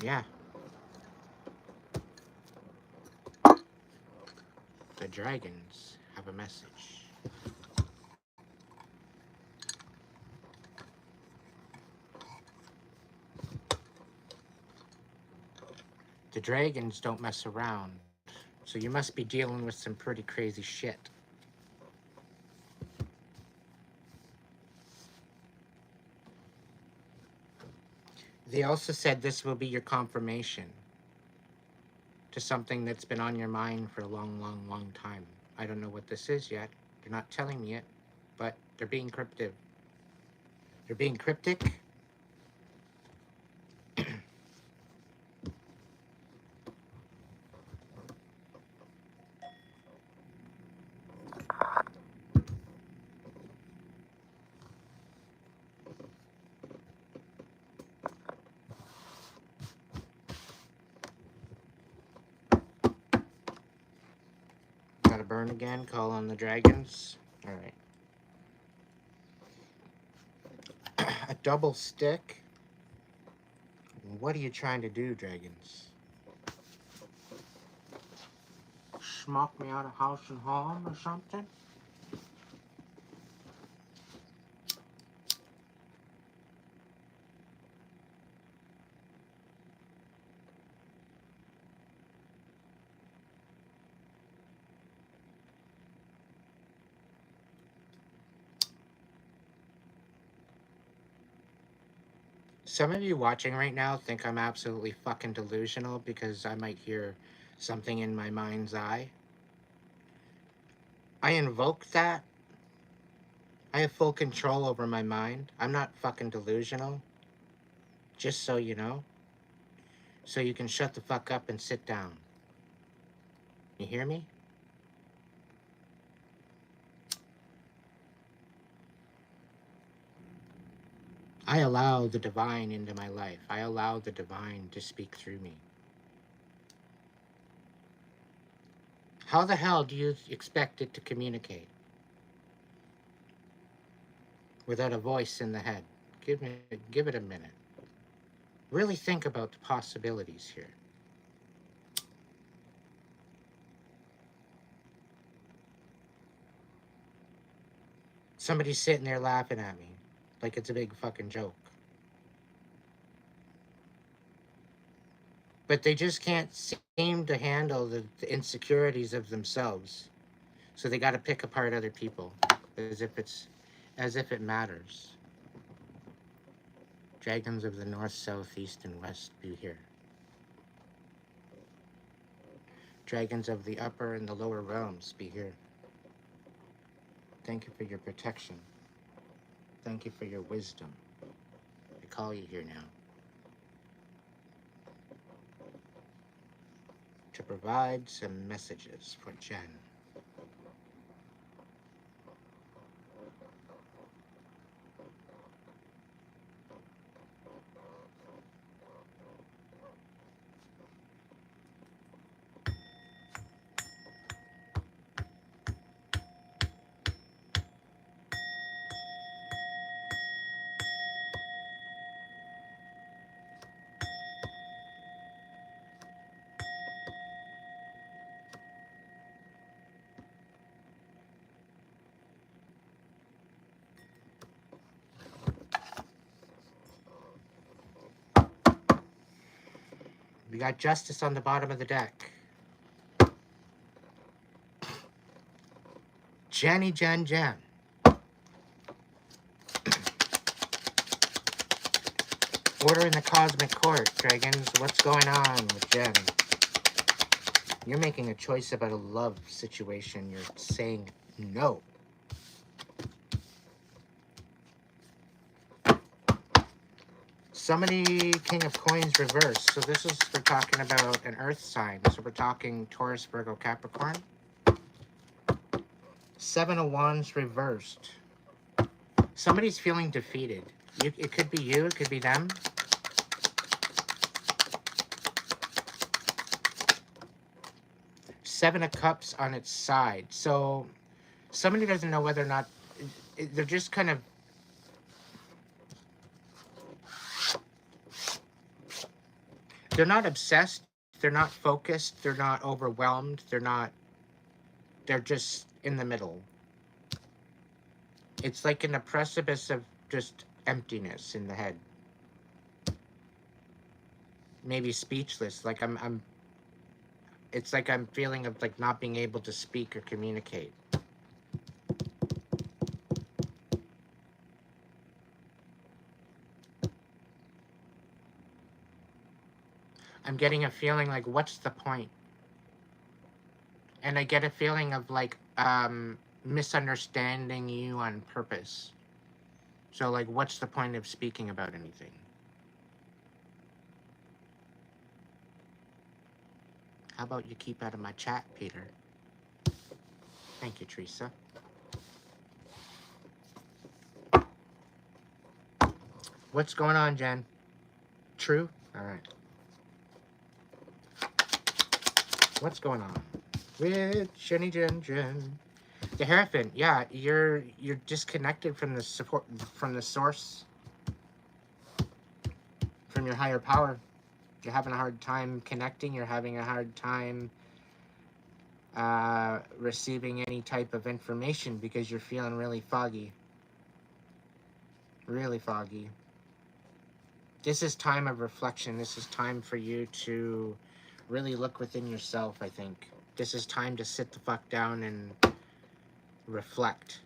Yeah. The dragons have a message. The dragons don't mess around. So you must be dealing with some pretty crazy shit. They also said this will be your confirmation to something that's been on your mind for a long time. I don't know what this is yet. They're not telling me it, but they're being cryptic. They're being cryptic. Gotta burn again, call on the dragons. Alright. A double stick? What are you trying to do, dragons? Schmuck me out of house and home or something? Some of you watching right now think I'm absolutely fucking delusional because I might hear something in my mind's eye. I invoke that. I have full control over my mind. I'm not fucking delusional. Just so you know. So you can shut the fuck up and sit down. You hear me? I allow the divine into my life. I allow the divine to speak through me. How the hell do you expect it to communicate without a voice in the head? Give it a minute. Really think about the possibilities here. Somebody's sitting there laughing at me like it's a big fucking joke. But they just can't seem to handle the insecurities of themselves. So they got to pick apart other people as if it matters. Dragons of the north, south, east, and west be here. Dragons of the upper and the lower realms be here. Thank you for your protection. Thank you for your wisdom. I call you here now to provide some messages for Jen. We got justice on the bottom of the deck. Jen. Order in the cosmic court, dragons. What's going on with Jen? You're making a choice about a love situation. You're saying no. Somebody, King of Coins reversed. So this is, we're talking about an earth sign. So we're talking Taurus, Virgo, Capricorn. Seven of Wands reversed. Somebody's feeling defeated. It could be you, it could be them. Seven of Cups on its side. So somebody doesn't know whether or not, they're just kind of, they're not obsessed, they're not focused, they're not overwhelmed, they're just in the middle. It's like in a precipice of just emptiness in the head. Maybe speechless, like it's like I'm feeling of like not being able to speak or communicate. I'm getting a feeling like, what's the point? And I get a feeling of like misunderstanding you on purpose. So like, what's the point of speaking about anything? How about you keep out of my chat, Peter? Thank you, Teresa. What's going on, Jen? True? All right. What's going on with Jenny Jen? The Hierophant, yeah, you're disconnected from the support, from the source, from your higher power. You're having a hard time connecting. You're having a hard time receiving any type of information because you're feeling really foggy. Really foggy. This is time of reflection. This is time for you to really look within yourself, I think. This is time to sit the fuck down and reflect.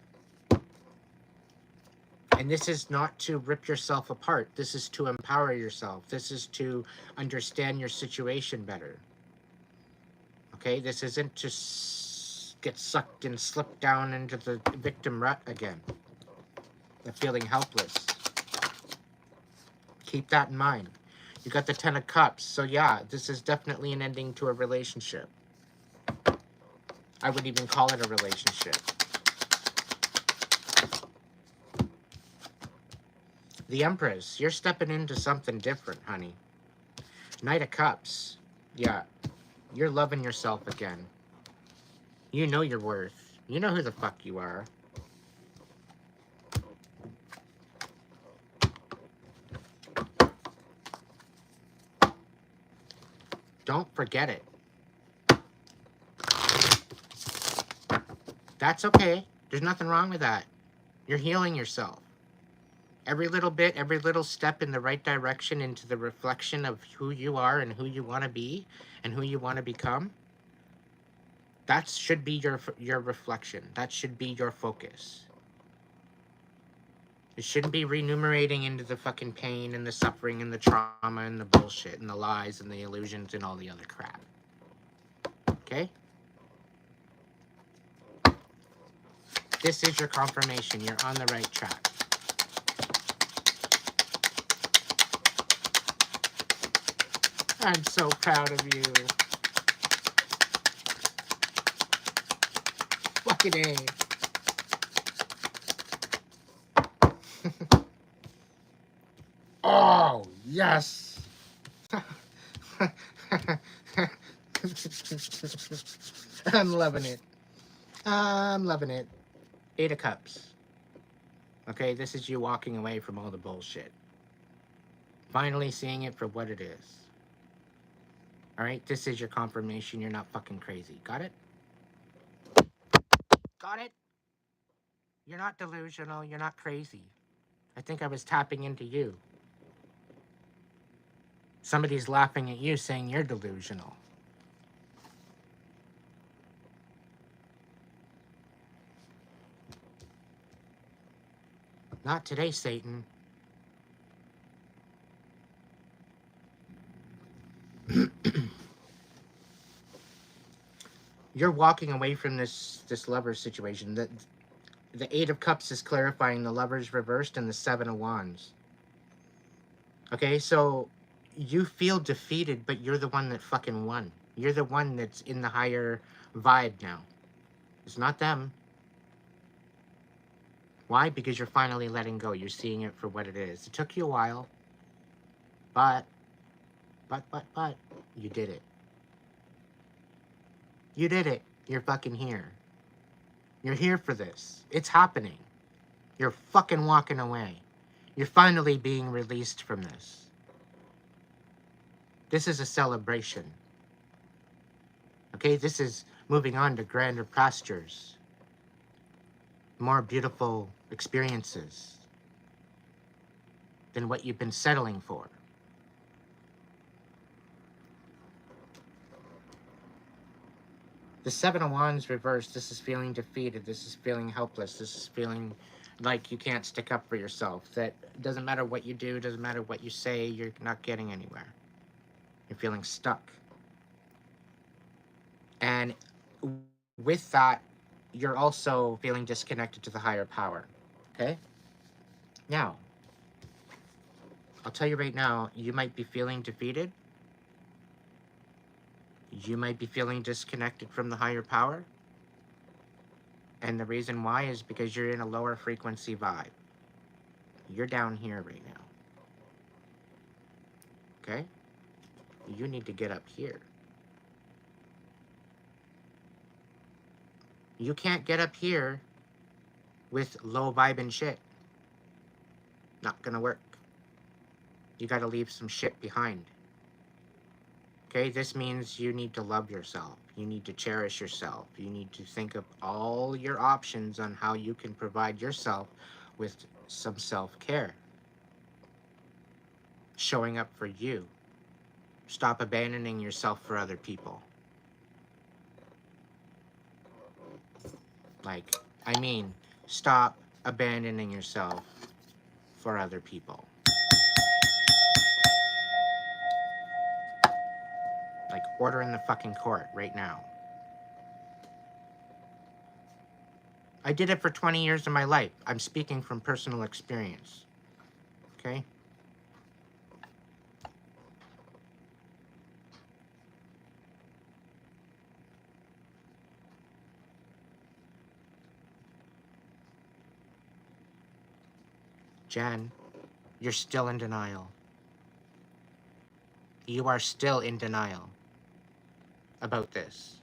And this is not to rip yourself apart. This is to empower yourself. This is to understand your situation better. Okay? This isn't to get sucked and slip down into the victim rut again. The feeling helpless. Keep that in mind. You got the Ten of Cups. So yeah, this is definitely an ending to a relationship. I would even call it a relationship. The Empress, you're stepping into something different, honey. Knight of Cups. Yeah, you're loving yourself again. You know your worth. You know who the fuck you are. Don't forget it. That's okay. There's nothing wrong with that. You're healing yourself. Every little bit, every little step in the right direction into the reflection of who you are and who you want to be and who you want to become, that should be your reflection. That should be your focus. It shouldn't be renumerating into the fucking pain and the suffering and the trauma and the bullshit and the lies and the illusions and all the other crap. Okay? This is your confirmation. You're on the right track. I'm so proud of you. Fucking A. Oh, yes. I'm loving it. I'm loving it. 8 of Cups. Okay, this is you walking away from all the bullshit. Finally seeing it for what it is. Alright, this is your confirmation you're not fucking crazy. Got it? Got it? You're not delusional. You're not crazy. I think I was tapping into you. Somebody's laughing at you saying you're delusional. Not today, Satan. You're walking away from this lover situation. The 8 of Cups is clarifying the Lovers reversed and the 7 of Wands. Okay, so you feel defeated, but you're the one that fucking won. You're the one that's in the higher vibe now. It's not them. Why? Because you're finally letting go. You're seeing it for what it is. It took you a while, but, you did it. You did it. You're fucking here. You're here for this. It's happening. You're fucking walking away. You're finally being released from this. This is a celebration. Okay, this is moving on to grander pastures. More beautiful experiences than what you've been settling for. The 7 of Wands reversed. This is feeling defeated. This is feeling helpless. This is feeling like you can't stick up for yourself. That doesn't matter what you do, doesn't matter what you say, you're not getting anywhere. You're feeling stuck. And with that, you're also feeling disconnected to the higher power. Okay? Now, I'll tell you right now, you might be feeling defeated. You might be feeling disconnected from the higher power. And the reason why is because you're in a lower frequency vibe. You're down here right now. Okay? You need to get up here. You can't get up here with low vibe and shit. Not gonna work. You gotta leave some shit behind. Okay, this means you need to love yourself. You need to cherish yourself. You need to think of all your options on how you can provide yourself with some self-care. Showing up for you. Stop abandoning yourself for other people. Stop abandoning yourself for other people. Like, order in the fucking court right now. I did it for 20 years of my life. I'm speaking from personal experience. Okay? Jen, You're still in denial. You are still in denial about this.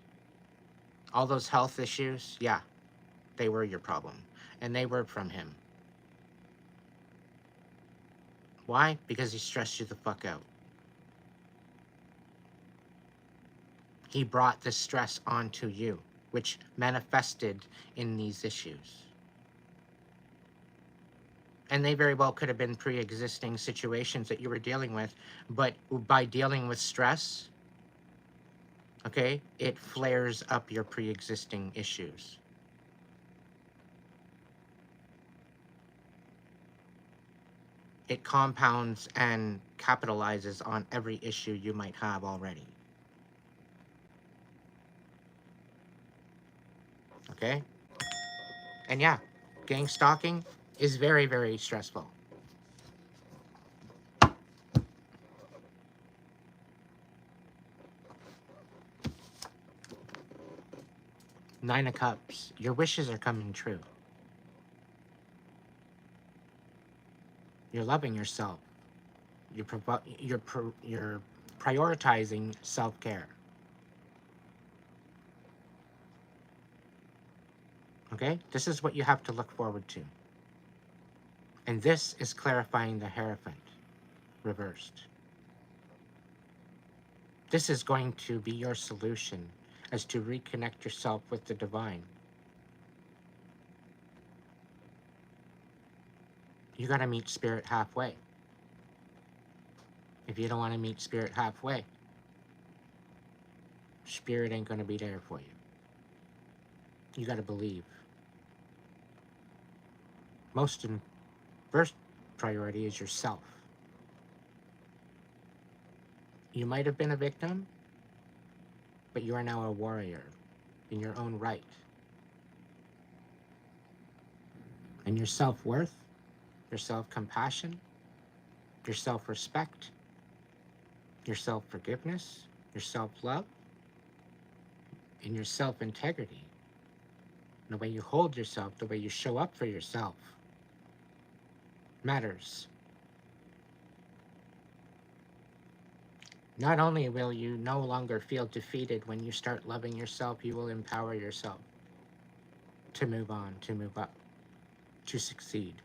All those health issues, yeah, they were your problem. And they were from him. Why? Because he stressed you the fuck out. He brought this stress onto you, which manifested in these issues. And they very well could have been pre-existing situations that you were dealing with, but by dealing with stress, okay, it flares up your pre-existing issues. It compounds and capitalizes on every issue you might have already. Okay? And yeah, gang stalking is very, very stressful. Nine of Cups. Your wishes are coming true. You're loving yourself. You're prioritizing self-care. Okay? This is what you have to look forward to. And this is clarifying the Hierophant reversed. This is going to be your solution as to reconnect yourself with the divine. You got to meet Spirit halfway. If you don't want to meet Spirit halfway, Spirit ain't going to be there for you. You got to believe. First priority is yourself. You might have been a victim, but you are now a warrior in your own right. And your self-worth, your self-compassion, your self-respect, your self-forgiveness, your self-love, and your self-integrity. The way you hold yourself, the way you show up for yourself, matters. Not only will you no longer feel defeated when you start loving yourself, you will empower yourself to move on, to move up, to succeed.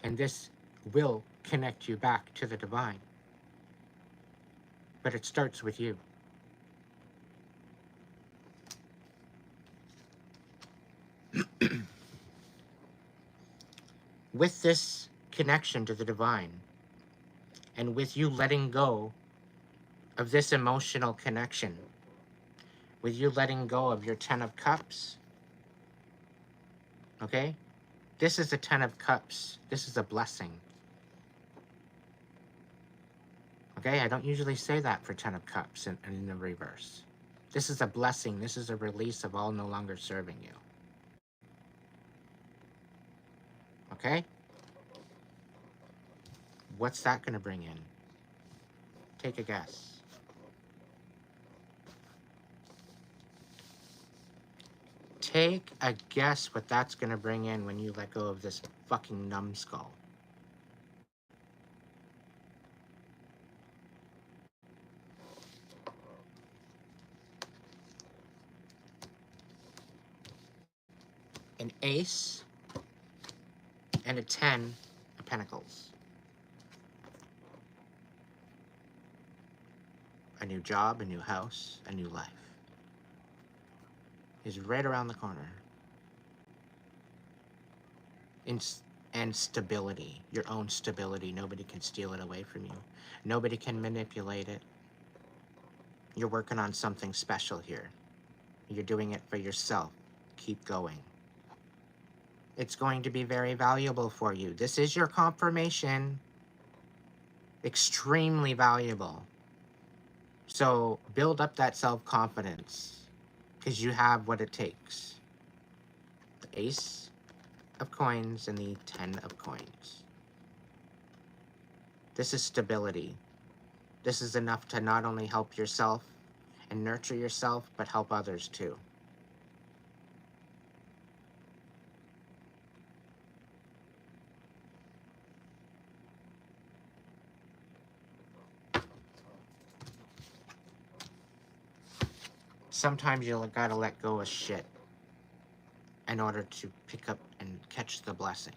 And this will connect you back to the divine. But it starts with you. With this connection to the divine, and with you letting go of this emotional connection, with you letting go of your 10 of Cups, okay? This is a 10 of Cups. This is a blessing. Okay, I don't usually say that for 10 of Cups in the reverse. This is a blessing. This is a release of all no longer serving you. Okay? What's that going to bring in? Take a guess. Take a guess what that's going to bring in when you let go of this fucking numbskull. An ace and a 10 of Pentacles. A new job, a new house, a new life is right around the corner. And stability, your own stability. Nobody can steal it away from you. Nobody can manipulate it. You're working on something special here. You're doing it for yourself. Keep going. It's going to be very valuable for you. This is your confirmation. Extremely valuable. So build up that self-confidence because you have what it takes. The Ace of Coins and the 10 of Coins. This is stability. This is enough to not only help yourself and nurture yourself, but help others too. sometimes you gotta let go of shit in order to pick up and catch the blessings.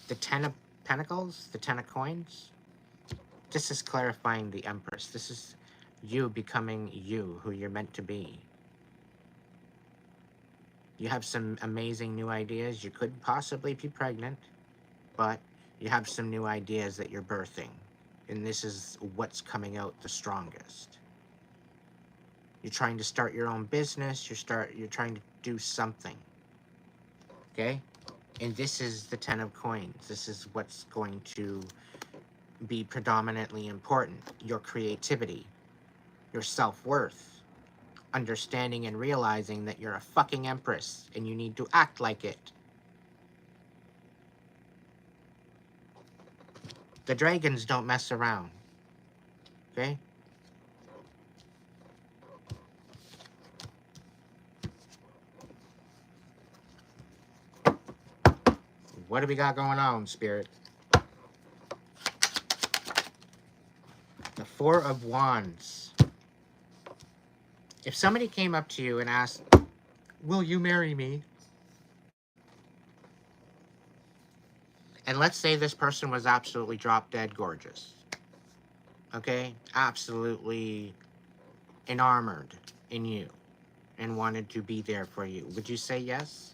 The Ten of Pentacles, the Ten of Coins, this is clarifying the Empress. This is you becoming you, who you're meant to be. You have some amazing new ideas. You could possibly be pregnant, but you have some new ideas that you're birthing. And this is what's coming out the strongest. You're trying to start your own business. You're trying to do something. Okay? And this is the Ten of Coins. This is what's going to be predominantly important. Your creativity, your self-worth, understanding and realizing that you're a fucking Empress and you need to act like it. The dragons don't mess around. Okay? What do we got going on, Spirit? The Four of Wands. If somebody came up to you and asked, will you marry me? And let's say this person was absolutely drop dead gorgeous. Okay? Absolutely enamored in you and wanted to be there for you. Would you say yes?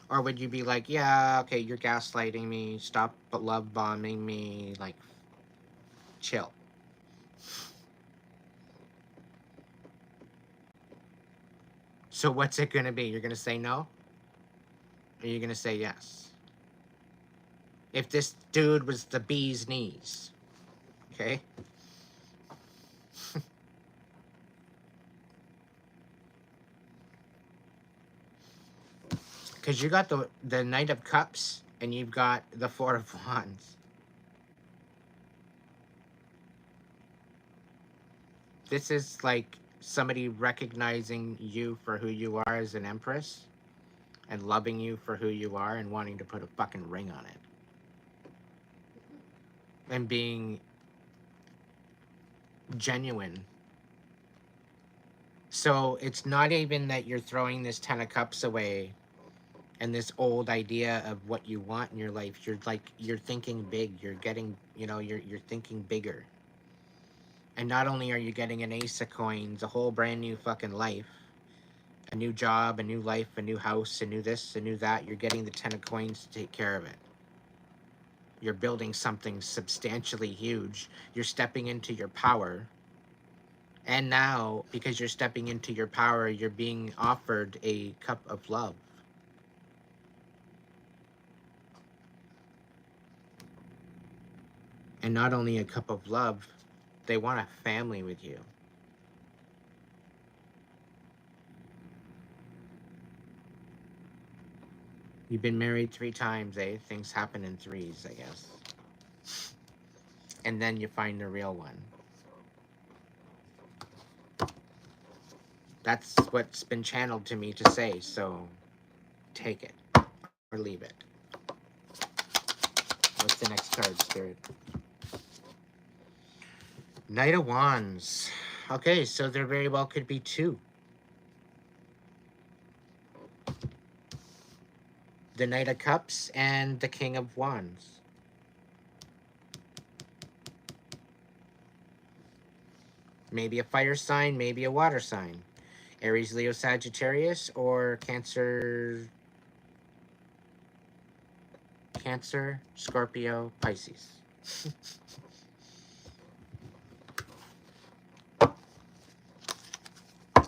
Or would you be like, yeah, okay, you're gaslighting me, stop love bombing me, like, chill. So what's it gonna be? You're gonna say no? Or you're gonna say yes? If this dude was the bee's knees, okay? Because you got the Knight of Cups and you've got the Four of Wands. This is like somebody recognizing you for who you are as an Empress and loving you for who you are and wanting to put a fucking ring on it. And being genuine. So it's not even that you're throwing this Ten of Cups away and this old idea of what you want in your life. You're thinking big. You're getting, you're thinking bigger. And not only are you getting an Ace of Coins, a whole brand new fucking life, a new job, a new life, a new house, a new this, a new that, you're getting the Ten of Coins to take care of it. You're building something substantially huge. You're stepping into your power. And now, because you're stepping into your power, you're being offered a cup of love. And not only a cup of love, they want a family with you. You've been married 3 times, eh? Things happen in threes, I guess. And then you find the real one. That's what's been channeled to me to say, so take it or leave it. What's the next card, Spirit? Knight of Wands. Okay, so there very well could be 2. The Knight of Cups and the King of Wands. Maybe a fire sign, maybe a water sign. Aries, Leo, Sagittarius, or Cancer, Scorpio, Pisces.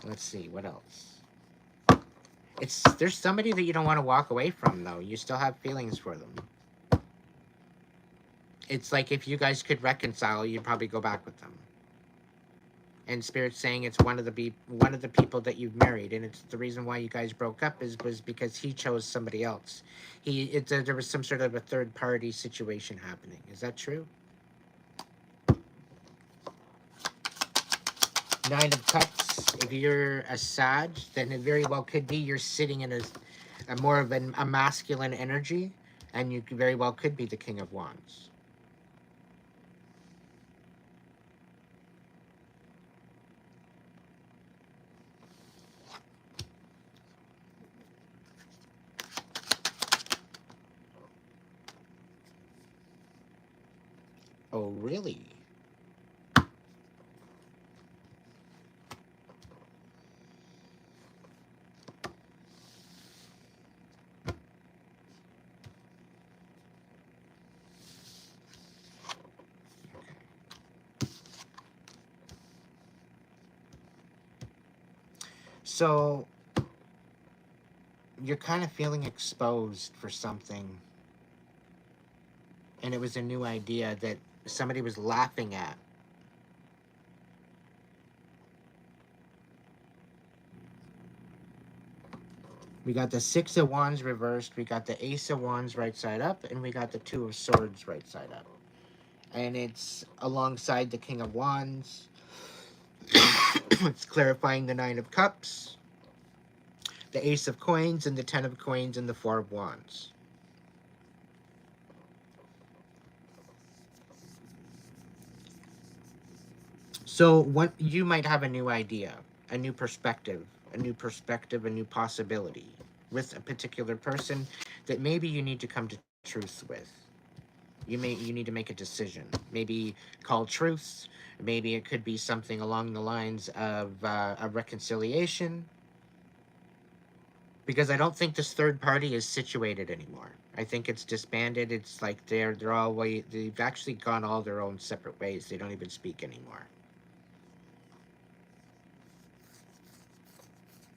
Let's see, what else? There's somebody that you don't want to walk away from, though. You still have feelings for them. It's like if you guys could reconcile, you'd probably go back with them. And Spirit's saying it's one of the people that you've married, and it's the reason why you guys broke up was because he chose somebody else. There was some sort of a third party situation happening. Is that true? Nine of Cups. If you're a Sag, then it very well could be you're sitting in a more of a masculine energy, and you very well could be the King of Wands. Oh, really? So, you're kind of feeling exposed for something, and it was a new idea that somebody was laughing at. We got the Six of Wands reversed, we got the Ace of Wands right side up, and we got the Two of Swords right side up. And it's alongside the King of Wands. It's clarifying the Nine of Cups, the Ace of Coins, and the Ten of Coins, and the Four of Wands. So what you might have a new idea, a new perspective, a new perspective, a new possibility with a particular person that maybe you need to come to truth with. You need to make a decision. Maybe call truths. Maybe it could be something along the lines of a reconciliation. Because I don't think this third party is situated anymore. I think it's disbanded. It's like they're all they've actually gone all their own separate ways. They don't even speak anymore.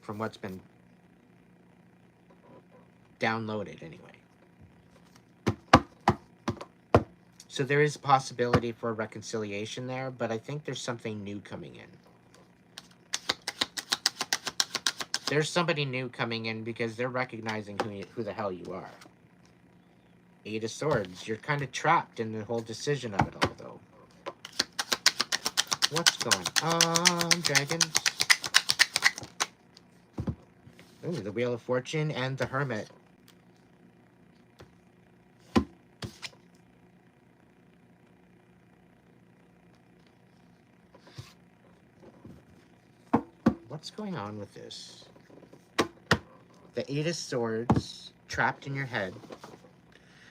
From what's been downloaded anyway. So there is possibility for reconciliation there, but I think there's something new coming in. There's somebody new coming in because they're recognizing who the hell you are. Eight of Swords. You're kind of trapped in the whole decision of it all, though. What's going on, dragons? Ooh, the Wheel of Fortune and the Hermit. What's going on with this? The Eight of Swords trapped in your head.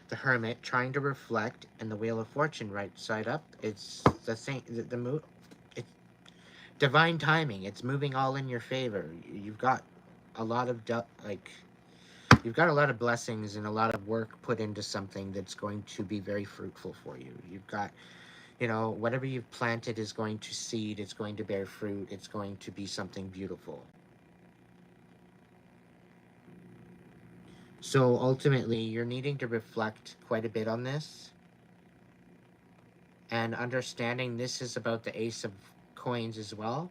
The Hermit trying to reflect, and the Wheel of Fortune right side up. It's the thing. The move. It's divine timing. It's moving all in your favor. You've got a lot of you've got a lot of blessings and a lot of work put into something that's going to be very fruitful for you. You've got, whatever you've planted is going to seed. It's going to bear fruit. It's going to be something beautiful. So ultimately, you're needing to reflect quite a bit on this. And understanding this is about the Ace of Coins as well.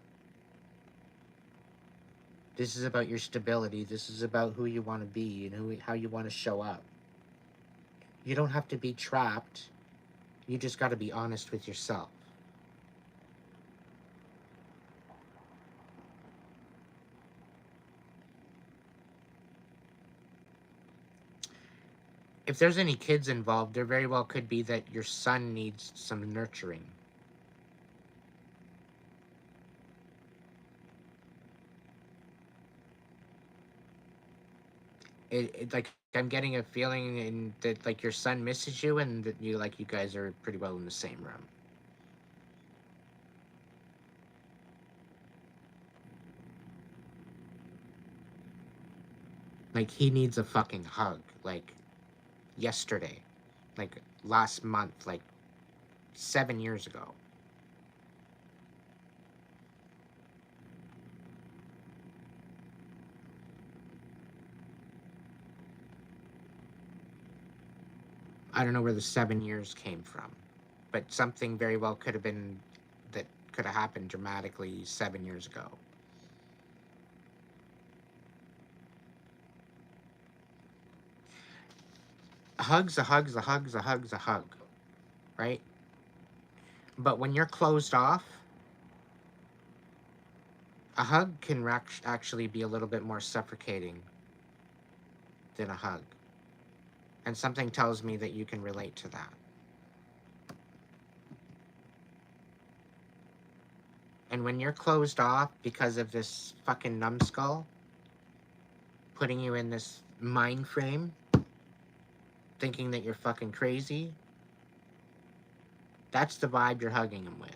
This is about your stability. This is about who you want to be and how you want to show up. You don't have to be trapped. You just got to be honest with yourself. If there's any kids involved, there very well could be that your son needs some nurturing. Like, I'm getting a feeling that like your son misses you, and that you guys are pretty well in the same room. Like, he needs a fucking hug, like yesterday, like last month, like 7 years ago. I don't know where the 7 years came from, but something very well could have been that could have happened dramatically 7 years ago. A hug's a hug's a hug's a hug's a hug, right? But when you're closed off, a hug can actually be a little bit more suffocating than a hug. And something tells me that you can relate to that. And when you're closed off because of this fucking numbskull putting you in this mind frame, thinking that you're fucking crazy, That's the vibe you're hugging him with.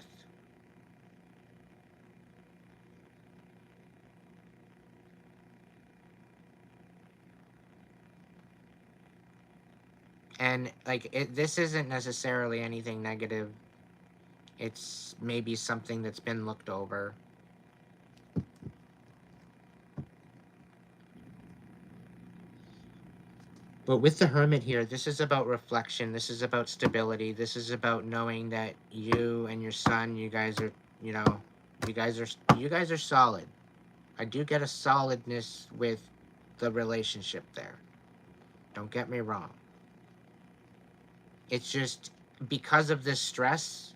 And like this isn't necessarily anything negative. It's maybe something that's been looked over. But with the hermit here, this is about reflection. This is about stability. This is about knowing that you and your son, you guys are, you know, you guys are solid. I do get a solidness with the relationship there. Don't get me wrong. It's just because of this stress,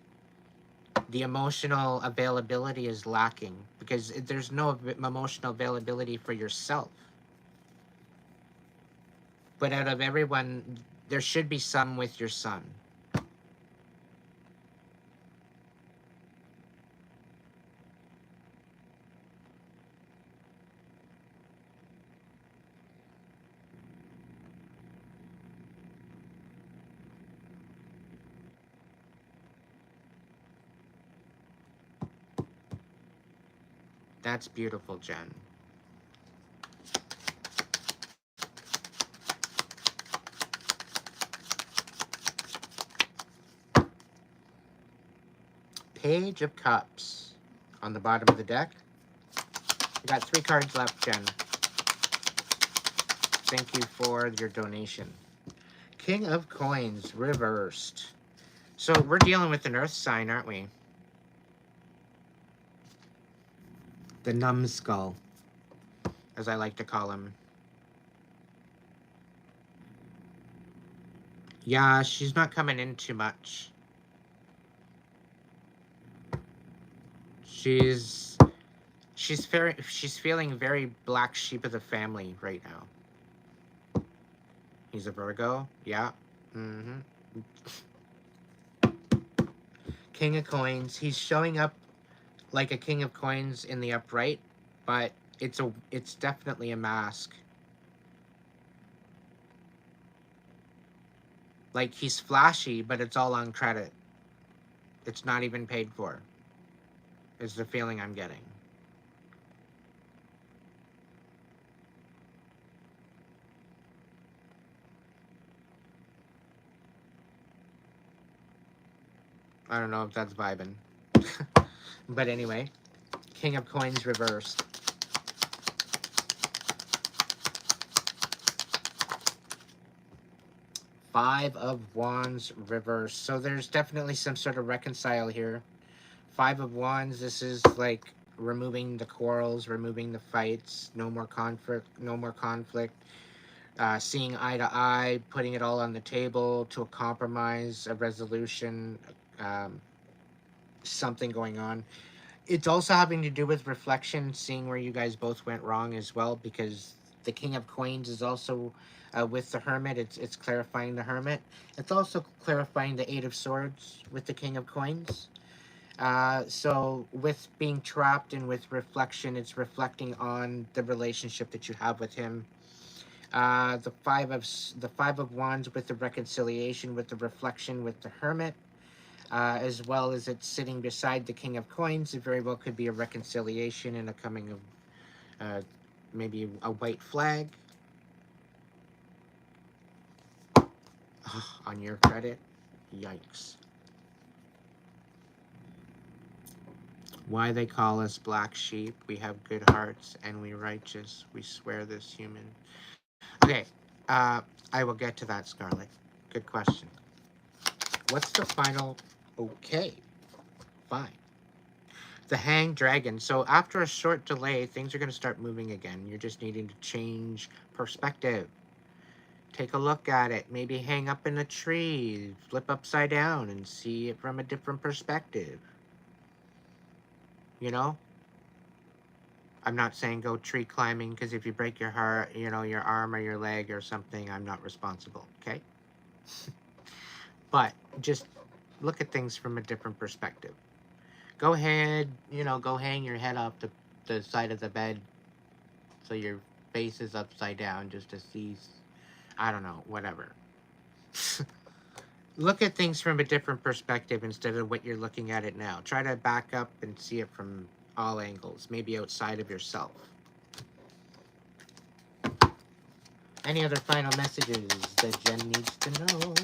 the emotional availability is lacking because there's no emotional availability for yourself. But out of everyone, there should be some with your son. That's beautiful, Jen. Page of Cups on the bottom of the deck. We got 3 cards left, Jen. Thank you for your donation. King of Coins reversed. So we're dealing with an earth sign, aren't we? The numbskull, as I like to call him. Yeah, she's not coming in too much. She's feeling very black sheep of the family right now. He's a Virgo, yeah. Mm-hmm. King of Coins. He's showing up like a King of Coins in the upright, but it's definitely a mask. Like he's flashy, but it's all on credit. It's not even paid for. Is the feeling I'm getting. I don't know if that's vibing. But anyway, King of Coins reversed. Five of Wands reversed. So there's definitely some sort of reconcile here. Five of Wands, this is like removing the quarrels, removing the fights, no more conflict, no more conflict. Seeing eye to eye, putting it all on the table to a compromise, a resolution, um, something going on. It's also having to do with reflection, seeing where you guys both went wrong as well, because the King of Coins is also with the Hermit. It's clarifying the Hermit. It's also clarifying the Eight of Swords with the King of Coins. So with being trapped and with reflection, it's reflecting on the relationship that you have with him. The Five of Wands with the reconciliation, with the reflection, with the Hermit. As well as it's sitting beside the King of Coins. It very well could be a reconciliation and a coming of maybe a white flag on your credit. Yikes. Why they call us black sheep? We have good hearts and we righteous. We swear this human. Okay, I will get to that, Scarlet. Good question. What's the final? Okay, fine. The Hanged Dragon. So after a short delay, things are going to start moving again. You're just needing to change perspective. Take a look at it. Maybe hang up in a tree, flip upside down and see it from a different perspective. You know? I'm not saying go tree climbing, because if you break your heart, you know, your arm or your leg or something, I'm not responsible, okay? But just look at things from a different perspective. Go ahead, you know, go hang your head off the side of the bed so your face is upside down just to see, I don't know, whatever. Look at things from a different perspective instead of what you're looking at it now. Try to back up and see it from all angles, maybe outside of yourself. Any other final messages that Jen needs to know?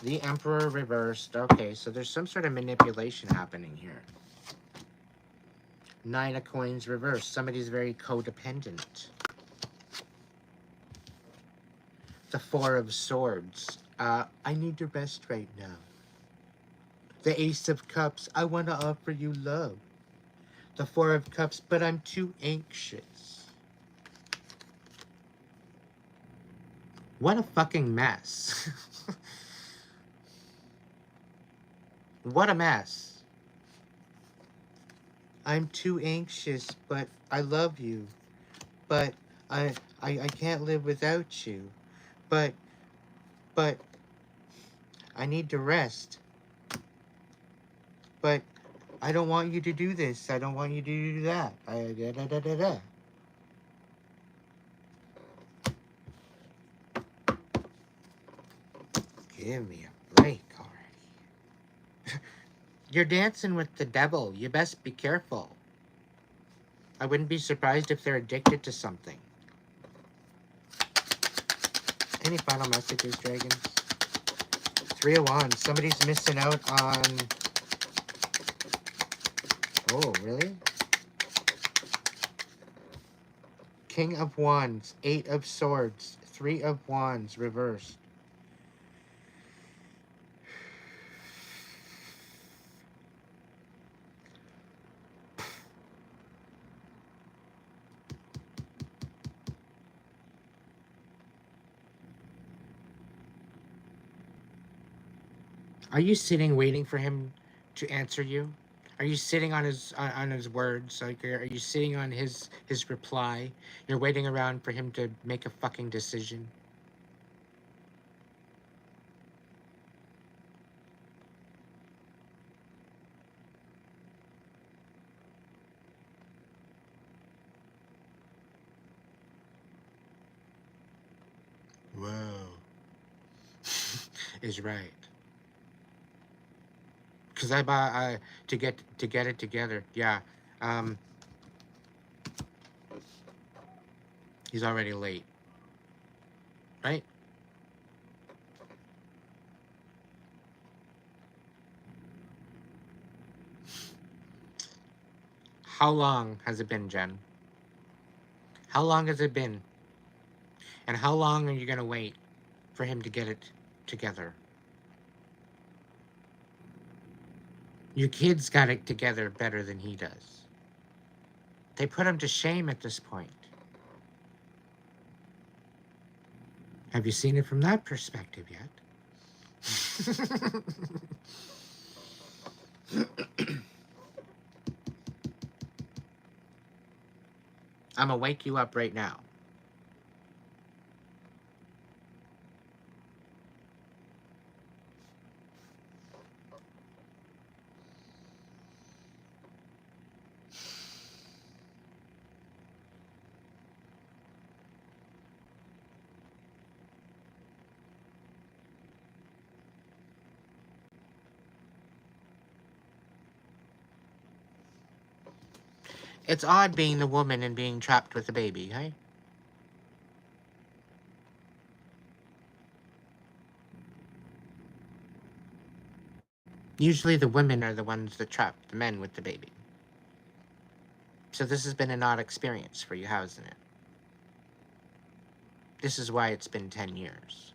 The Emperor reversed. Okay, so there's some sort of manipulation happening here. 9 of Coins reversed. Somebody's very codependent. The 4 of Swords. I need to rest right now. The Ace of Cups. I want to offer you love. The 4 of Cups, but I'm too anxious. What a fucking mess. What a mess. I'm too anxious, but I love you. But I can't live without you. But I need to rest. But I don't want you to do this. I don't want you to do that. Give me a break already. You're dancing with the devil. You best be careful. I wouldn't be surprised if they're addicted to something. Any final messages, dragons? 3 of Wands. Somebody's missing out on... Oh, really? King of Wands. 8 of Swords. 3 of Wands reversed. Are you sitting waiting for him to answer you? Are you sitting on his words? Like, are you sitting on his reply? You're waiting around for him to make a fucking decision. Whoa. Is right. Cause I bought to get it together. Yeah. He's already late. Right? How long has it been, Jen? How long has it been? And how long are you gonna wait for him to get it together? Your kids got it together better than he does. They put him to shame at this point. Have you seen it from that perspective yet? I'm gonna wake you up right now. It's odd being the woman and being trapped with a baby, hey? Usually the women are the ones that trap the men with the baby. So this has been an odd experience for you, hasn't it? This is why it's been 10 years.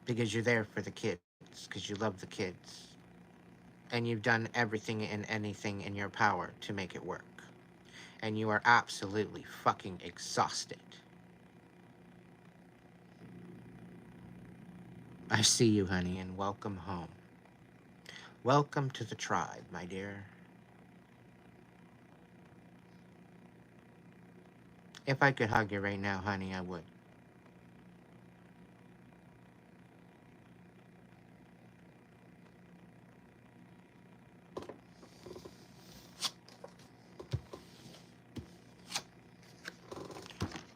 Because you're there for the kids, because you love the kids. And you've done everything and anything in your power to make it work. And you are absolutely fucking exhausted. I see you, honey, and welcome home. Welcome to the tribe, my dear. If I could hug you right now, honey, I would.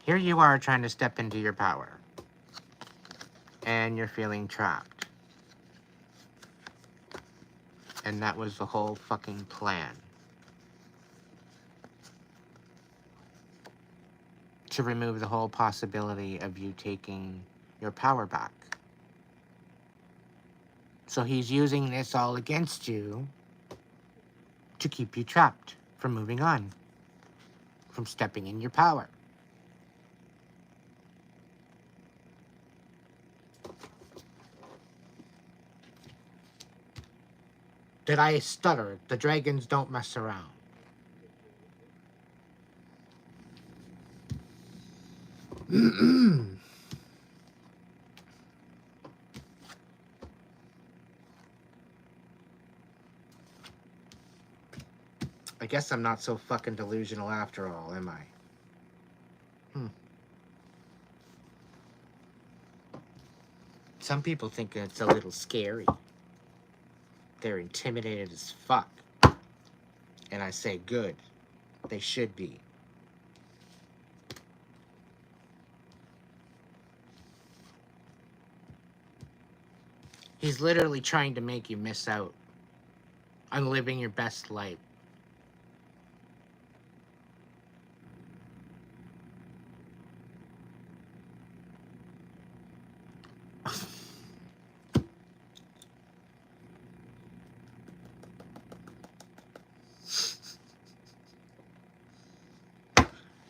Here you are trying to step into your power. and you're feeling trapped. And that was the whole fucking plan. To remove the whole possibility of you taking your power back. So he's using this all against you to keep you trapped from moving on, from stepping in your power. Did I stutter? The dragons don't mess around. I guess I'm not so fucking delusional after all, am I? Some people think it's a little scary. They're intimidated as fuck. And I say, good. They should be. He's literally trying to make you miss out on living your best life.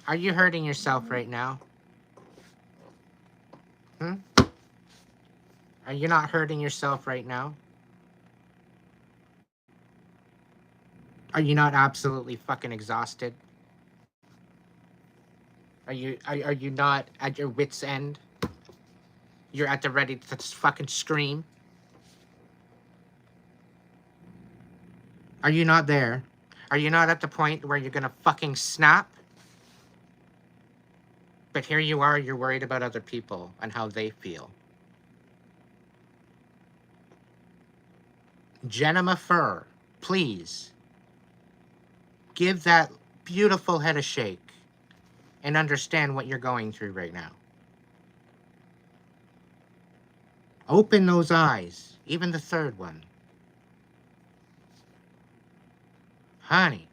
Are you hurting yourself right now? Are you not hurting yourself right now? Are you not absolutely fucking exhausted? Are you not at your wit's end? You're at the ready to fucking scream? Are you not there? Are you not at the point where you're gonna fucking snap? But here you are, you're worried about other people and how they feel. Jenna Fur, please give that beautiful head a shake and understand what you're going through right now. Open those eyes, even the third one. Honey.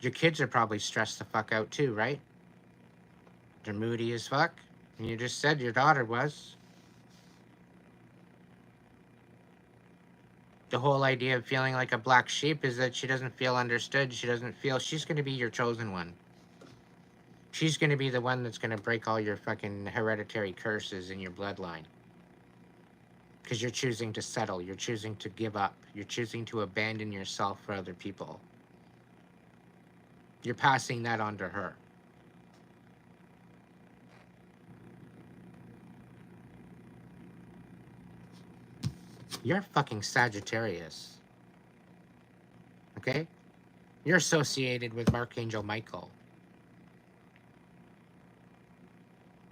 Your kids are probably stressed the fuck out too, right? They're moody as fuck. And you just said your daughter was. The whole idea of feeling like a black sheep is that she doesn't feel understood. She doesn't feel she's going to be your chosen one. She's going to be the one that's going to break all your fucking hereditary curses in your bloodline. Because you're choosing to settle. You're choosing to give up. You're choosing to abandon yourself for other people. You're passing that on to her. You're a fucking Sagittarius. Okay? You're associated with Archangel Michael.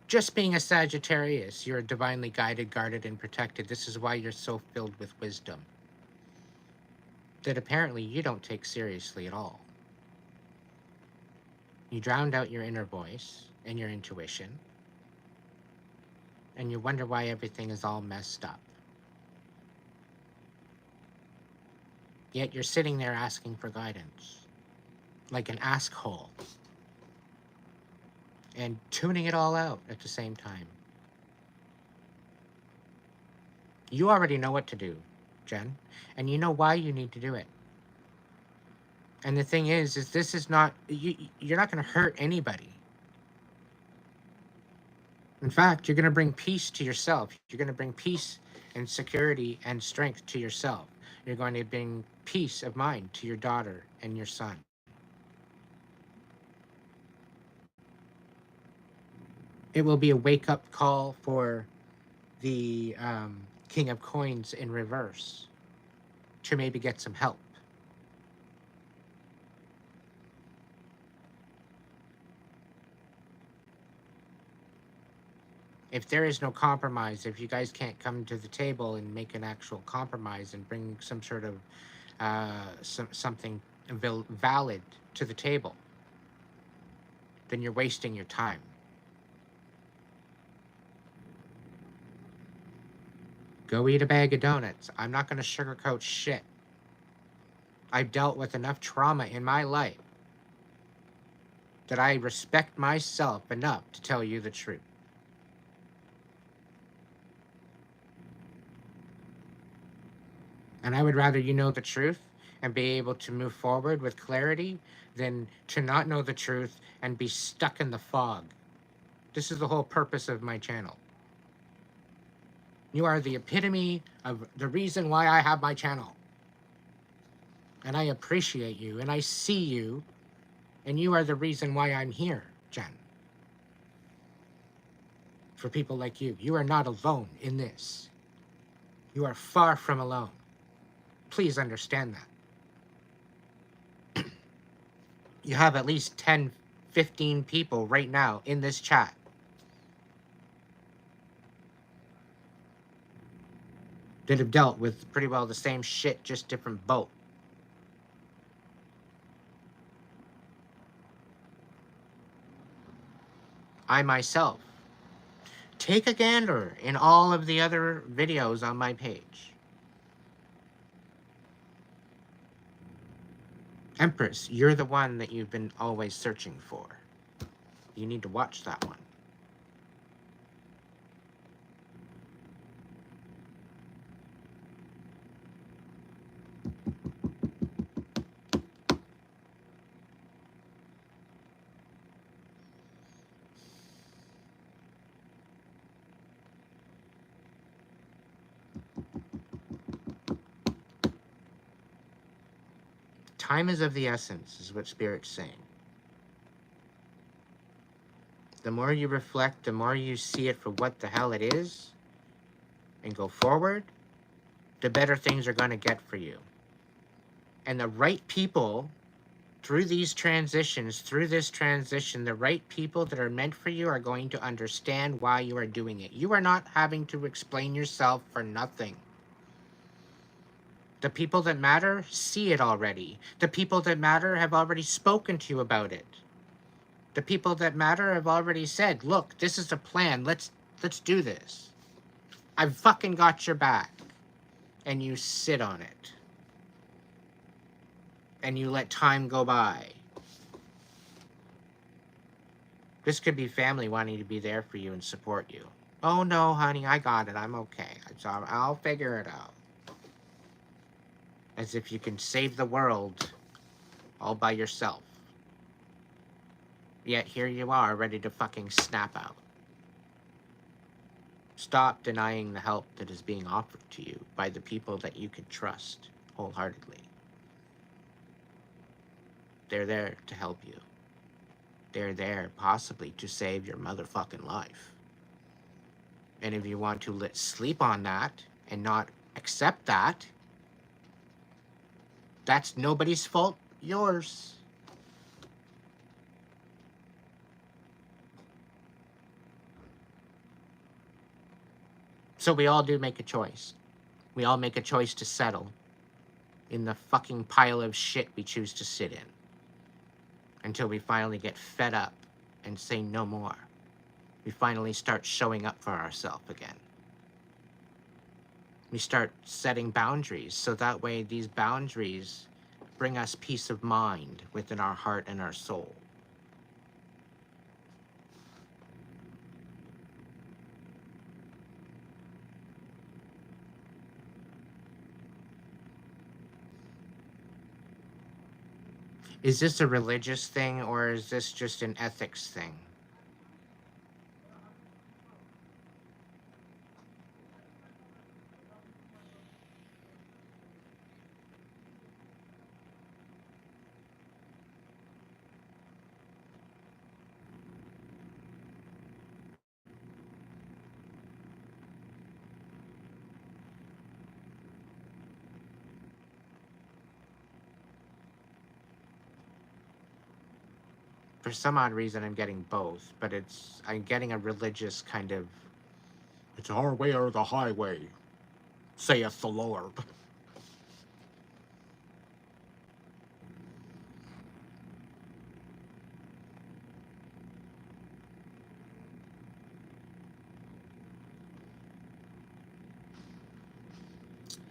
Just being a Sagittarius, you're divinely guided, guarded, and protected. This is why you're so filled with wisdom. That apparently you don't take seriously at all. You drowned out your inner voice and your intuition. And you wonder why everything is all messed up. Yet you're sitting there asking for guidance. Like an ask hole. And tuning it all out at the same time. You already know what to do, Jen. And you know why you need to do it. And the thing is this is not, you're not going to hurt anybody. In fact, you're going to bring peace to yourself. You're going to bring peace and security and strength to yourself. You're going to bring peace of mind to your daughter and your son. It will be a wake-up call for the King of Coins in reverse to maybe get some help. If there is no compromise, if you guys can't come to the table and make an actual compromise and bring some sort of something valid to the table, then you're wasting your time. Go eat a bag of donuts. I'm not going to sugarcoat shit. I've dealt with enough trauma in my life that I respect myself enough to tell you the truth. And I would rather you know the truth and be able to move forward with clarity than to not know the truth and be stuck in the fog. This is the whole purpose of my channel. You are the epitome of the reason why I have my channel. And I appreciate you, and I see you, and you are the reason why I'm here, Jen. For people like you, you are not alone in this. You are far from alone. Please understand that. You have at least 10, 15 people right now in this chat that have dealt with pretty well the same shit, just different boat. I myself take a gander in all of the other videos on my page. Empress, you're the one that you've been always searching for. You need to watch that one. Time is of the essence, is what Spirit's saying. The more you reflect, the more you see it for what the hell it is, and go forward, the better things are going to get for you. And the right people, through these transitions, through this transition, the right people that are meant for you are going to understand why you are doing it. You are not having to explain yourself for nothing. The people that matter see it already. The people that matter have already spoken to you about it. The people that matter have already said, look, this is a plan. Let's do this. I've fucking got your back. And you sit on it. And you let time go by. This could be family wanting to be there for you and support you. Oh no, honey, I got it. I'm okay. I'll figure it out. As if you can save the world all by yourself. Yet here you are, ready to fucking snap out. Stop denying the help that is being offered to you by the people that you can trust wholeheartedly. They're there to help you. They're there possibly to save your motherfucking life. And if you want to sleep on that and not accept that, that's nobody's fault, yours. So we all do make a choice. We all make a choice to settle in the fucking pile of shit we choose to sit in. Until we finally get fed up and say no more. We finally start showing up for ourselves again. We start setting boundaries so that way these boundaries bring us peace of mind within our heart and our soul. Is this a religious thing or is this just an ethics thing? For some odd reason, I'm getting both, but I'm getting a religious kind of, it's our way or the highway, saith the Lord.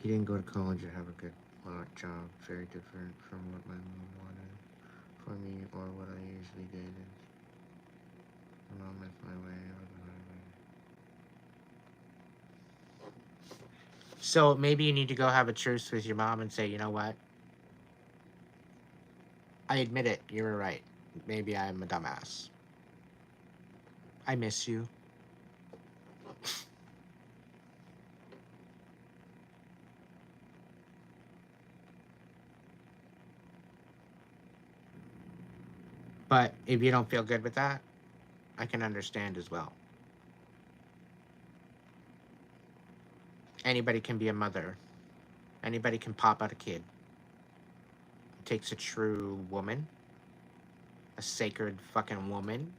He didn't go to college or have a good job. Very different from what my mom wanted for me or what I usually did. My mom is my way or the highway. So maybe you need to go have a truce with your mom and say, you know what? I admit it. You were right. Maybe I'm a dumbass. I miss you. But if you don't feel good with that, I can understand as well. Anybody can be a mother. Anybody can pop out a kid. It takes a true woman, a sacred fucking woman,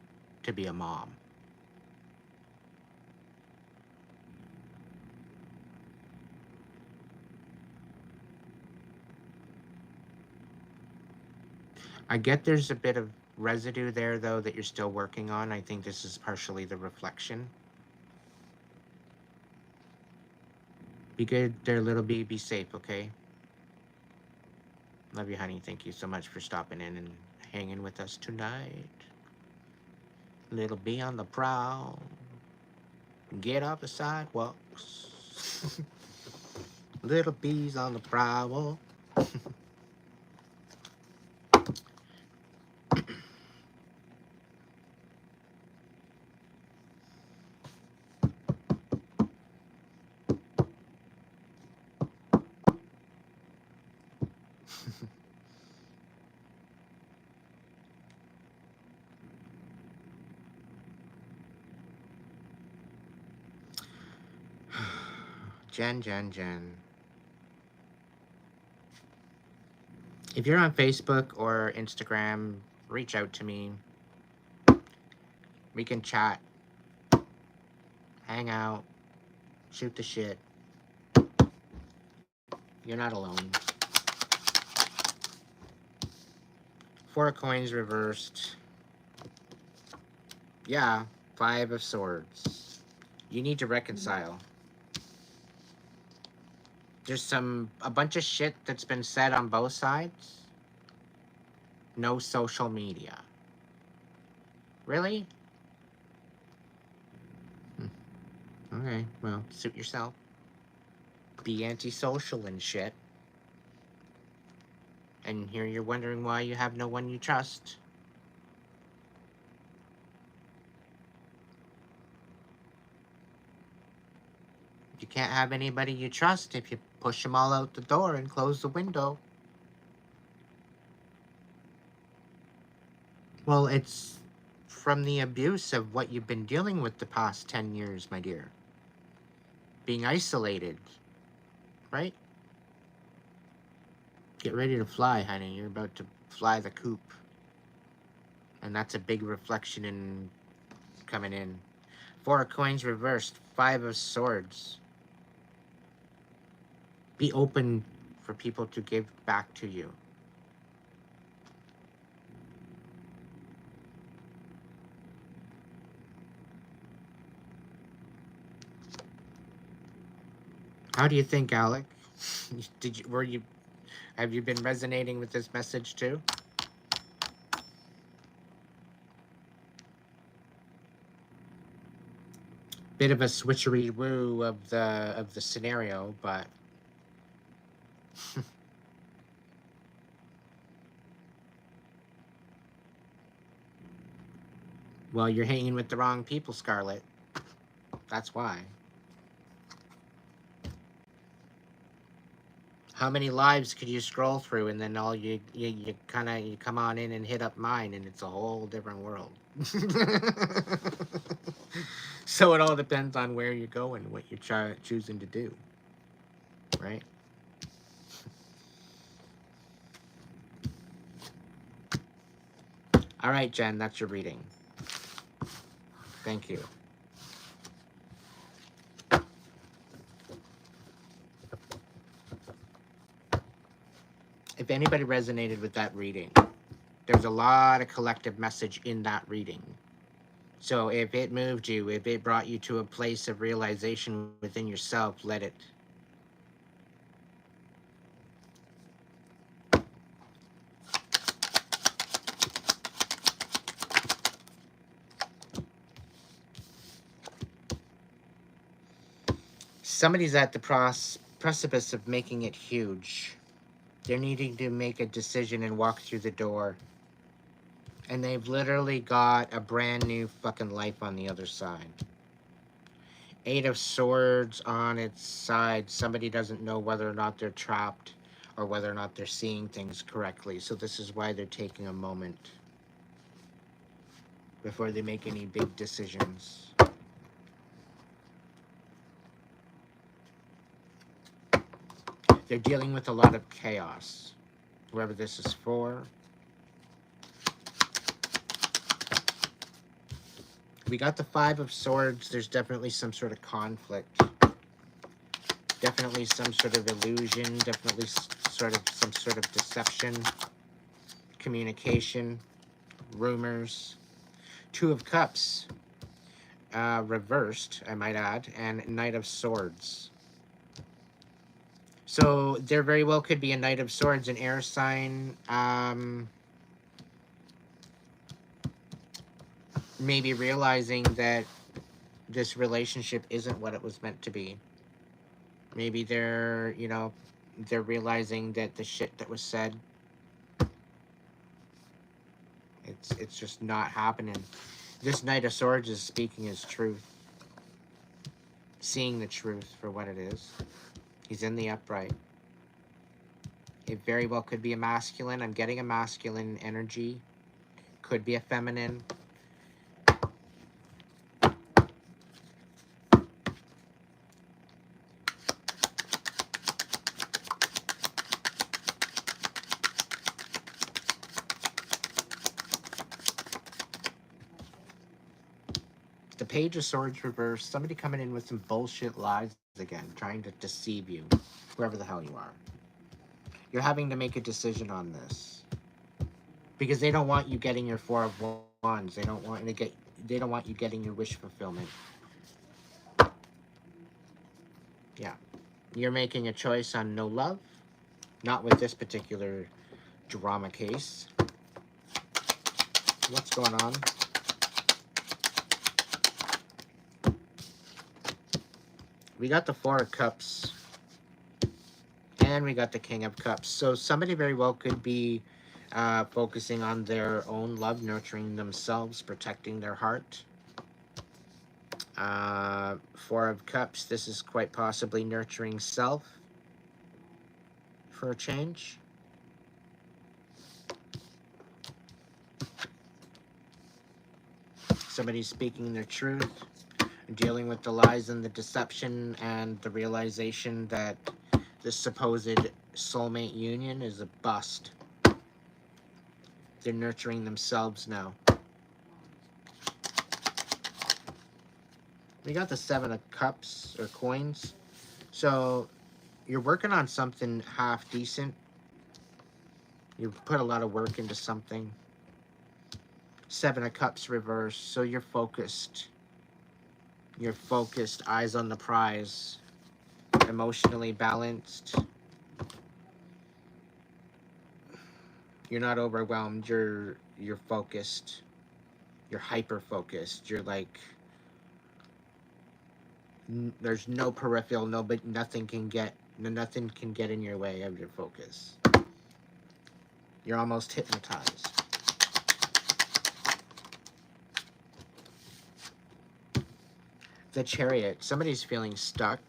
to be a mom. I get there's a bit of residue there, though, that you're still working on. I think this is partially the reflection. Be good there, little bee. Be safe, okay? Love you, honey. Thank you so much for stopping in and hanging with us tonight. Little bee on the prowl. Get off the sidewalks. Little bees on the prowl. Jen. If you're on Facebook or Instagram, reach out to me. We can chat, hang out, shoot the shit. You're not alone. 4 coins reversed. Yeah, 5 of swords. You need to reconcile. There's a bunch of shit that's been said on both sides. No social media. Really? Okay, well, suit yourself. Be antisocial and shit. And here you're wondering why you have no one you trust. You can't have anybody you trust if you push them all out the door and close the window. Well, it's from the abuse of what you've been dealing with the past 10 years, my dear. Being isolated, right? Get ready to fly, honey. You're about to fly the coop. And that's a big reflection in coming in. 4 coins reversed. 5 of swords. Be open for people to give back to you. How do you think, Alec? Have you been resonating with this message too? Bit of a switchery woo of the scenario, but well, you're hanging with the wrong people, Scarlet. That's why. How many lives could you scroll through, and then all you come on in and hit up mine, and it's a whole different world. So it all depends on where you're going, what you're choosing to do, right? All right, Jen, that's your reading. Thank you. If anybody resonated with that reading, there's a lot of collective message in that reading. So if it moved you, if it brought you to a place of realization within yourself, let it Somebody's at the precipice of making it huge. They're needing to make a decision and walk through the door. And they've literally got a brand new fucking life on the other side. Eight of Swords on its side. Somebody doesn't know whether or not they're trapped or whether or not they're seeing things correctly. So this is why they're taking a moment before they make any big decisions. They're dealing with a lot of chaos. Whoever this is for. We got the Five of Swords. There's definitely some sort of conflict. Definitely some sort of illusion. Definitely some sort of deception. Communication. Rumors. Two of Cups. Reversed, I might add. And Knight of Swords. So there very well could be a Knight of Swords, an air sign. Maybe realizing that this relationship isn't what it was meant to be. Maybe they're realizing that the shit that was said, it's just not happening. This Knight of Swords is speaking his truth. Seeing the truth for what it is. He's in the upright. It very well could be a masculine. I'm getting a masculine energy. Could be a feminine. The Page of Swords reversed. Somebody coming in with some bullshit lies again, trying to deceive you, whoever the hell you are. You're having to make a decision on this because they don't want you getting your Four of Wands. They don't want you getting your wish fulfillment. Yeah, you're making a choice on no love. Not with this particular drama case. What's going on? We got the Four of Cups. And we got the King of Cups. So somebody very well could be focusing on their own love, nurturing themselves, protecting their heart. Four of Cups. This is quite possibly nurturing self for a change. Somebody's speaking their truth, dealing with the lies and the deception and the realization that this supposed soulmate union is a bust. They're nurturing themselves now. We got the Seven of Cups, or coins. So, you're working on something half decent. You put a lot of work into something. Seven of Cups reversed. So, you're focused. You're focused, eyes on the prize. Emotionally balanced. You're not overwhelmed. You're focused. You're hyper-focused. You're like... There's no peripheral, nothing can get in your way of your focus. You're almost hypnotized. The Chariot. Somebody's feeling stuck.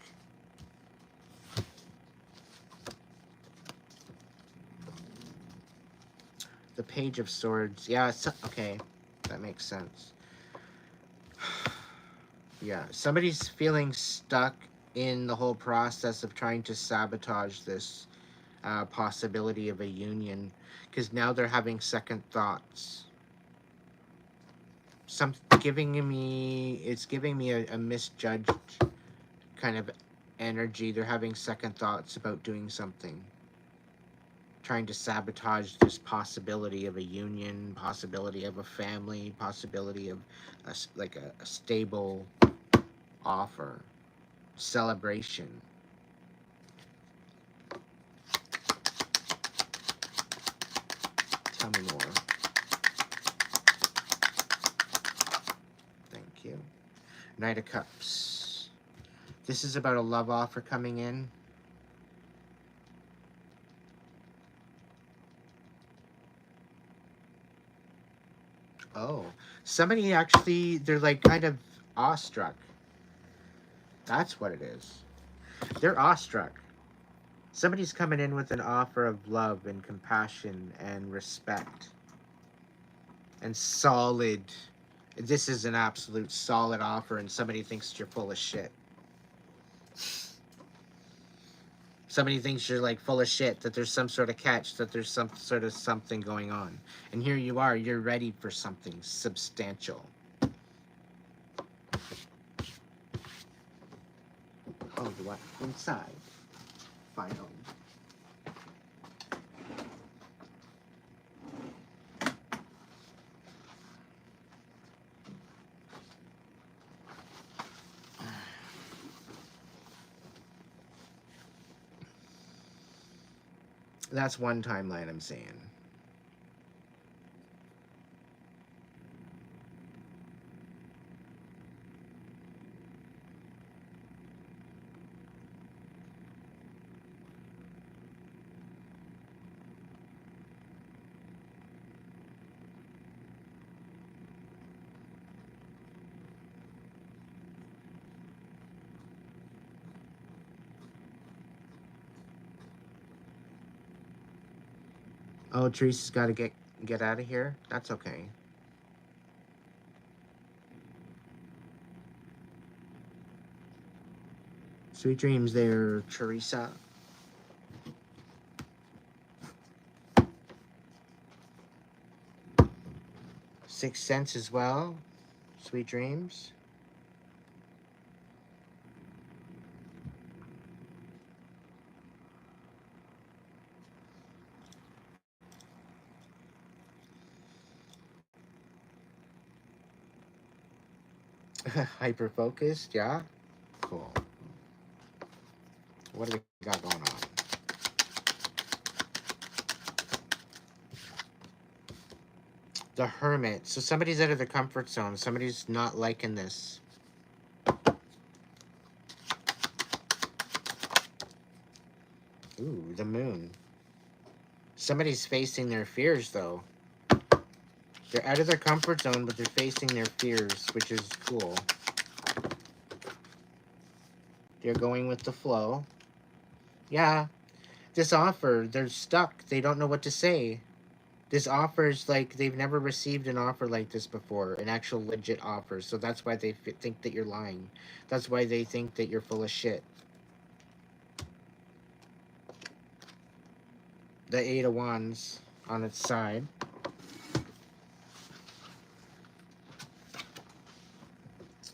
The Page of Swords. Yeah, okay. That makes sense. Yeah, somebody's feeling stuck in the whole process of trying to sabotage this possibility of a union, because now they're having second thoughts. It's giving me a misjudged kind of energy. They're having second thoughts about doing something, trying to sabotage this possibility of a union, possibility of a family, possibility of a stable offer, celebration. Tell me more. Thank you. Knight of Cups. This is about a love offer coming in. Oh, somebody actually, they're like kind of awestruck. That's what it is. They're awestruck. Somebody's coming in with an offer of love and compassion and respect and solid. This is an absolute solid offer, and somebody thinks you're full of shit. Somebody thinks you're like full of shit, that there's some sort of catch, that there's some sort of something going on. And here you are, you're ready for something substantial. Oh, you want inside? Finally. That's one timeline I'm saying. Oh, Teresa's got to get out of here. That's okay. Sweet dreams there, Teresa. Sixth sense as well. Sweet dreams. Hyper focused, yeah. Cool. What do we got going on? The Hermit. So somebody's out of their comfort zone. Somebody's not liking this. Ooh, the Moon. Somebody's facing their fears, though. They're out of their comfort zone, but they're facing their fears, which is cool. They're going with the flow. Yeah, this offer, they're stuck. They don't know what to say. This offer is like they've never received an offer like this before, an actual legit offer. So that's why they think that you're lying. That's why they think that you're full of shit. The Eight of Wands on its side.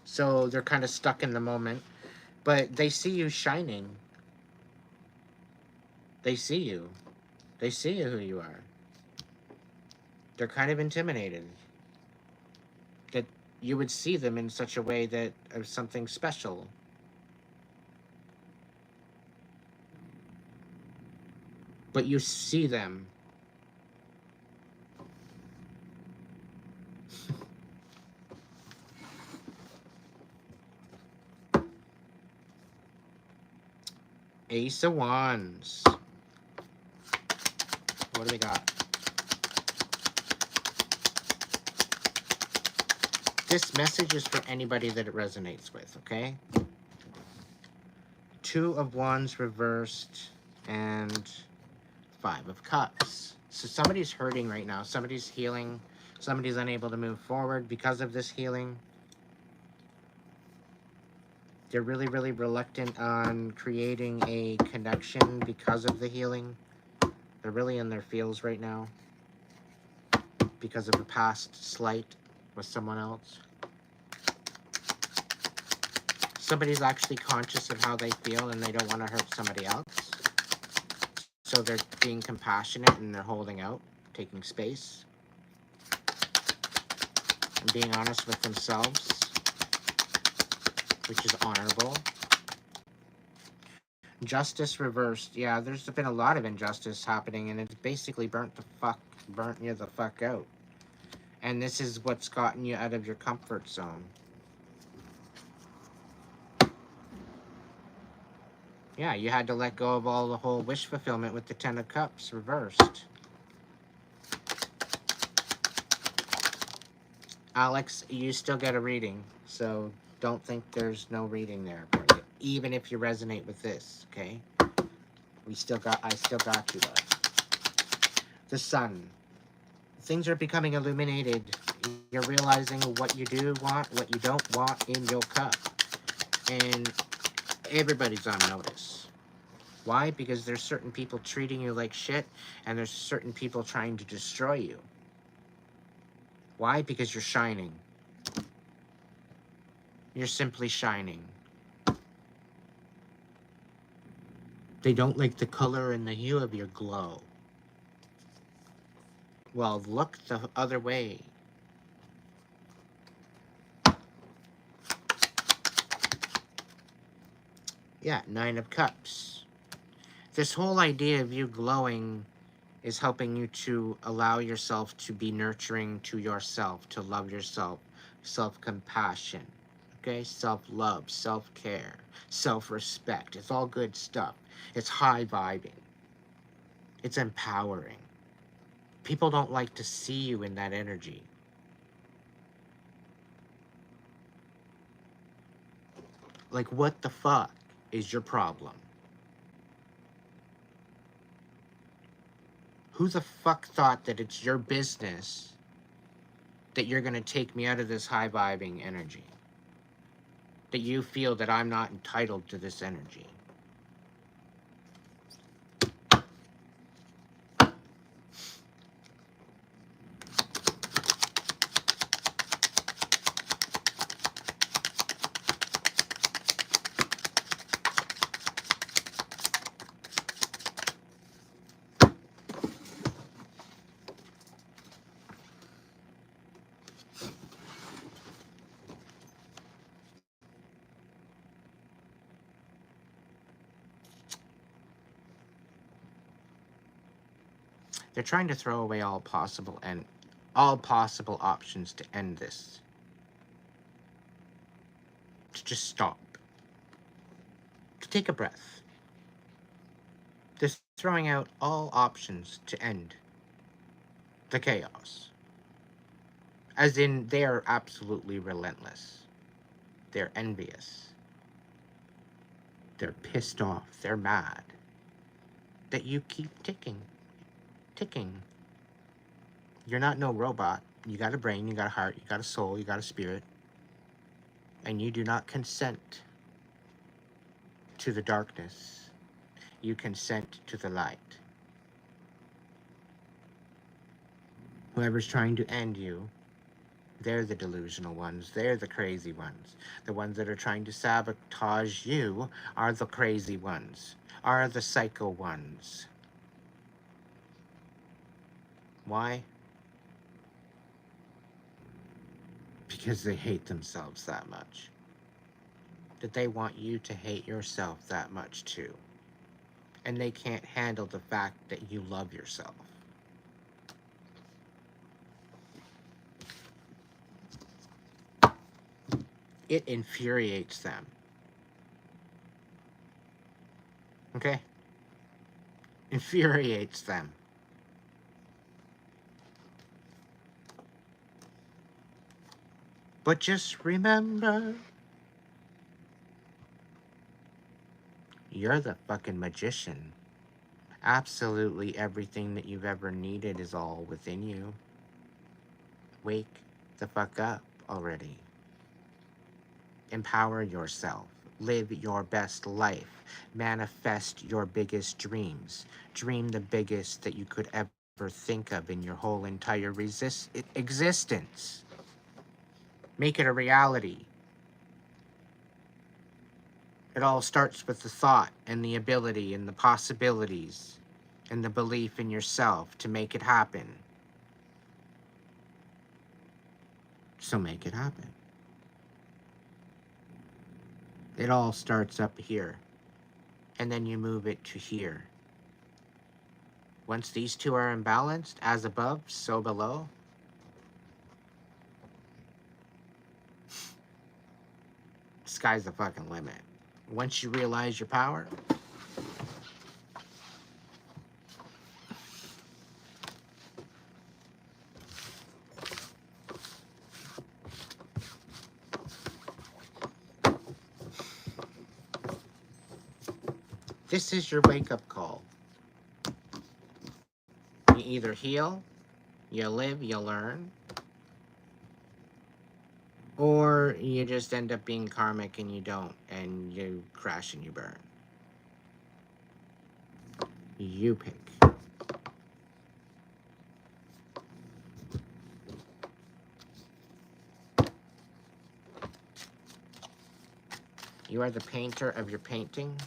So they're kind of stuck in the moment. But they see you shining. They see you. They see who you are. They're kind of intimidated. That you would see them in such a way that of something special. But you see them. Ace of Wands. What do we got? This message is for anybody that it resonates with, okay? Two of Wands reversed and Five of Cups. So somebody's hurting right now. Somebody's healing. Somebody's unable to move forward because of this healing. They're really, really reluctant on creating a connection because of the healing. They're really in their feels right now because of a past slight with someone else. Somebody's actually conscious of how they feel and they don't want to hurt somebody else. So they're being compassionate and they're holding out, taking space, and being honest with themselves, which is honorable. Justice reversed. Yeah, there's been a lot of injustice happening, and it's basically burnt you the fuck out. And this is what's gotten you out of your comfort zone. Yeah, you had to let go of all the whole wish fulfillment with the Ten of Cups reversed. Alex, you still get a reading, so don't think there's no reading there for you. Even if you resonate with this, okay? I still got you though. The Sun. Things are becoming illuminated. You're realizing what you do want, what you don't want in your cup. And everybody's on notice. Why? Because there's certain people treating you like shit, and there's certain people trying to destroy you. Why? Because you're shining. You're simply shining. They don't like the color and the hue of your glow. Well, look the other way. Yeah, Nine of Cups. This whole idea of you glowing is helping you to allow yourself to be nurturing to yourself, to love yourself, self-compassion, okay? Self-love, self-care, self-respect. It's all good stuff. It's high vibing. It's empowering. People don't like to see you in that energy. Like, what the fuck is your problem? Who the fuck thought that it's your business that you're going to take me out of this high vibing energy? That you feel that I'm not entitled to this energy? They're trying to throw away all possible options to end this. To just stop. To take a breath. They're throwing out all options to end the chaos. As in, they are absolutely relentless. They're envious. They're pissed off. They're mad that you keep ticking. You're not no robot. You got a brain, you got a heart, you got a soul, you got a spirit. And you do not consent to the darkness. You consent to the light. Whoever's trying to end you, they're the delusional ones. They're the crazy ones. The ones that are trying to sabotage you are the crazy ones, are the psycho ones. Why? Because they hate themselves that much. That they want you to hate yourself that much too. And they can't handle the fact that you love yourself. It infuriates them. Okay? Infuriates them. But just remember, you're the fucking magician. Absolutely everything that you've ever needed is all within you. Wake the fuck up already. Empower yourself. Live your best life. Manifest your biggest dreams. Dream the biggest that you could ever think of in your whole entire existence. Make it a reality. It all starts with the thought and the ability and the possibilities and the belief in yourself to make it happen. So make it happen. It all starts up here, and then you move it to here. Once these two are imbalanced, as above, so below, sky's the fucking limit. Once you realize your power, This is your wake-up call. You either heal, you live, you learn, or you just end up being karmic and you don't, and you crash and you burn. You pick. You are the painter of your painting.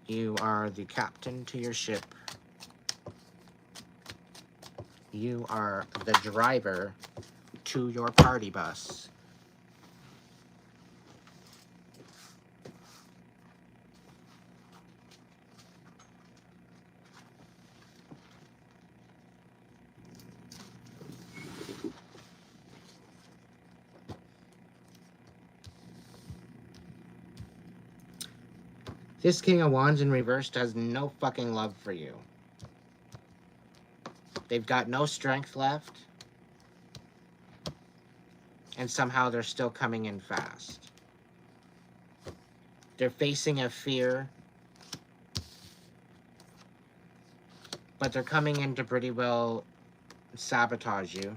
You are the captain to your ship. You are the driver to your party bus. This King of Wands in reverse has no fucking love for you. They've got no strength left. And somehow they're still coming in fast. They're facing a fear. But they're coming in to pretty well sabotage you.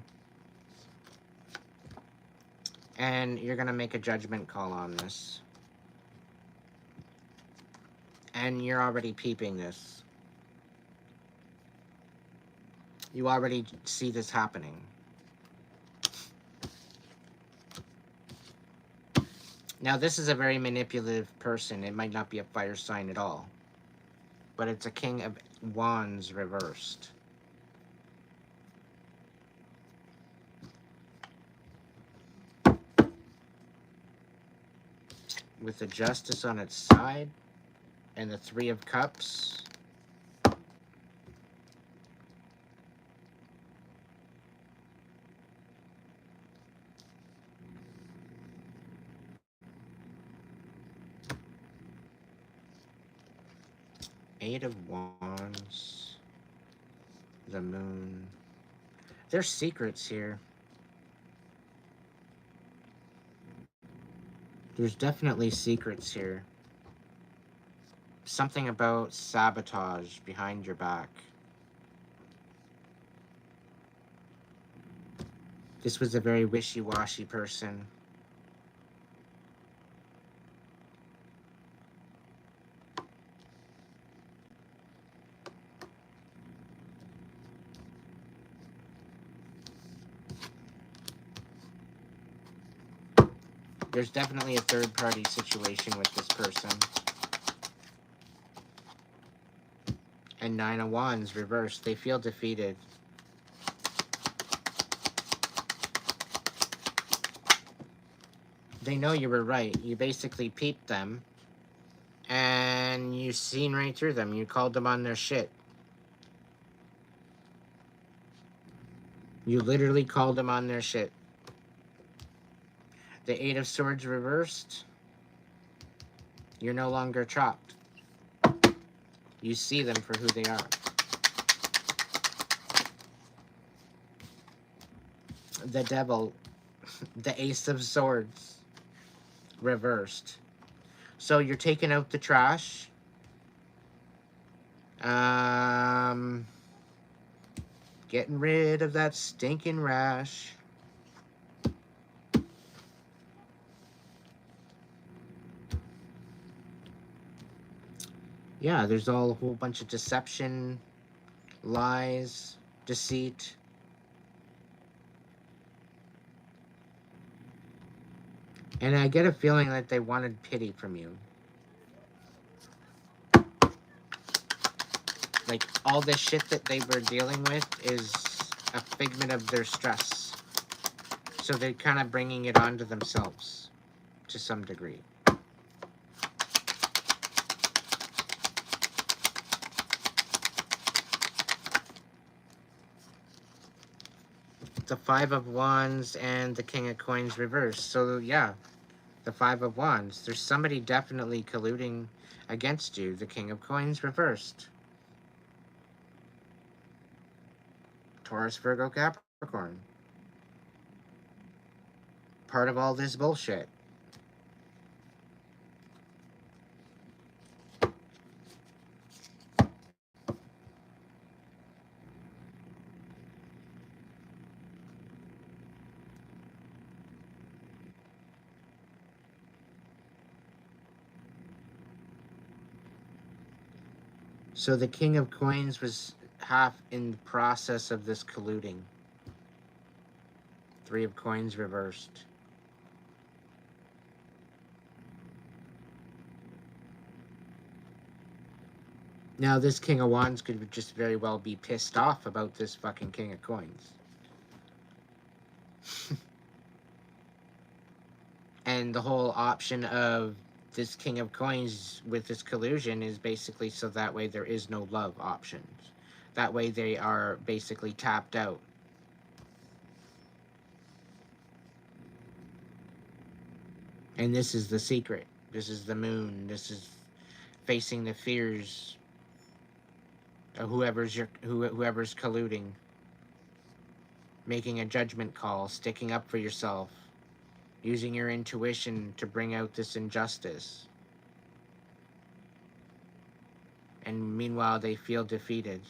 And you're going to make a judgment call on this. And you're already peeping this. You already see this happening. Now, this is a very manipulative person. It might not be a fire sign at all. But it's a King of Wands reversed. With the Justice on its side. And the Three of Cups. Eight of Wands. The Moon. There's secrets here. There's definitely secrets here. Something about sabotage behind your back. This was a very wishy-washy person. There's definitely a third-party situation with this person. And Nine of Wands reversed. They feel defeated. They know you were right. You basically peeped them. And you seen right through them. You called them on their shit. You literally called them on their shit. The Eight of Swords reversed. You're no longer chopped. You see them for who they are. The Devil, the Ace of Swords, reversed. So you're taking out the trash. Getting rid of that stinking rash. Yeah, there's a whole bunch of deception, lies, deceit. And I get a feeling that they wanted pity from you. Like, all this shit that they were dealing with is a figment of their stress. So they're kind of bringing it onto themselves to some degree. The Five of Wands and the King of Coins reversed. So, yeah, the Five of Wands. There's somebody definitely colluding against you. The King of Coins reversed. Taurus, Virgo, Capricorn. Part of all this bullshit. So the King of Coins was half in the process of this colluding. Three of Coins reversed. Now this King of Wands could just very well be pissed off about this fucking King of Coins. And the whole option of this King of Coins with this collusion is basically so that way there is no love options. That way they are basically tapped out. And this is the secret. This is the moon. This is facing the fears of whoever's colluding. Making a judgment call, sticking up for yourself, using your intuition to bring out this injustice. And meanwhile, they feel defeated.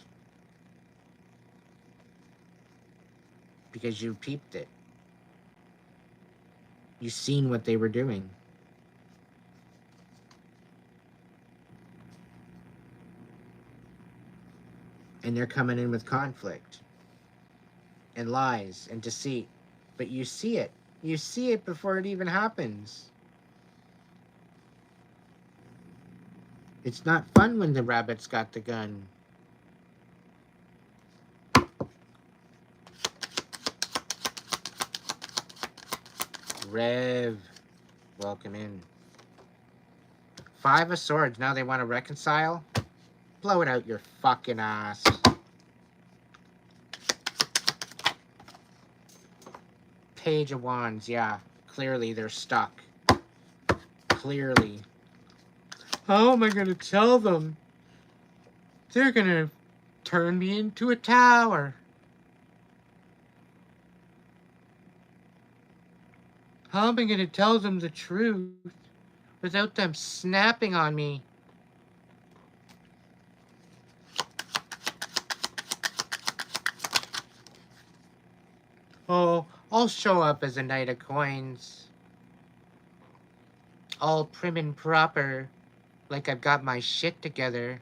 Because you peeped it. You've seen what they were doing. And they're coming in with conflict. And lies and deceit. But you see it. You see it before it even happens. It's not fun when the rabbit's got the gun. Rev, welcome in. Five of Swords, now they want to reconcile? Blow it out your fucking ass. Page of Wands, yeah. Clearly they're stuck. Clearly. How am I going to tell them? They're going to turn me into a tower. How am I going to tell them the truth without them snapping on me? Oh, I'll show up as a Knight of Coins. All prim and proper, like I've got my shit together.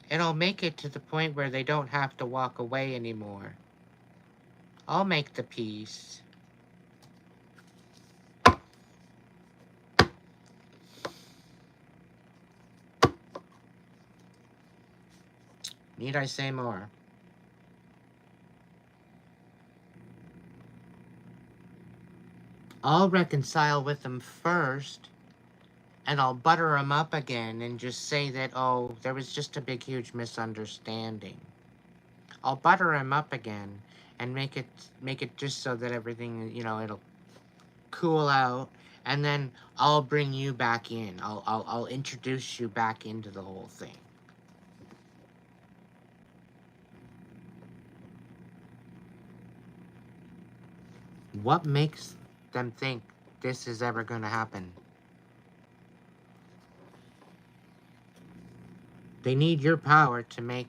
And I'll make it to the point where they don't have to walk away anymore. I'll make the peace. Need I say more? I'll reconcile with them first, and I'll butter them up again and just say that, oh, there was just a big, huge misunderstanding. I'll butter them up again and make it just so that everything, you know, it'll cool out, and then I'll bring you back in. I'll introduce you back into the whole thing. What makes them think this is ever going to happen? They need your power to make...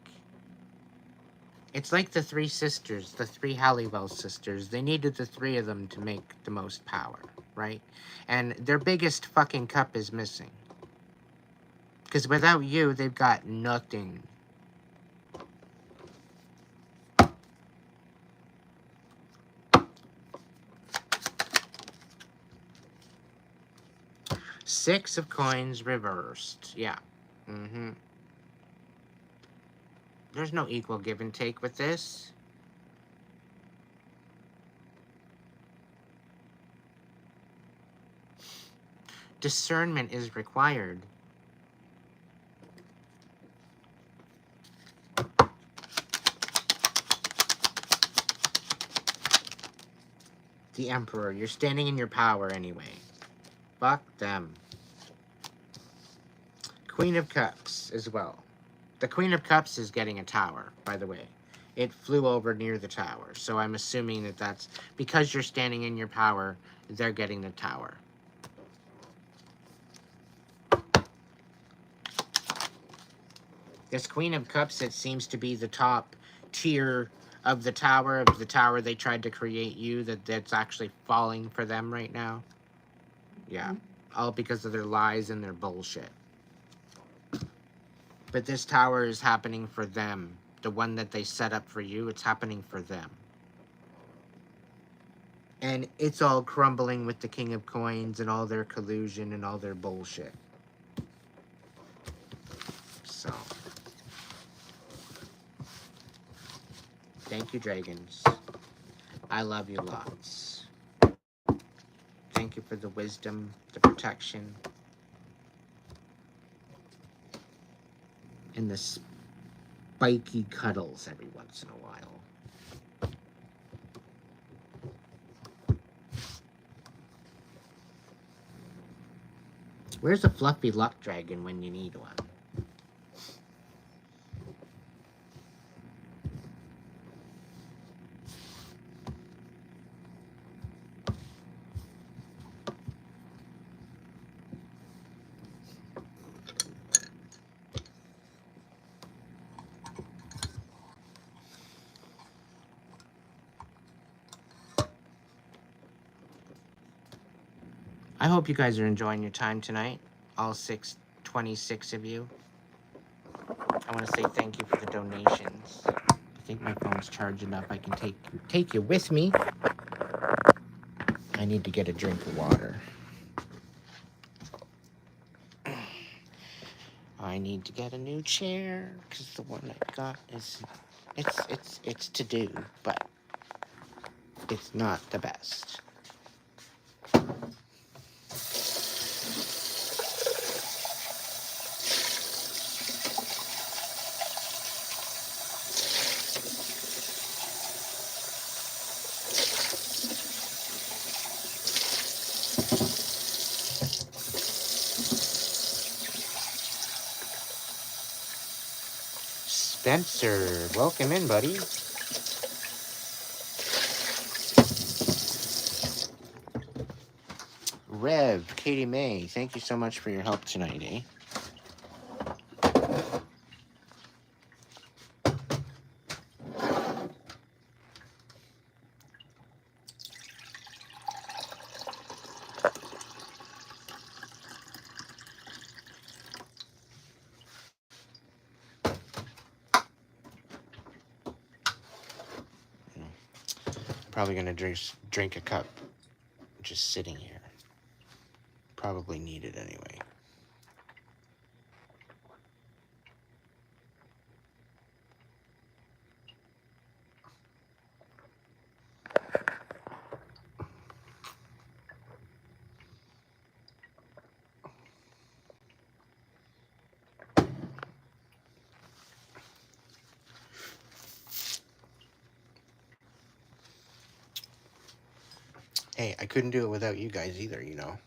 It's like the three sisters, the three Halliwell sisters. They needed the three of them to make the most power, right? And their biggest fucking cup is missing. Because without you, they've got nothing. Six of Coins reversed. Yeah. Mm-hmm. There's no equal give and take with this. Discernment is required. The Emperor, you're standing in your power anyway. Fuck them. Queen of Cups as well. The Queen of Cups is getting a tower, by the way. It flew over near the tower, so I'm assuming that that's... Because you're standing in your power, they're getting the tower. This Queen of Cups, it seems to be the top tier of the tower they tried to create you, that's actually falling for them right now. Yeah. All because of their lies and their bullshit. But this tower is happening for them. The one that they set up for you, it's happening for them. And it's all crumbling with the King of Coins and all their collusion and all their bullshit. So. Thank you, dragons. I love you lots. Thank you for the wisdom, the protection, and the spiky cuddles every once in a while. Where's a fluffy luck dragon when you need one? I hope you guys are enjoying your time tonight, all 26 of you. I want to say thank you for the donations. I think my phone's charging up. I can take you with me. I need to get a drink of water. I need to get a new chair because the one I got is it's to do, but it's not the best. Spencer, welcome in, buddy. Rev, Katie May, thank you so much for your help tonight, eh? Probably gonna drink a cup just sitting here. Probably need it anyway. Hey, I couldn't do it without you guys either, you know.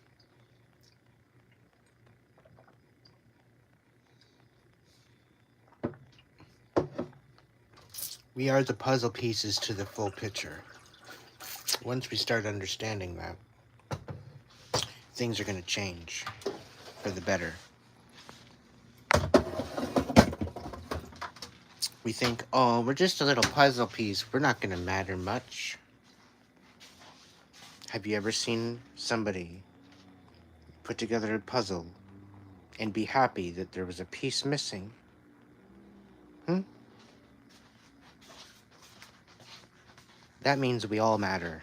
We are the puzzle pieces to the full picture. Once we start understanding that, things are going to change for the better. We think, oh, we're just a little puzzle piece. We're not going to matter much. Have you ever seen somebody put together a puzzle and be happy that there was a piece missing? That means we all matter.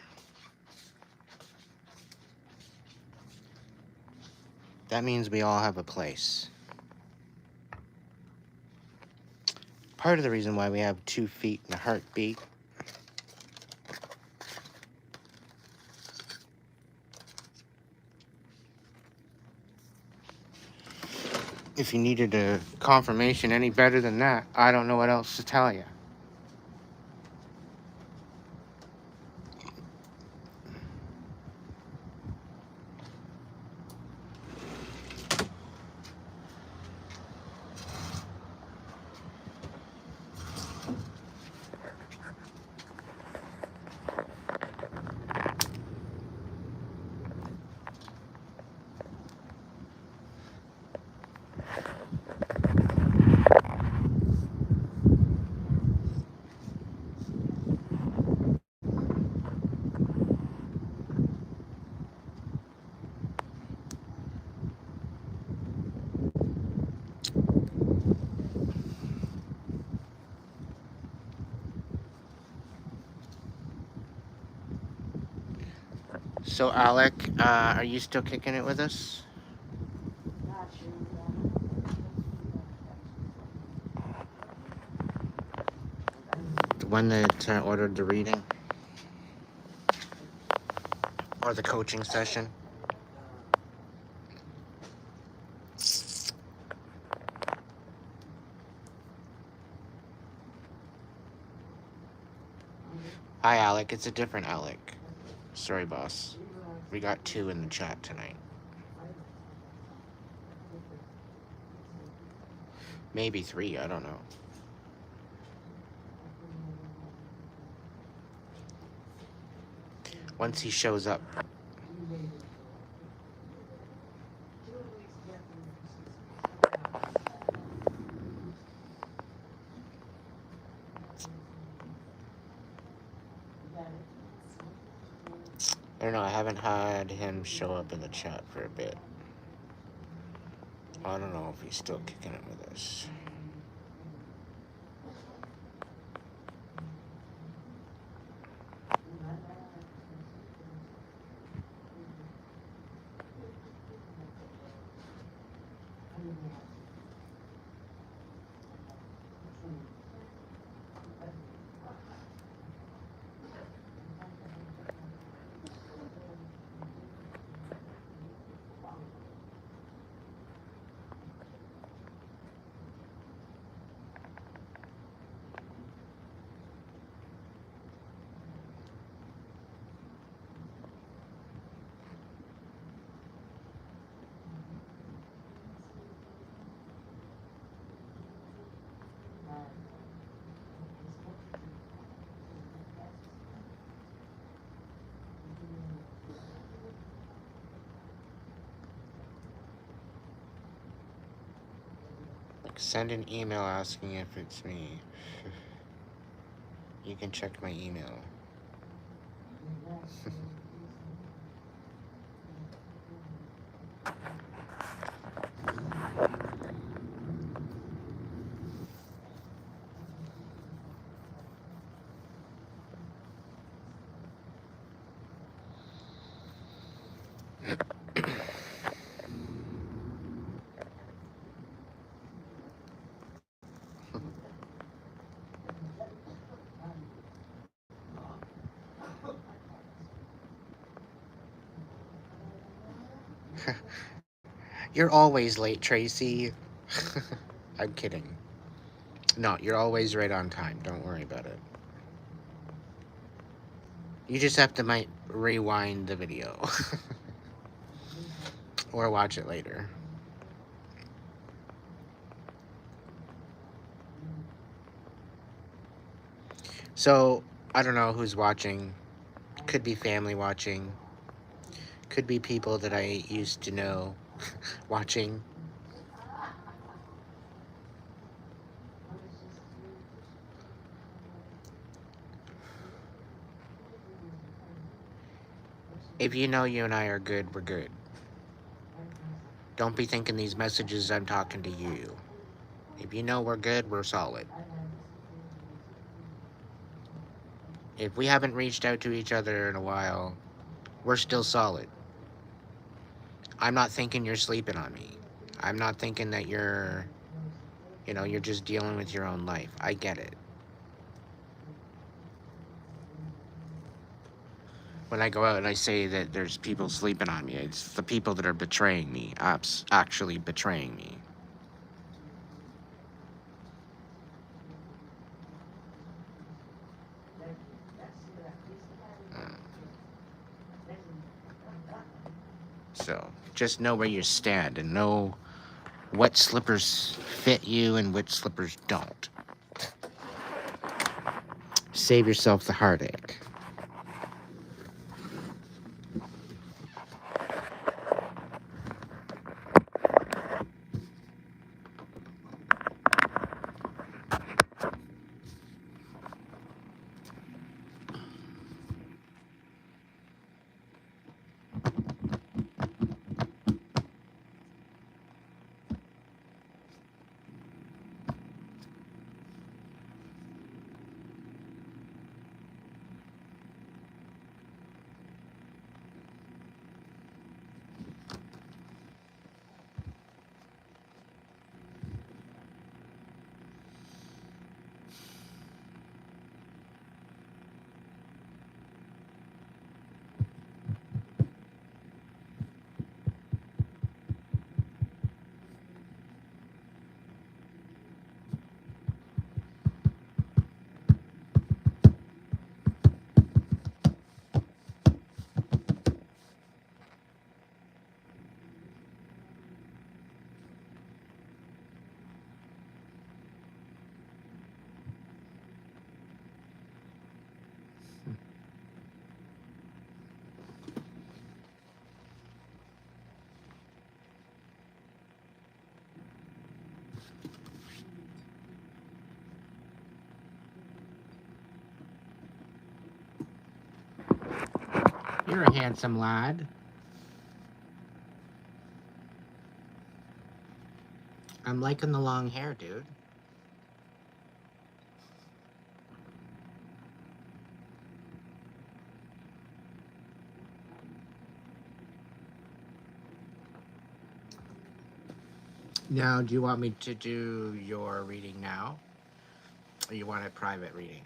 That means we all have a place. Part of the reason why we have 2 feet and a heartbeat if you needed a confirmation any better than that, I don't know what else to tell you. So, Alec, are you still kicking it with us? The one that ordered the reading? Or the coaching session? Hi, Alec. It's a different Alec. Sorry, boss. We got 2 in the chat tonight. Maybe 3, I don't know. Once he shows up. I don't know, I haven't had him show up in the chat for a bit. I don't know if he's still kicking it with us. Send an email asking if it's me. You can check my email. You're always late, Tracy. I'm kidding. No, you're always right on time. Don't worry about it. You just have to rewind the video. Or watch it later. So, I don't know who's watching. Could be family watching. Could be people that I used to know watching. If you know you and I are good, we're good. Don't be thinking these messages I'm talking to you. If you know we're good, we're solid. If we haven't reached out to each other in a while, we're still solid. I'm not thinking you're sleeping on me. I'm not thinking that you're just dealing with your own life. I get it. When I go out and I say that there's people sleeping on me, it's the people that are betraying me, actually betraying me. So just know where you stand and know what slippers fit you and which slippers don't. Save yourself the heartache. You're a handsome lad. I'm liking the long hair, dude. Now, do you want me to do your reading now? Or you want a private reading?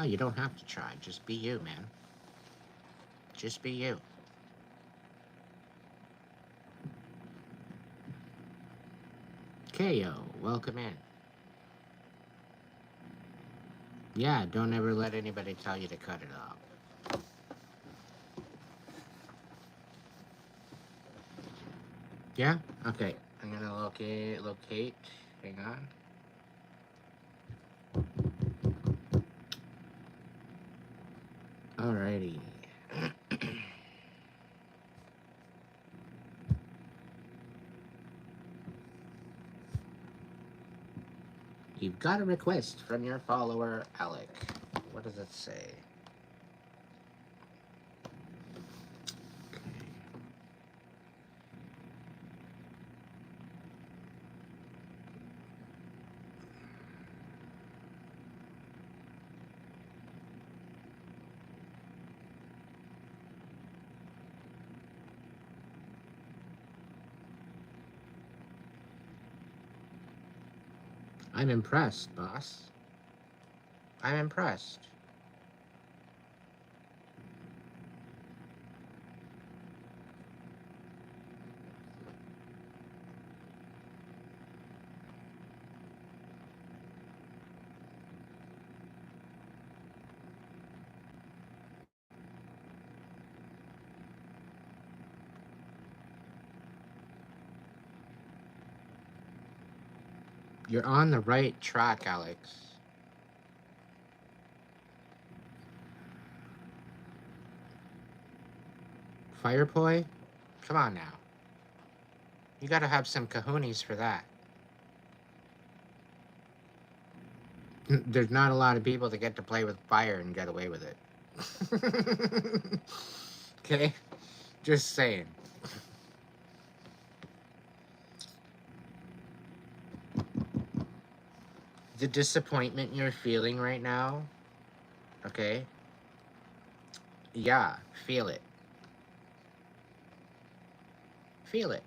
You don't have to try. Just be you, man. Just be you. KO, welcome in. Yeah, don't ever let anybody tell you to cut it off. Yeah? Okay. I'm gonna locate. Hang on. Alrighty. You've got a request from your follower, Alec. What does it say? I'm impressed, boss. I'm impressed. You're on the right track, Alex. Firepoi? Come on now. You gotta have some kahunas for that. There's not a lot of people that get to play with fire and get away with it. Okay? Just saying. The disappointment you're feeling right now, okay? Yeah, feel it. Feel it.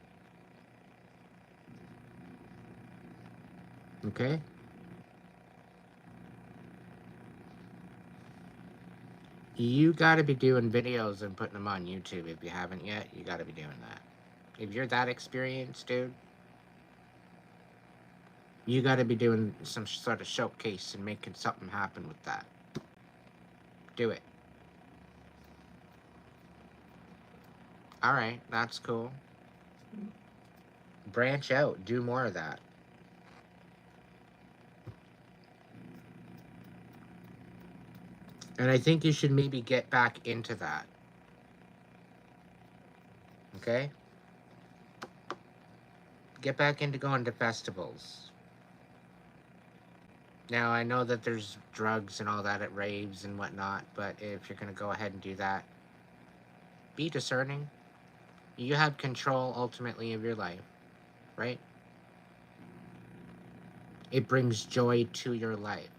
Okay? You gotta be doing videos and putting them on YouTube. If you haven't yet, you gotta be doing that. If you're that experienced, dude, you gotta be doing some sort of showcase and making something happen with that. Do it. Alright, that's cool. Branch out. Do more of that. And I think you should maybe get back into that. Okay? Get back into going to festivals. Now, I know that there's drugs and all that at raves and whatnot, but if you're going to go ahead and do that, be discerning. You have control, ultimately, of your life, right? It brings joy to your life.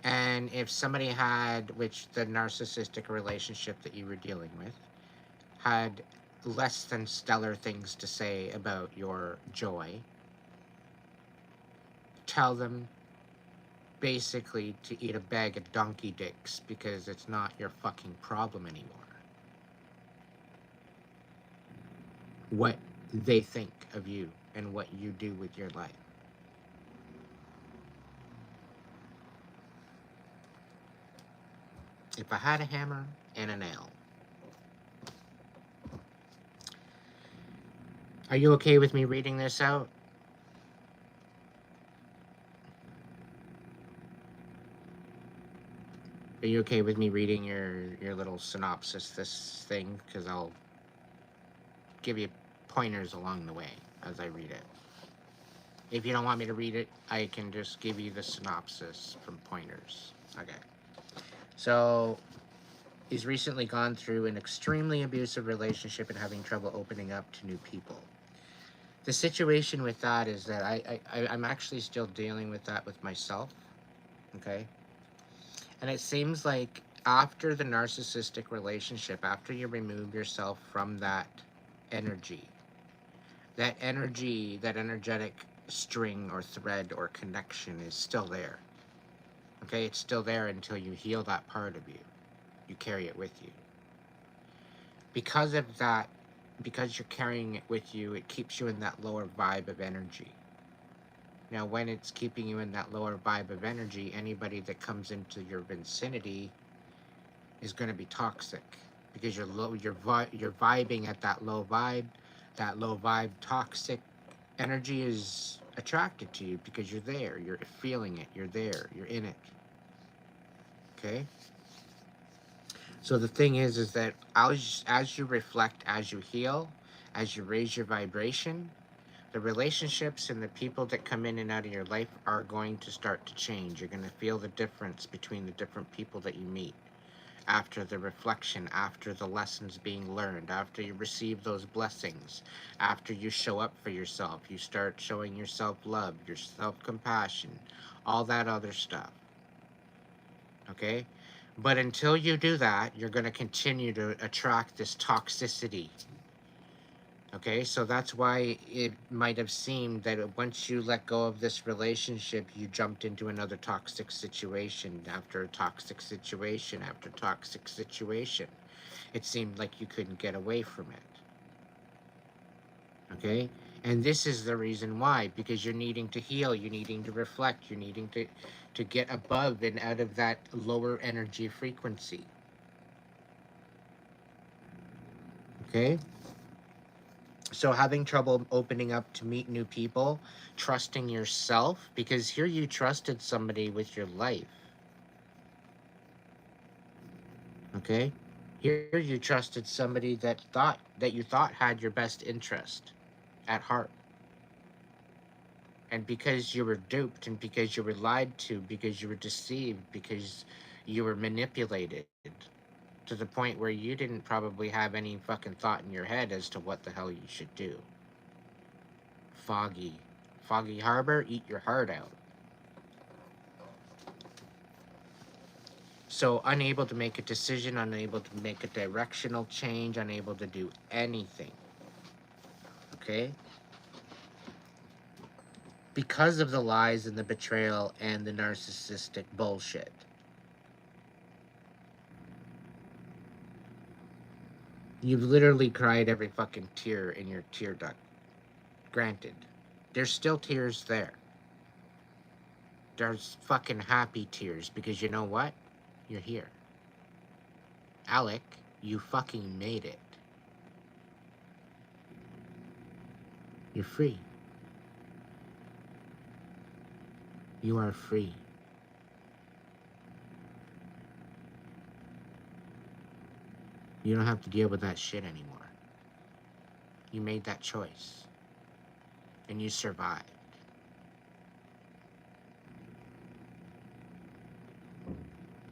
And if somebody had, which the narcissistic relationship that you were dealing with, had less than stellar things to say about your joy, tell them basically to eat a bag of donkey dicks because it's not your fucking problem anymore. What they think of you and what you do with your life. If I had a hammer and a nail. Are you okay with me reading this out? Are you okay with me reading your little synopsis, this thing? Because I'll give you pointers along the way. as I read it. If you don't want me to read it, I can just give you the synopsis from Pointers. Okay. So, he's recently gone through an extremely abusive relationship and having trouble opening up to new people. The situation with that is that I'm actually still dealing with that with myself. Okay. And it seems like after the narcissistic relationship, after you remove yourself from energy, that energy, that energetic string or thread or connection is still there. Okay, it's still there until you heal that part of you. You carry it with you. Because of that, because you're carrying it with you, it keeps you in that lower vibe of energy. Now, when it's keeping you in that lower vibe of energy, anybody that comes into your vicinity is going to be toxic because you're low, you're vibing at that low vibe. That low vibe, toxic energy is attracted to you because you're there, you're feeling it, you're there, you're in it. Okay. So the thing is that as you reflect, as you heal, as you raise your vibration, the relationships and the people that come in and out of your life are going to start to change. You're going to feel the difference between the different people that you meet after the reflection, after the lessons being learned, after you receive those blessings, after you show up for yourself, you start showing yourself love, your self-compassion, all that other stuff. Okay? But until you do that, you're going to continue to attract this toxicity. Okay, so that's why it might have seemed that once you let go of this relationship, you jumped into another toxic situation after toxic situation after toxic situation. It seemed like you couldn't get away from it. Okay, and this is the reason why, because you're needing to heal, you're needing to reflect, you're needing to get above and out of that lower energy frequency. Okay. So having trouble opening up to meet new people, trusting yourself, because here you trusted somebody with your life. Okay? Here you trusted somebody that you thought had your best interest at heart. And because you were duped and because you were lied to, because you were deceived, because you were manipulated to the point where you didn't probably have any fucking thought in your head as to what the hell you should do. Foggy Harbor, eat your heart out. So unable to make a decision, unable to make a directional change, unable to do anything. Okay? Because of the lies and the betrayal and the narcissistic bullshit. You've literally cried every fucking tear in your tear duct. Granted, there's still tears there. There's fucking happy tears because you know what? You're here. Alec, you fucking made it. You're free. You are free. You don't have to deal with that shit anymore. You made that choice. And you survived.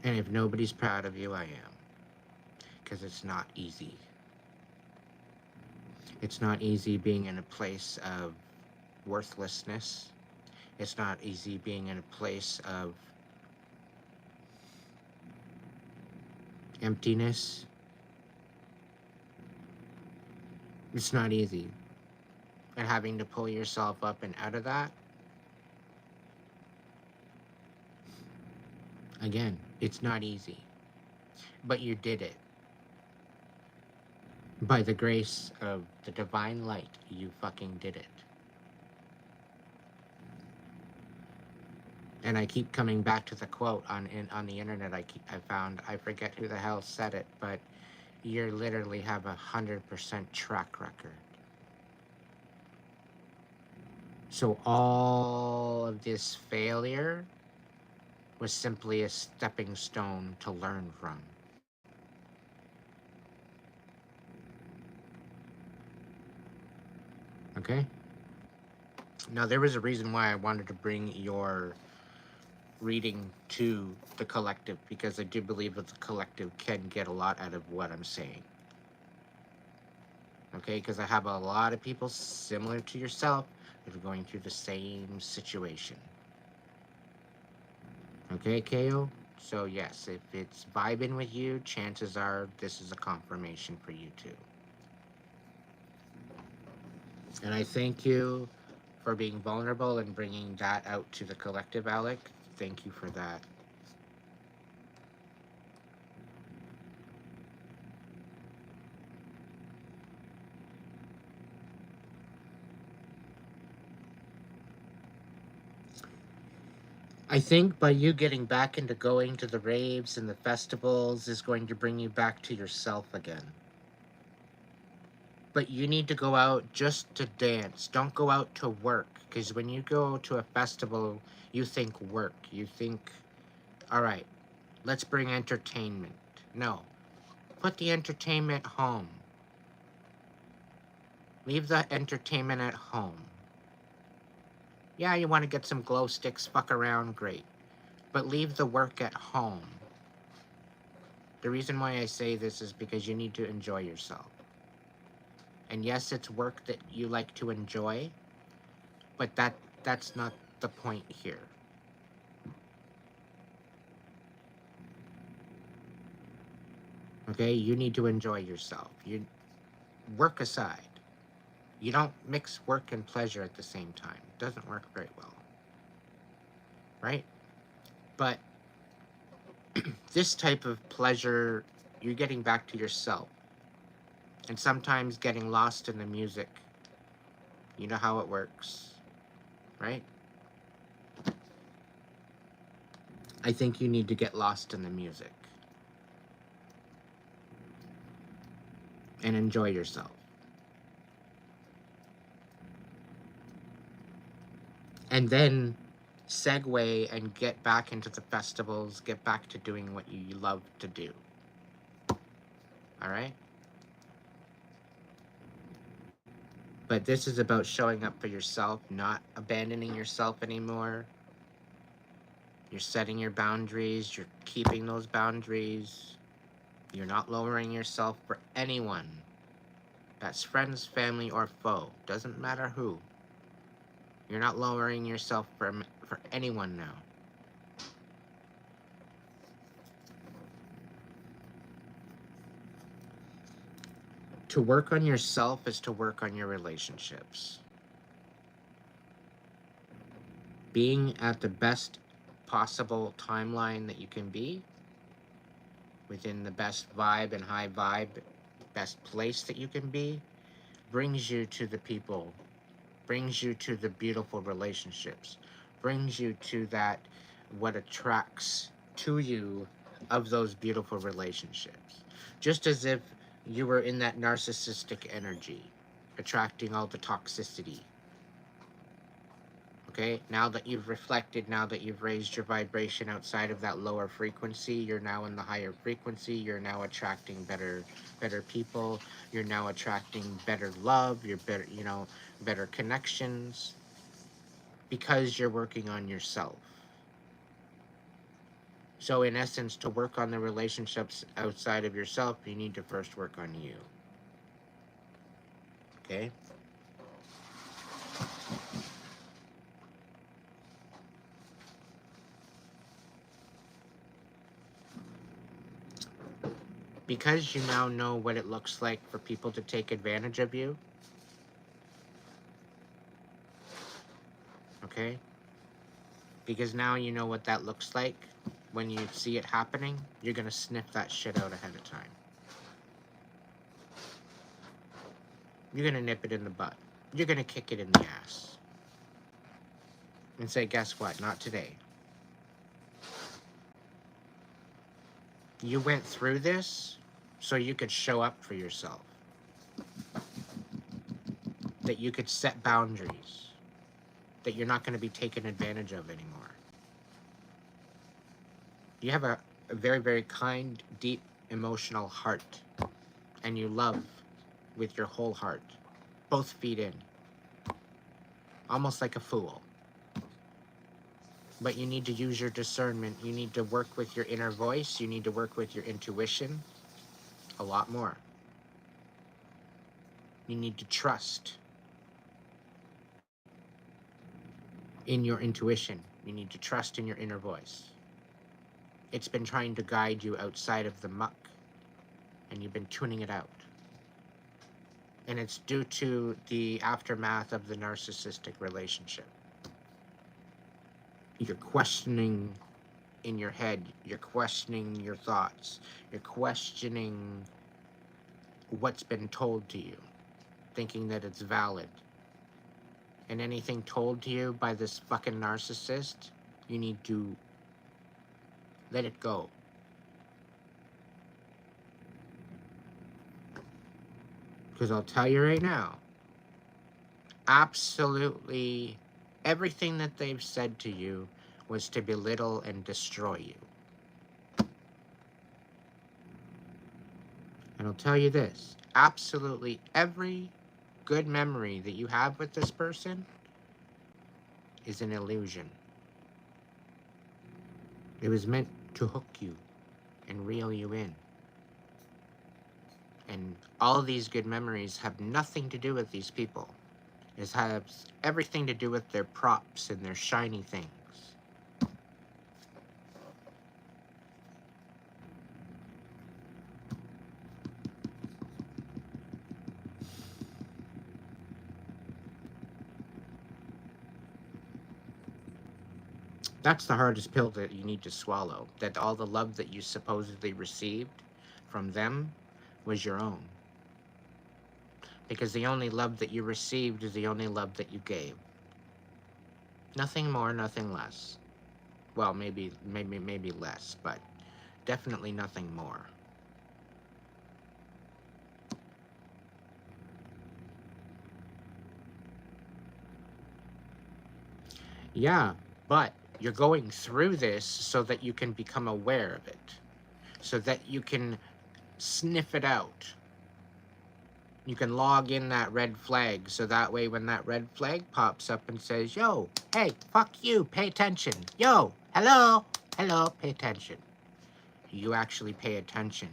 And if nobody's proud of you, I am. Because it's not easy. It's not easy being in a place of worthlessness. It's not easy being in a place of emptiness. It's not easy. And having to pull yourself up and out of that, again, it's not easy. But you did it. By the grace of the divine light, you fucking did it. And I keep coming back to the quote on the internet. I found, I forget who the hell said it, but you literally have 100% track record. So all of this failure was simply a stepping stone to learn from. Okay? Now, there was a reason why I wanted to bring your reading to the collective, because I do believe that the collective can get a lot out of what I'm saying. Okay, because I have a lot of people similar to yourself that are going through the same situation. Okay, KO? So yes, if it's vibing with you, chances are this is a confirmation for you too. And I thank you for being vulnerable and bringing that out to the collective, Alec. Thank you for that. I think by you getting back into going to the raves and the festivals is going to bring you back to yourself again. But you need to go out just to dance. Don't go out to work. Because when you go to a festival, you think work. You think, all right, let's bring entertainment. No, put the entertainment home. Leave the entertainment at home. Yeah, you want to get some glow sticks, fuck around, great. But leave the work at home. The reason why I say this is because you need to enjoy yourself. And yes, it's work that you like to enjoy, but that's not the point here. Okay, you need to enjoy yourself. You work aside. You don't mix work and pleasure at the same time. It doesn't work very well. Right? But this type of pleasure, you're getting back to yourself. And sometimes getting lost in the music. You know how it works. Right? I think you need to get lost in the music. And enjoy yourself. And then segue and get back into the festivals, get back to doing what you love to do. All right? But this is about showing up for yourself, not abandoning yourself anymore. You're setting your boundaries, you're keeping those boundaries. You're not lowering yourself for anyone. That's friends, family, or foe. Doesn't matter who. You're not lowering yourself for anyone now. To work on yourself is to work on your relationships. Being at the best possible timeline that you can be, within the best vibe and high vibe, best place that you can be, brings you to the people, brings you to the beautiful relationships, brings you to that, what attracts to you of those beautiful relationships. Just as if you were in that narcissistic energy, attracting all the toxicity. Okay, now that you've reflected, now that you've raised your vibration outside of that lower frequency, you're now in the higher frequency. You're now attracting better people. You're now attracting better love. You're better connections, because you're working on yourself. So in essence, to work on the relationships outside of yourself, you need to first work on you. Okay? Because you now know what it looks like for people to take advantage of you. Okay? Because now you know what that looks like. When you see it happening, you're going to sniff that shit out ahead of time. You're going to nip it in the butt. You're going to kick it in the ass. And say, guess what? Not today. You went through this so you could show up for yourself. That you could set boundaries. That you're not going to be taken advantage of anymore. You have a very, very kind, deep, emotional heart. And you love with your whole heart. Both feet in. almost like a fool. But you need to use your discernment. You need to work with your inner voice. You need to work with your intuition a lot more. You need to trust in your intuition. You need to trust in your inner voice. It's been trying to guide you outside of the muck, and you've been tuning it out. And it's due to the aftermath of the narcissistic relationship. You're questioning in your head, you're questioning your thoughts, you're questioning what's been told to you, thinking that it's valid. And anything told to you by this fucking narcissist, you need to let it go. Because I'll tell you right now, absolutely everything that they've said to you was to belittle and destroy you. And I'll tell you this, absolutely every good memory that you have with this person is an illusion. It was meant to hook you and reel you in. And all of these good memories have nothing to do with these people. It has everything to do with their props and their shiny things. That's the hardest pill that you need to swallow. That all the love that you supposedly received from them was your own. Because the only love that you received is the only love that you gave. Nothing more, nothing less. Well, maybe less, but definitely nothing more. Yeah, but you're going through this so that you can become aware of it. So that you can sniff it out. You can log in that red flag, so that way when that red flag pops up and says, yo, hey, fuck you, pay attention. Yo, hello, pay attention. You actually pay attention.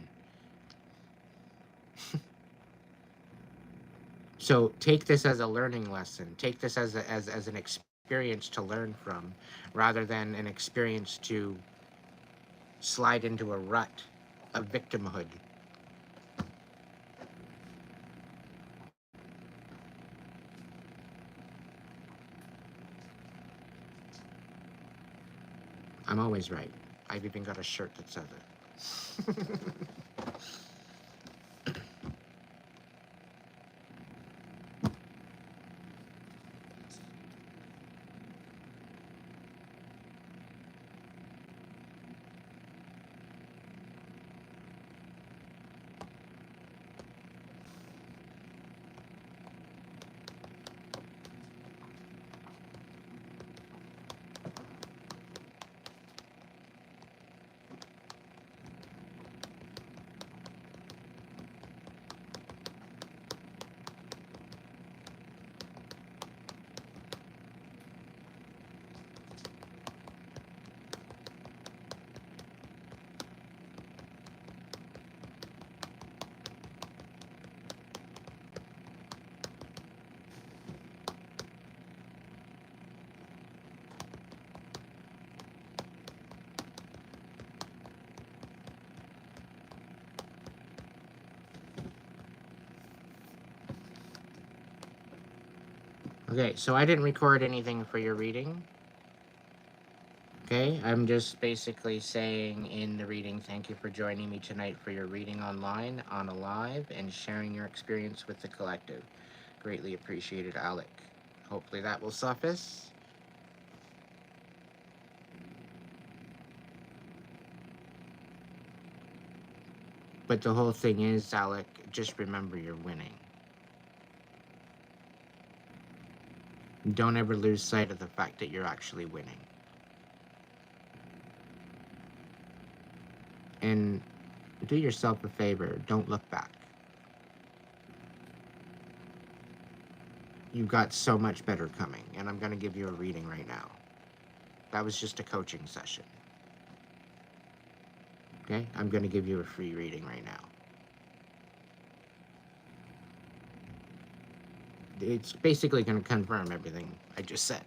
So take this as a learning lesson. Take this as an experience to learn from, rather than an experience to slide into a rut of victimhood. I'm always right. I've even got a shirt that says it. Okay, so I didn't record anything for your reading. Okay, I'm just basically saying in the reading, thank you for joining me tonight for your reading online, on a live, and sharing your experience with the collective. Greatly appreciated, Alec. Hopefully that will suffice. But the whole thing is, Alec, just remember you're winning. Don't ever lose sight of the fact that you're actually winning. And do yourself a favor, don't look back. you've got so much better coming, and I'm going to give you a reading right now. That was just a coaching session. Okay? I'm going to give you a free reading right now. It's basically going to confirm everything I just said.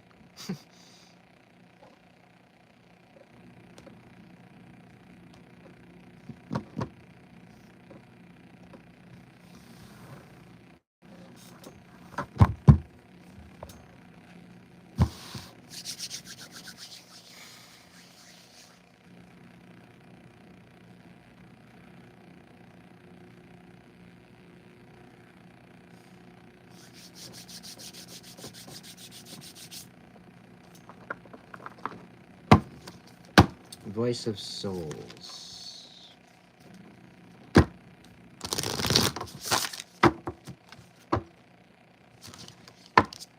Voice of Souls.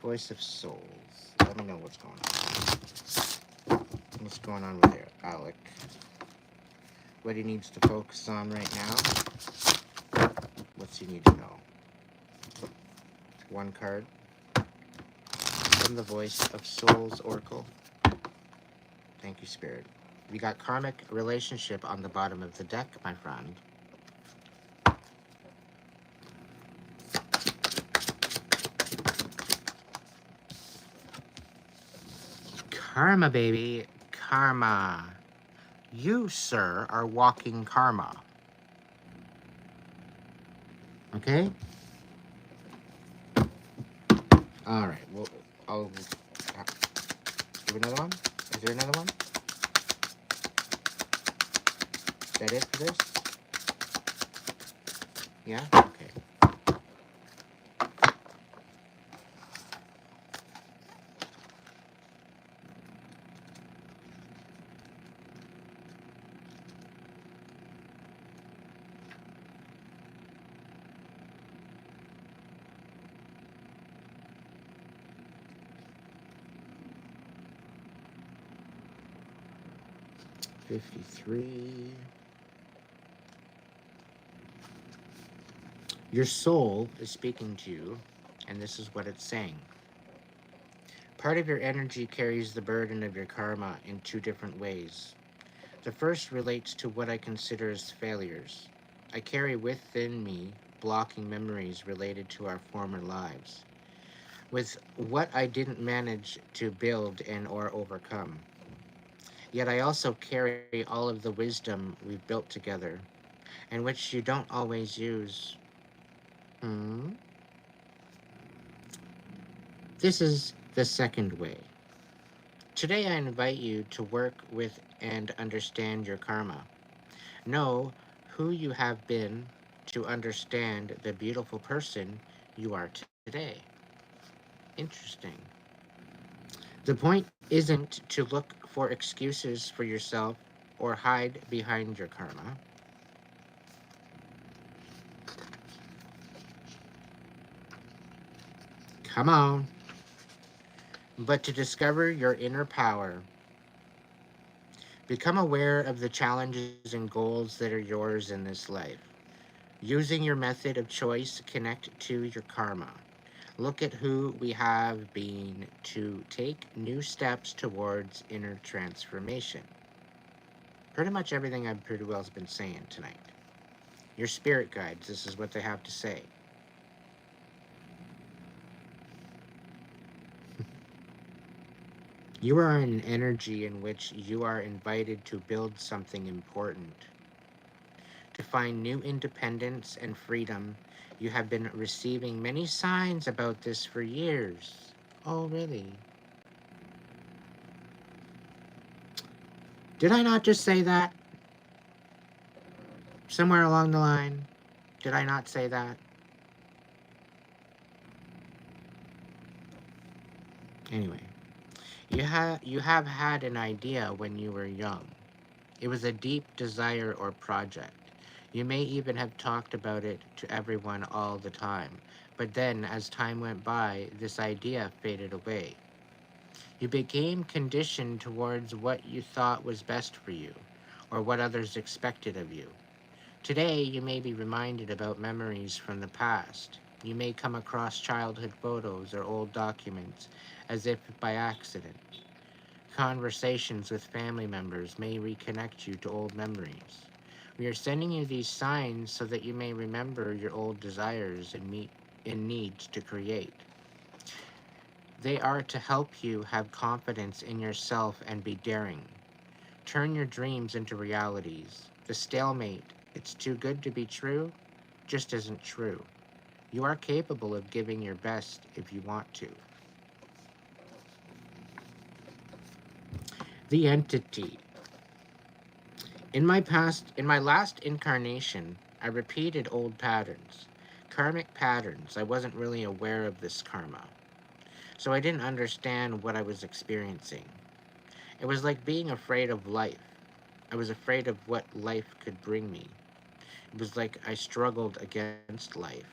Voice of Souls. Let me know what's going on. What's going on with Alec? What he needs to focus on right now? What's he need to know? One card from the Voice of Souls Oracle. Thank you, Spirit. We got Karmic relationship on the bottom of the deck, my friend. Karma, baby. Karma. You, sir, are walking karma. Okay? Alright, well, I'll give another one. Is there another one? Is that it for this? Yeah? Okay. $53. Your soul is speaking to you, and this is what it's saying. Part of your energy carries the burden of your karma in two different ways. The first relates to what I consider as failures. I carry within me blocking memories related to our former lives, with what I didn't manage to build and or overcome. Yet I also carry all of the wisdom we've built together, and which you don't always use. This is the second way. Today I invite you to work with and understand your karma. Know who you have been to understand the beautiful person you are today. Interesting. The point isn't to look for excuses for yourself or hide behind your karma. Come on. But to discover your inner power. Become aware of the challenges and goals that are yours in this life. Using your method of choice, connect to your karma. Look at who we have been to take new steps towards inner transformation. Pretty much everything I've pretty well been saying tonight. Your spirit guides, this is what they have to say. You are in an energy in which you are invited to build something important. To find new independence and freedom. You have been receiving many signs about this for years. Oh, really? Did I not just say that? Somewhere along the line? Did I not say that? Anyway, you have had an idea when you were young. It was a deep desire or project. You may even have talked about it to everyone all the time. But then, as time went by, this idea faded away. You became conditioned towards what you thought was best for you, or what others expected of you. Today, you may be reminded about memories from the past. You may come across childhood photos or old documents as if by accident. Conversations with family members may reconnect you to old memories. We are sending you these signs so that you may remember your old desires and meet and needs to create. They are to help you have confidence in yourself and be daring. Turn your dreams into realities. The stalemate, it's too good to be true, just isn't true. You are capable of giving your best if you want to. The entity. In my last incarnation, I repeated old patterns. Karmic patterns. I wasn't really aware of this karma. So I didn't understand what I was experiencing. It was like being afraid of life. I was afraid of what life could bring me. It was like I struggled against life.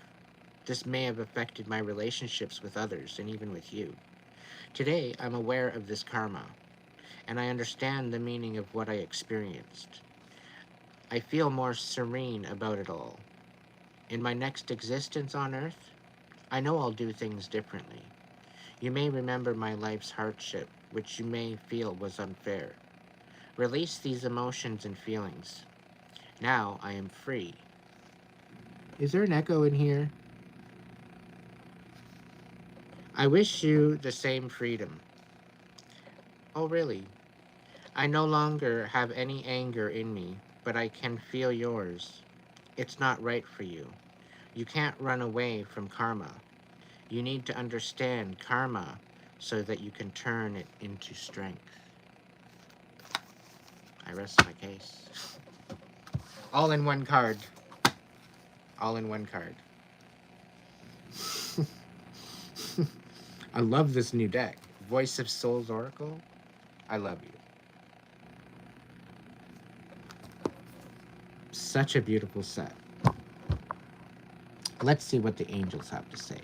This may have affected my relationships with others and even with you. Today, I'm aware of this karma, and I understand the meaning of what I experienced. I feel more serene about it all. In my next existence on Earth, I know I'll do things differently. You may remember my life's hardship, which you may feel was unfair. Release these emotions and feelings. Now I am free. Is there an echo in here? I wish you the same freedom. Oh, really? I no longer have any anger in me, but I can feel yours. It's not right for you. You can't run away from karma. You need to understand karma so that you can turn it into strength. I rest my case. All in one card. All in one card. I love this new deck. Voice of Souls Oracle. I love you. Such a beautiful set. Let's see what the angels have to say.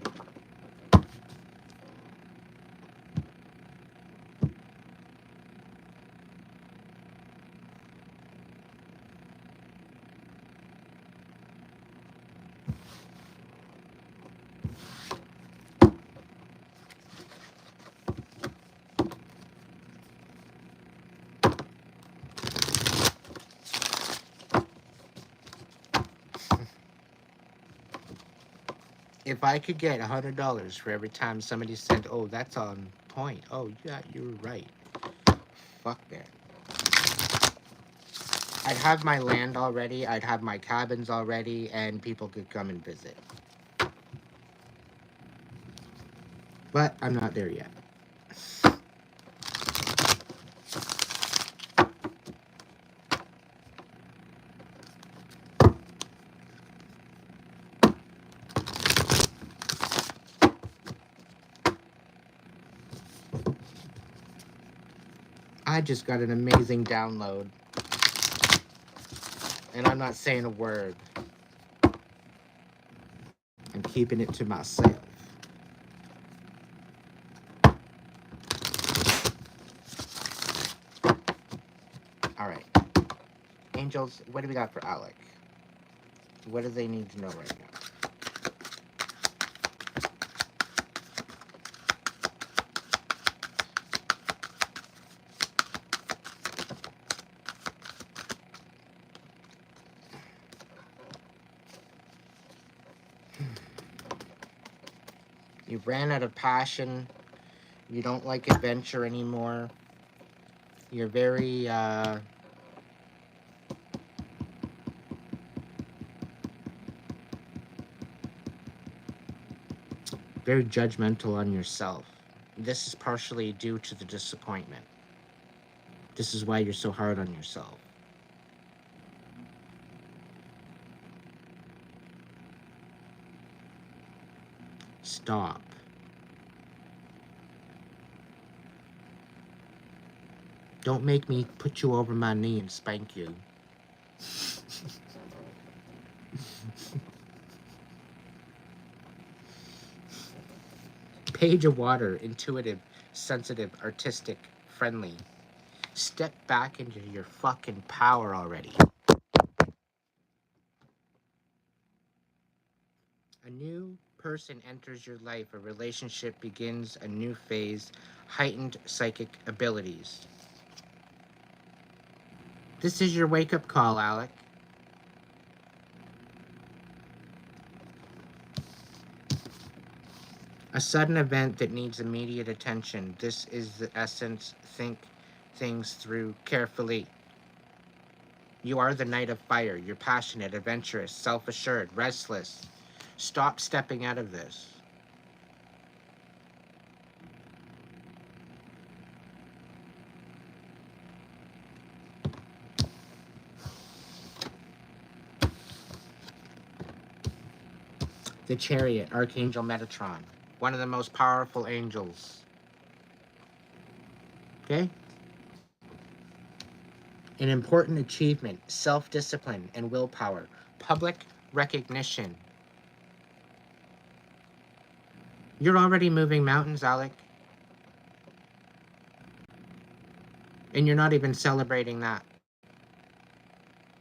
If I could get $100 for every time somebody said, "Oh, that's on point. Oh, yeah, you were right." Fuck that. I'd have my land already. I'd have my cabins already, and people could come and visit. But I'm not there yet. I just got an amazing download. And I'm not saying a word. I'm keeping it to myself. All right. Angels, what do we got for Alec? What do they need to know right now? You ran out of passion. You don't like adventure anymore. You're very, very judgmental on yourself. This is partially due to the disappointment. This is why you're so hard on yourself. Stop. Don't make me put you over my knee and spank you. Page of Water, intuitive, sensitive, artistic, friendly. Step back into your fucking power already. A new person enters your life, a relationship begins a new phase, heightened psychic abilities. This is your wake-up call, Alec. A sudden event that needs immediate attention. This is the essence. Think things through carefully. You are the knight of fire. You're passionate, adventurous, self-assured, restless. Stop stepping out of this. The Chariot, Archangel Metatron, one of the most powerful angels. Okay? An important achievement, self-discipline and willpower, public recognition. You're already moving mountains, Alec. And you're not even celebrating that.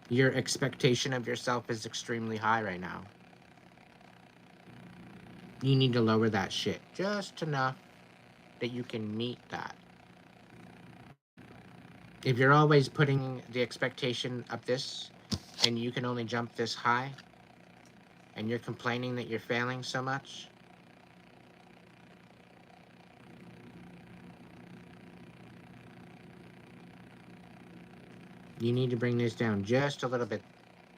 Your expectation of yourself is extremely high right now. You need to lower that shit just enough that you can meet that. If you're always putting the expectation up this and you can only jump this high and you're complaining that you're failing so much, you need to bring this down just a little bit.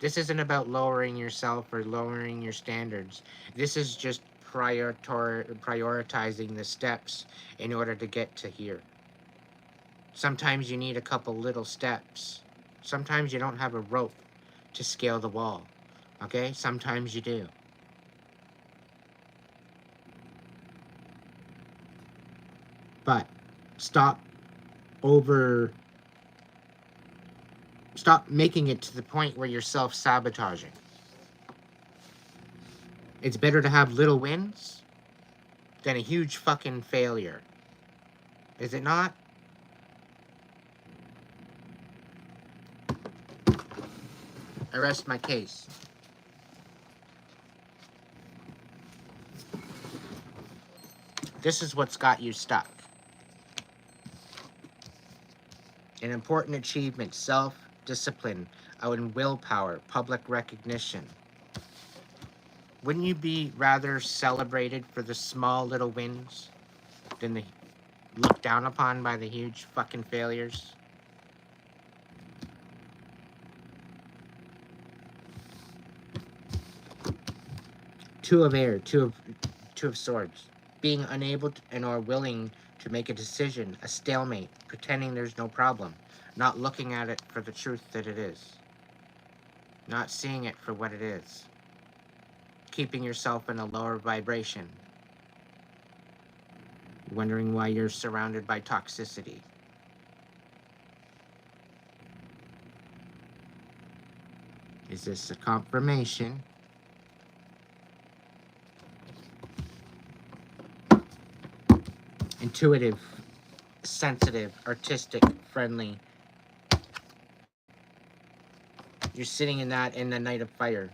This isn't about lowering yourself or lowering your standards. This is just prioritizing the steps in order to get to here. Sometimes you need a couple little steps. Sometimes you don't have a rope to scale the wall. Okay? Sometimes you do. But stop making it to the point where you're self-sabotaging. It's better to have little wins than a huge fucking failure. Is it not? I rest my case. This is what's got you stuck. An important achievement, self-discipline, and willpower, public recognition. Wouldn't you be rather celebrated for the small little wins than the looked down upon by the huge fucking failures? Two of air, two of swords. Being unable to, and or willing to make a decision, a stalemate, pretending there's no problem, not looking at it for the truth that it is, not seeing it for what it is, keeping yourself in a lower vibration, wondering why you're surrounded by toxicity. Is this a confirmation? Intuitive, sensitive, artistic, friendly. You're sitting in the night of fire.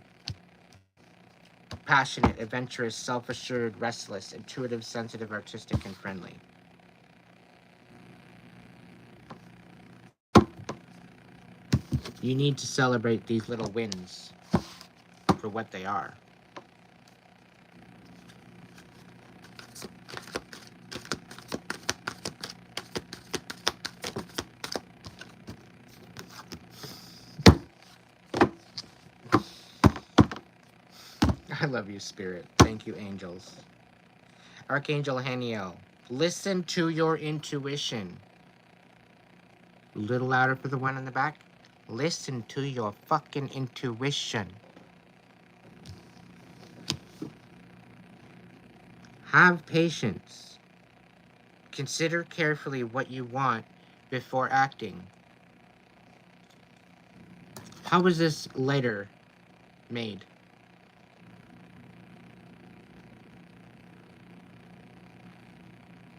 Passionate, adventurous, self-assured, restless, intuitive, sensitive, artistic, and friendly. You need to celebrate these little wins for what they are. I love you, Spirit. Thank you, angels. Archangel Haniel, listen to your intuition. A little louder for the one in the back. Listen to your fucking intuition. Have patience. Consider carefully what you want before acting. How was this lighter made?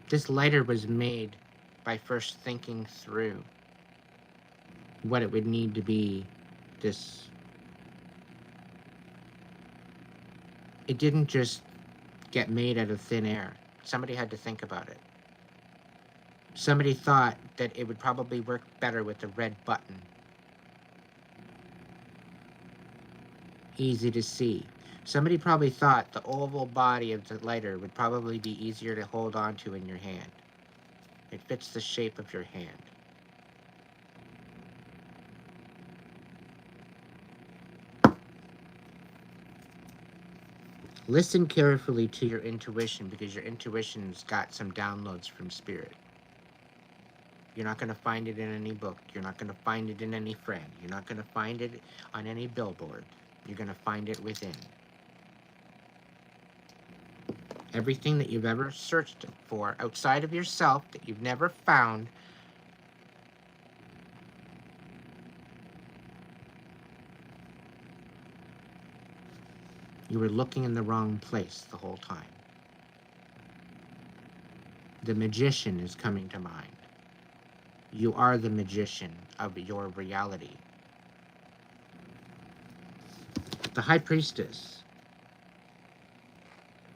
This lighter was made by first thinking through what it would need to be. It didn't just get made out of thin air. Somebody had to think about it. Somebody thought that it would probably work better with the red button. Easy to see. Somebody probably thought the oval body of the lighter would probably be easier to hold on to in your hand. It fits the shape of your hand. Listen carefully to your intuition, because your intuition's got some downloads from spirit. You're not going to find it in any book. You're not going to find it in any friend. You're not going to find it on any billboard. You're going to find it within. Everything that you've ever searched for outside of yourself that you've never found, you were looking in the wrong place the whole time. The magician is coming to mind. You are the magician of your reality. The High Priestess.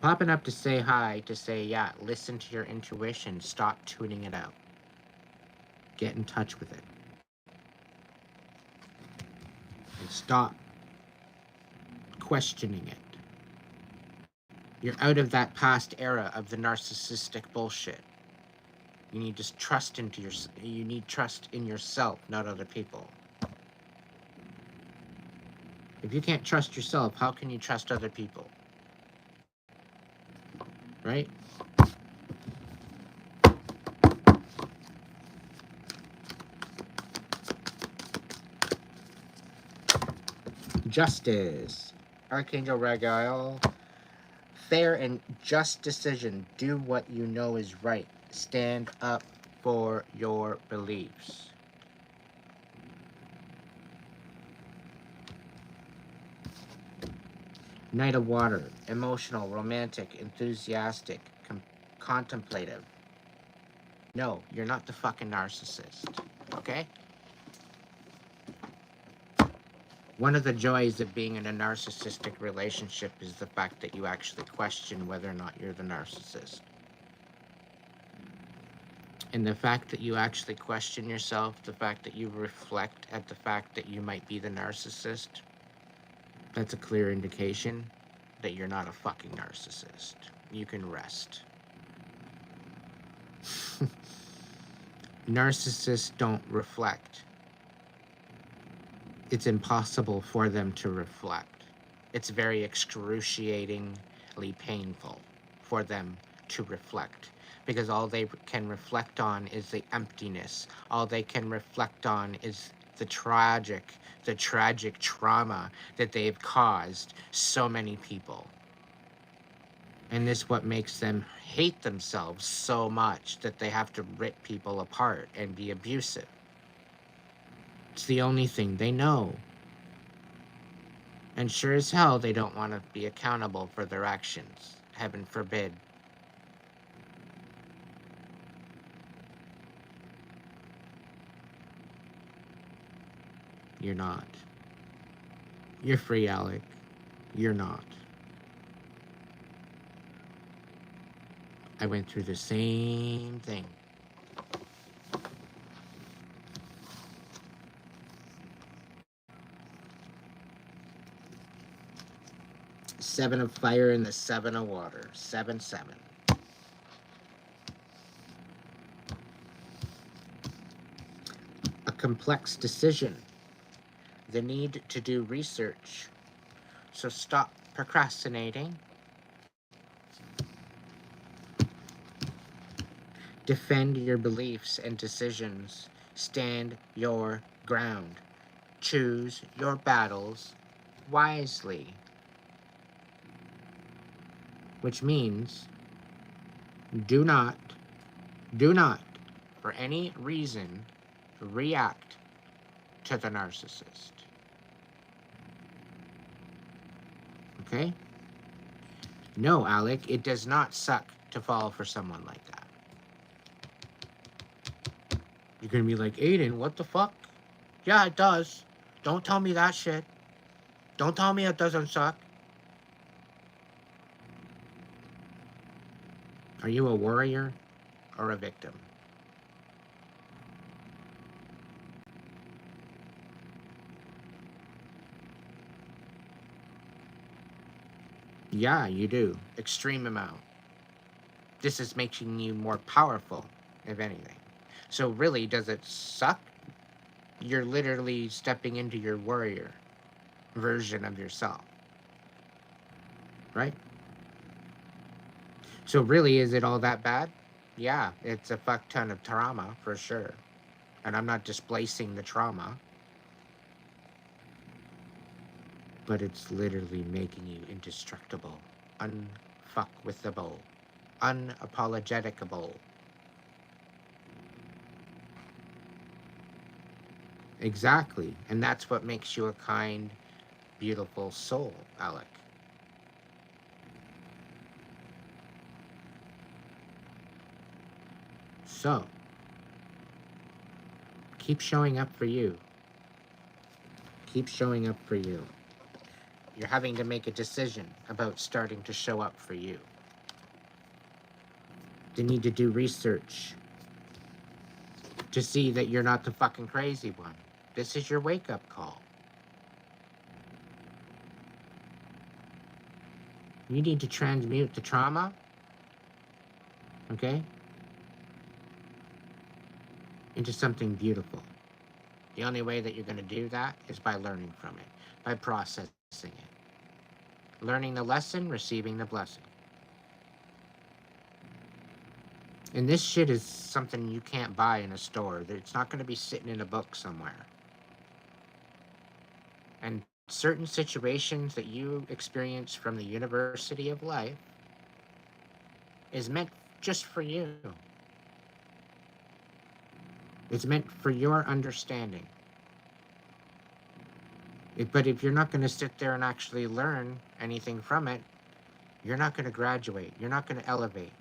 Popping up to say hi, to say, yeah, listen to your intuition. Stop tuning it out. Get in touch with it. And stop questioning it. You're out of that past era of the narcissistic bullshit. You need to trust into you need trust in yourself, not other people. If you can't trust yourself, how can you trust other people? Right? Justice. Archangel Raguel. Fair and just decision. Do what you know is right. Stand up for your beliefs. Knight of Water. Emotional, romantic, enthusiastic, contemplative. No, you're not the fucking narcissist. Okay? One of the joys of being in a narcissistic relationship is the fact that you actually question whether or not you're the narcissist. And the fact that you actually question yourself, the fact that you reflect at the fact that you might be the narcissist, that's a clear indication that you're not a fucking narcissist. You can rest. Narcissists don't reflect. It's impossible for them to reflect. It's very excruciatingly painful for them to reflect, because all they can reflect on is the emptiness. All they can reflect on is the tragic trauma that they've caused so many people. And this is what makes them hate themselves so much that they have to rip people apart and be abusive. It's the only thing they know. And sure as hell, they don't want to be accountable for their actions. Heaven forbid. You're not. You're free, Alec. You're not. I went through the same thing. Seven of fire and the seven of water. 7-7. A complex decision. The need to do research. So stop procrastinating. Defend your beliefs and decisions. Stand your ground. Choose your battles wisely. Which means do not, for any reason, react to the narcissist. Okay? No, Alec, it does not suck to fall for someone like that. You're gonna be like, Aiden, what the fuck? Yeah, it does. Don't tell me that shit. Don't tell me it doesn't suck. Are you a warrior or a victim? Yeah, you do. Extreme amount. This is making you more powerful, if anything. So really, does it suck? You're literally stepping into your warrior version of yourself, right? So really, is it all that bad? Yeah, it's a fuck ton of trauma for sure. And I'm not displacing the trauma, but it's literally making you indestructible, unfuckwithable, unapologeticable. Exactly. And that's what makes you a kind, beautiful soul, Alec. So, keep showing up for you. Keep showing up for you. You're having to make a decision about starting to show up for you. You need to do research to see that you're not the fucking crazy one. This is your wake-up call. You need to transmute the trauma, okay, into something beautiful. The only way that you're going to do that is by learning from it, by processing it. Learning the lesson, receiving the blessing. And this shit is something you can't buy in a store. It's not going to be sitting in a book somewhere. And certain situations that you experience from the University of Life is meant just for you. It's meant for your understanding. But if you're not going to sit there and actually learn anything from it, you're not going to graduate. You're not going to elevate.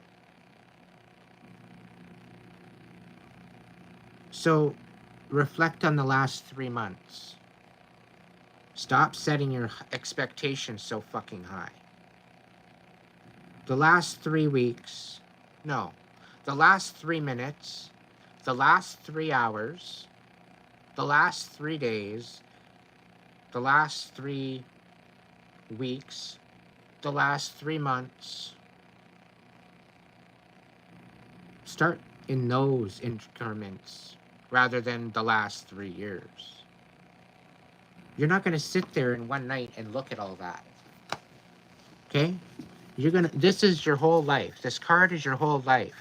So reflect on the last 3 months. Stop setting your expectations so fucking high. The last 3 weeks, no, the last 3 minutes, the last 3 hours, the last 3 days, the last 3 weeks, the last 3 months. Start in those increments rather than the last 3 years. You're not going to sit there in one night and look at all that. Okay? This is your whole life. This card is your whole life.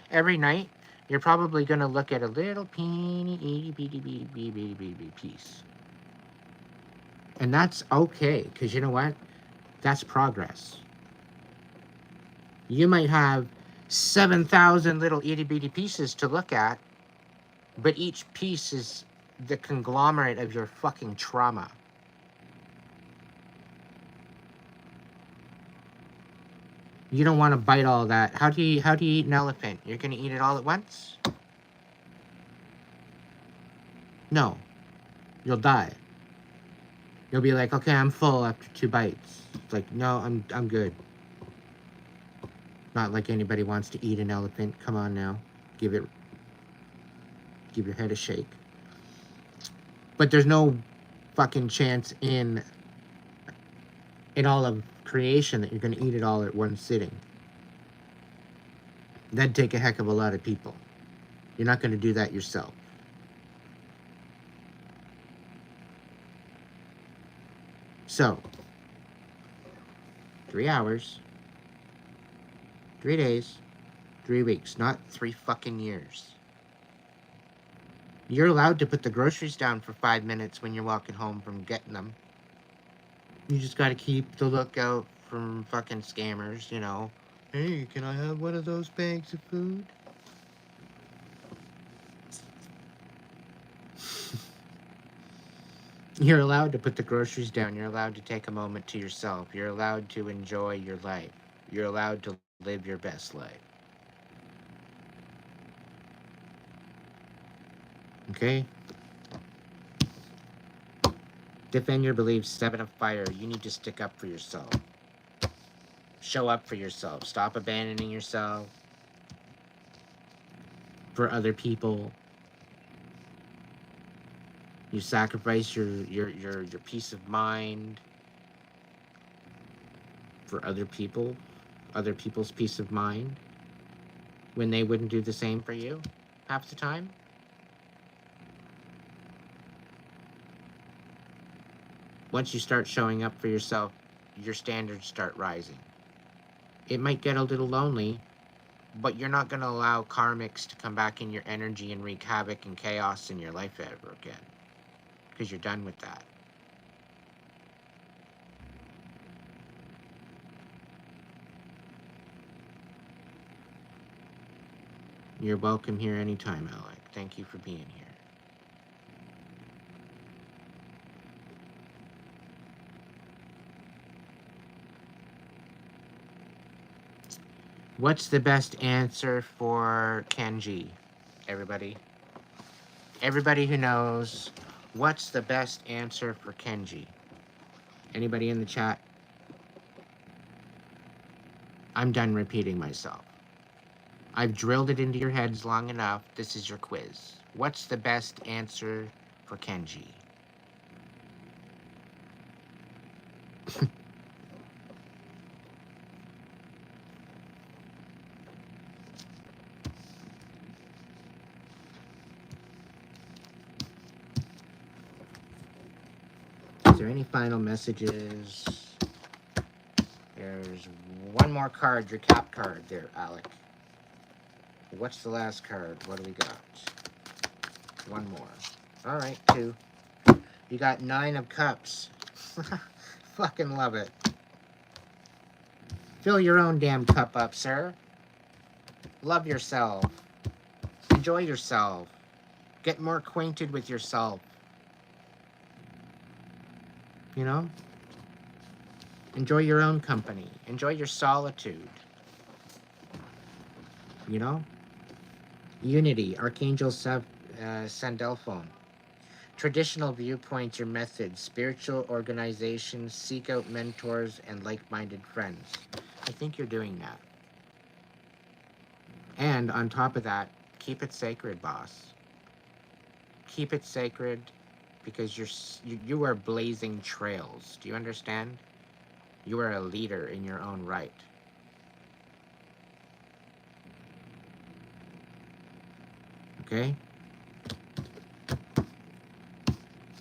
Every night, you're probably going to look at a little teeny, itty, bitty, bitty, bitty, bitty, bitty piece. And that's okay, because you know what? That's progress. You might have 7,000 little itty bitty pieces to look at, but each piece is the conglomerate of your fucking trauma. You don't want to bite all that. How do you eat an elephant? You're going to eat it all at once? No. You'll die. You'll be like, okay, I'm full after 2 bites. It's like, no, I'm good. Not like anybody wants to eat an elephant. Come on now. Give your head a shake. But there's no fucking chance in all of creation that you're going to eat it all at one sitting. That'd take a heck of a lot of people. You're not going to do that yourself. So, 3 hours, 3 days, 3 weeks, not 3 fucking years. You're allowed to put the groceries down for 5 minutes when you're walking home from getting them. You just gotta keep the lookout from fucking scammers, you know. Hey, can I have one of those bags of food? You're allowed to put the groceries down. You're allowed to take a moment to yourself. You're allowed to enjoy your life. You're allowed to live your best life. Okay? Defend your beliefs. 7 of fire. You need to stick up for yourself. Show up for yourself. Stop abandoning yourself. for other people. You sacrifice your peace of mind for other people's peace of mind, when they wouldn't do the same for you half the time. Once you start showing up for yourself, your standards start rising. It might get a little lonely, but you're not going to allow karmics to come back in your energy and wreak havoc and chaos in your life ever again, because you're done with that. You're welcome here anytime, Alec. Thank you for being here. What's the best answer for Kenji? Everybody? Everybody who knows, what's the best answer for Kenji? Anybody in the chat? I'm done repeating myself. I've drilled it into your heads long enough. This is your quiz. What's the best answer for Kenji? Is there any final messages? There's one more card, your cap card there, Alec. What's the last card? What do we got? One more. All right, 2. You got 9 of Cups. Fucking love it. Fill your own damn cup up, sir. Love yourself. Enjoy yourself. Get more acquainted with yourself. You know? Enjoy your own company. Enjoy your solitude. You know? Unity, Archangel Sandalphon. Traditional viewpoints or methods, spiritual organizations, seek out mentors and like-minded friends. I think you're doing that. And on top of that, keep it sacred, boss. Keep it sacred, because you are blazing trails. Do you understand? You are a leader in your own right. Okay?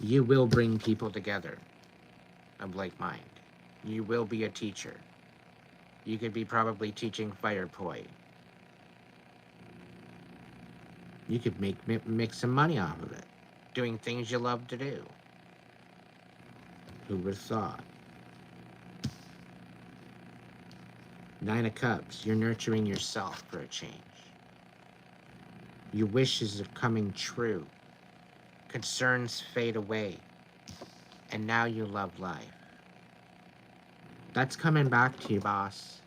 You will bring people together of like mind. You will be a teacher. You could be probably teaching fire poi. You could make some money off of it, doing things you love to do. Who would have thought? 9 of Cups, you're nurturing yourself for a change. Your wishes are coming true. Concerns fade away. And now you love life. That's coming back to you, boss.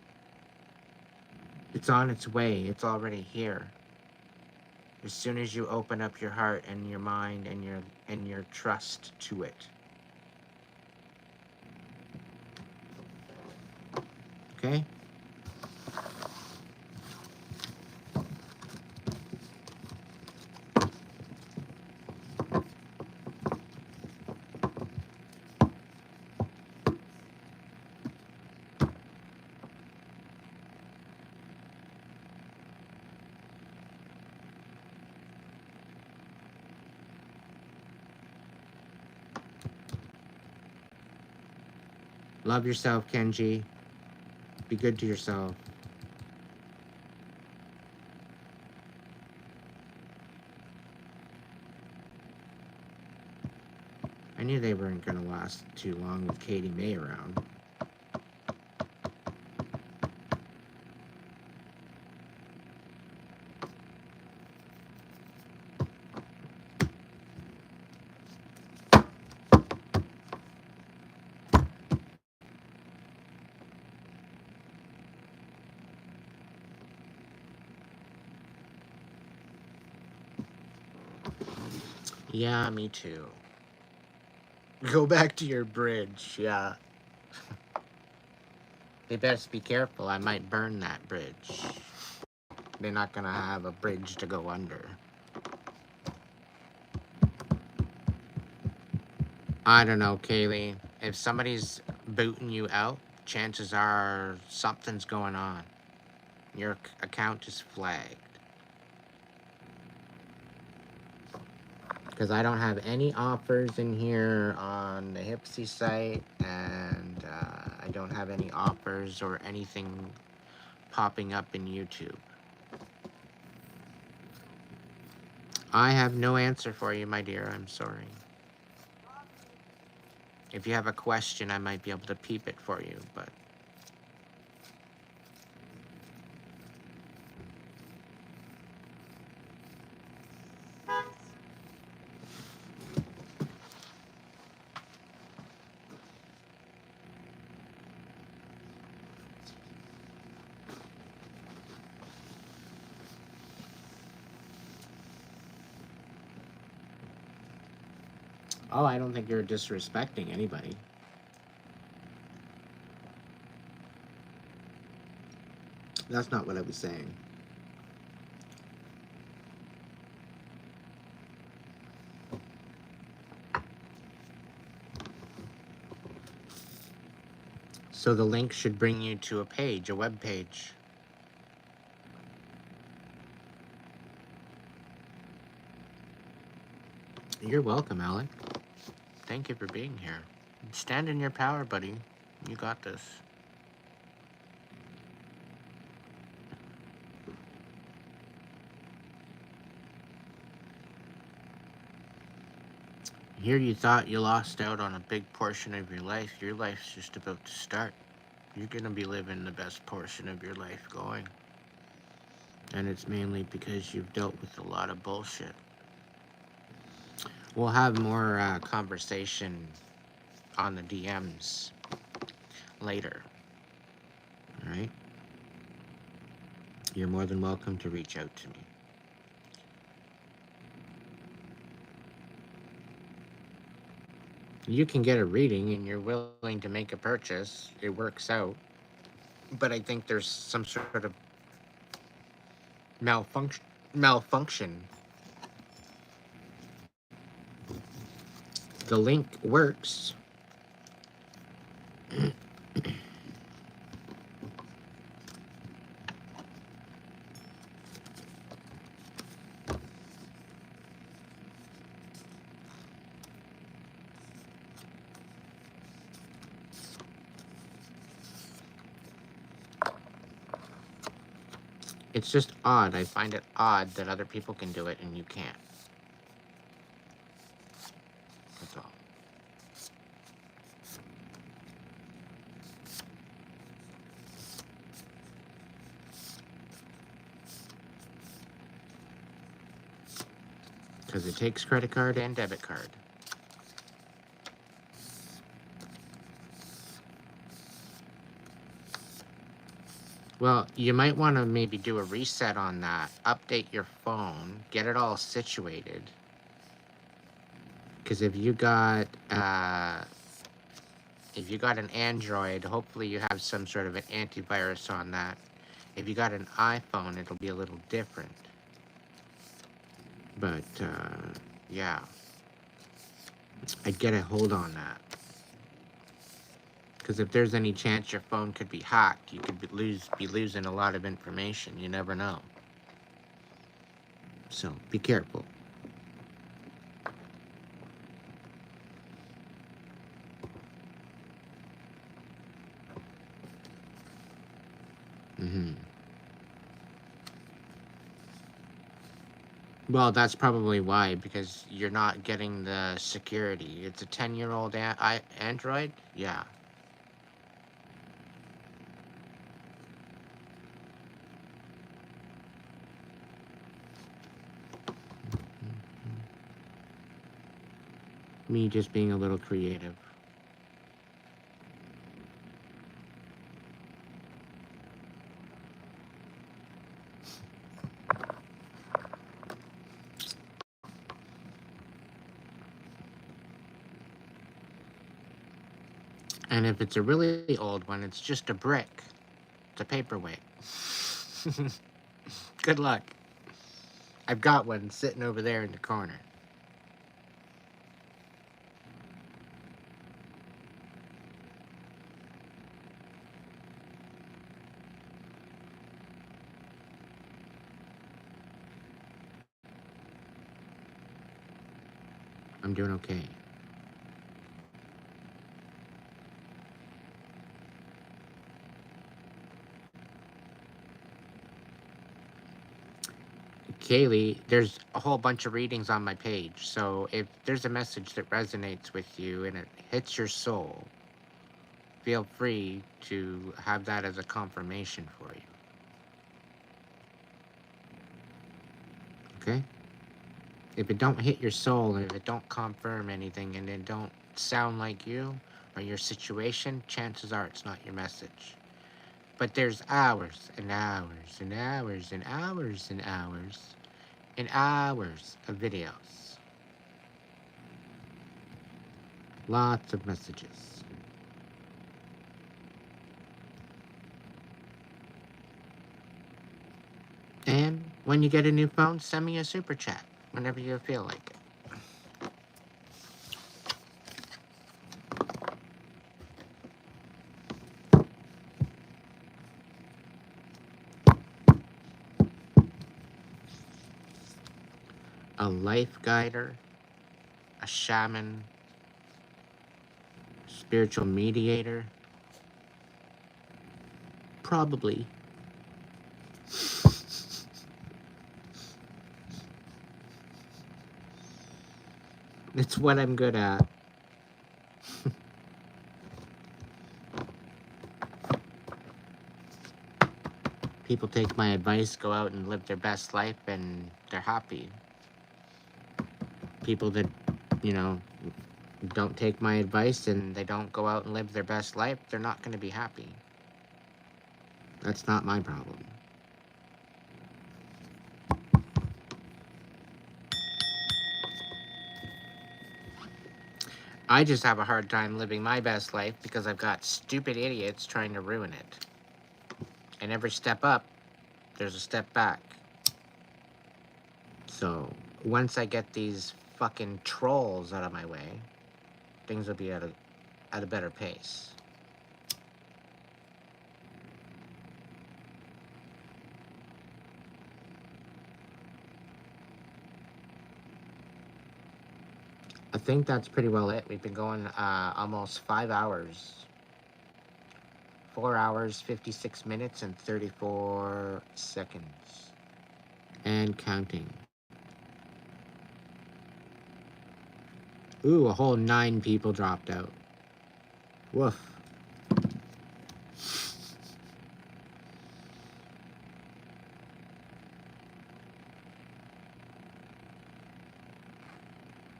It's on its way. It's already here. As soon as you open up your heart and your mind and your trust to it. Okay? Love yourself, Kenji. Be good to yourself. I knew they weren't going to last too long with Katie May around. Yeah, me too. Go back to your bridge, yeah. They best be careful, I might burn that bridge. They're not gonna have a bridge to go under. I don't know, Kaylee. If somebody's booting you out, chances are something's going on. Your account is flagged. Because I don't have any offers in here on the Hipsy site, and I don't have any offers or anything popping up in YouTube. I have no answer for you, my dear. I'm sorry. If you have a question, I might be able to peep it for you, but... Oh, I don't think you're disrespecting anybody. That's not what I was saying. So the link should bring you to a page, a web page. You're welcome, Alec. Thank you for being here. Stand in your power, buddy. You got this. Here you thought you lost out on a big portion of your life. Your life's just about to start. You're gonna be living the best portion of your life going. And it's mainly because you've dealt with a lot of bullshit. We'll have more conversation on the DMs later. Alright? You're more than welcome to reach out to me. You can get a reading and you're willing to make a purchase. It works out. But I think there's some sort of malfunction. The link works. It's just odd. I find it odd that other people can do it and you can't. That's all. Because it takes credit card and debit card. Well, you might want to maybe do a reset on that. Update your phone. Get it all situated. Because if you got an Android, hopefully you have some sort of an antivirus on that. If you got an iPhone, it'll be a little different. But, yeah. I'd get a hold on that. Because if there's any chance your phone could be hacked, you could be losing a lot of information. You never know. So, be careful. Well, that's probably why, because you're not getting the security. It's a 10-year-old Android? Yeah. Me just being a little creative. And if it's a really old one, it's just a brick. It's a paperweight. Because Good luck. I've got one sitting over there in the corner. I'm doing okay. Kaylee, there's a whole bunch of readings on my page, so if there's a message that resonates with you and it hits your soul, feel free to have that as a confirmation for you. Okay? If it don't hit your soul, and if it don't confirm anything, and it don't sound like you or your situation, chances are it's not your message. But there's hours and hours and hours and hours and hours and hours of videos. Lots of messages. And when you get a new phone, send me a super chat whenever you feel like it. A life guider, a shaman, spiritual mediator? Probably. It's what I'm good at. People take my advice, go out and live their best life, and they're happy. People that, you know, don't take my advice and they don't go out and live their best life, they're not going to be happy. That's not my problem. I just have a hard time living my best life because I've got stupid idiots trying to ruin it. And every step up, there's a step back. So, once I get these fucking trolls out of my way, things will be at a better pace. I think that's pretty well it. We've been going almost 5 hours. 4 hours, 56 minutes, and 34 seconds. And counting. Ooh, a whole 9 people dropped out. Woof.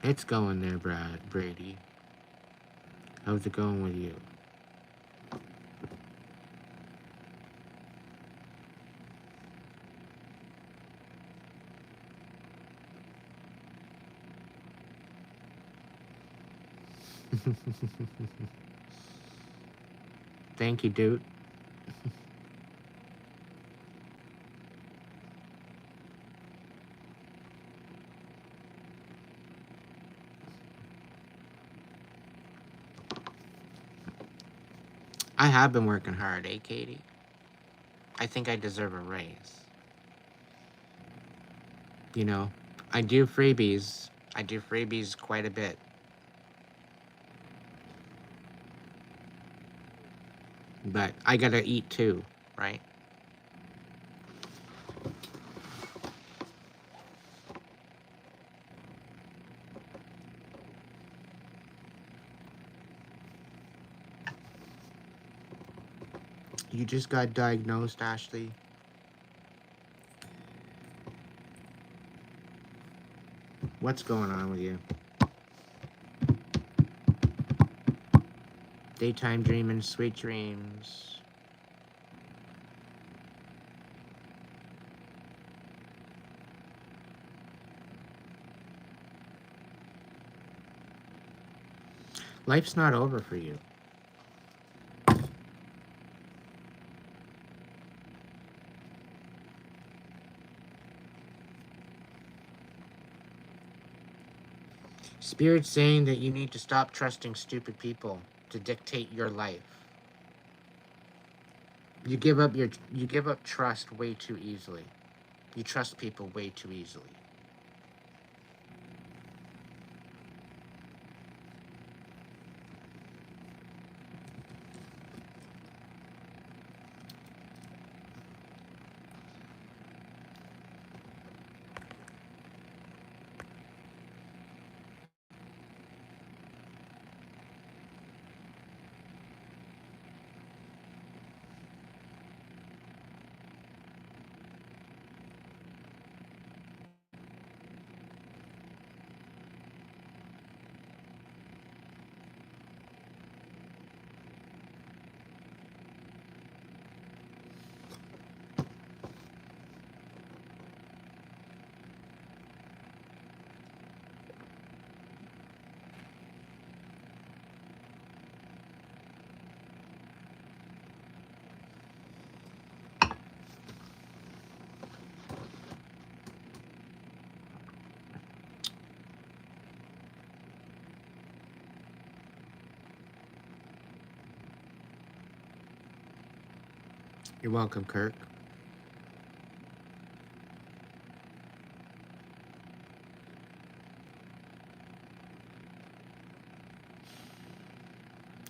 It's going there, Brady. How's it going with you? Thank you, dude. I have been working hard, eh, Katie? I think I deserve a raise. You know, I do freebies. I do freebies quite a bit. But I gotta eat too, right? You just got diagnosed, Ashley? What's going on with you? Daytime dreaming, sweet dreams. Life's not over for you. Spirit's saying that you need to stop trusting stupid people to dictate your life. You give up trust way too easily. You trust people way too easily. You're welcome, Kirk.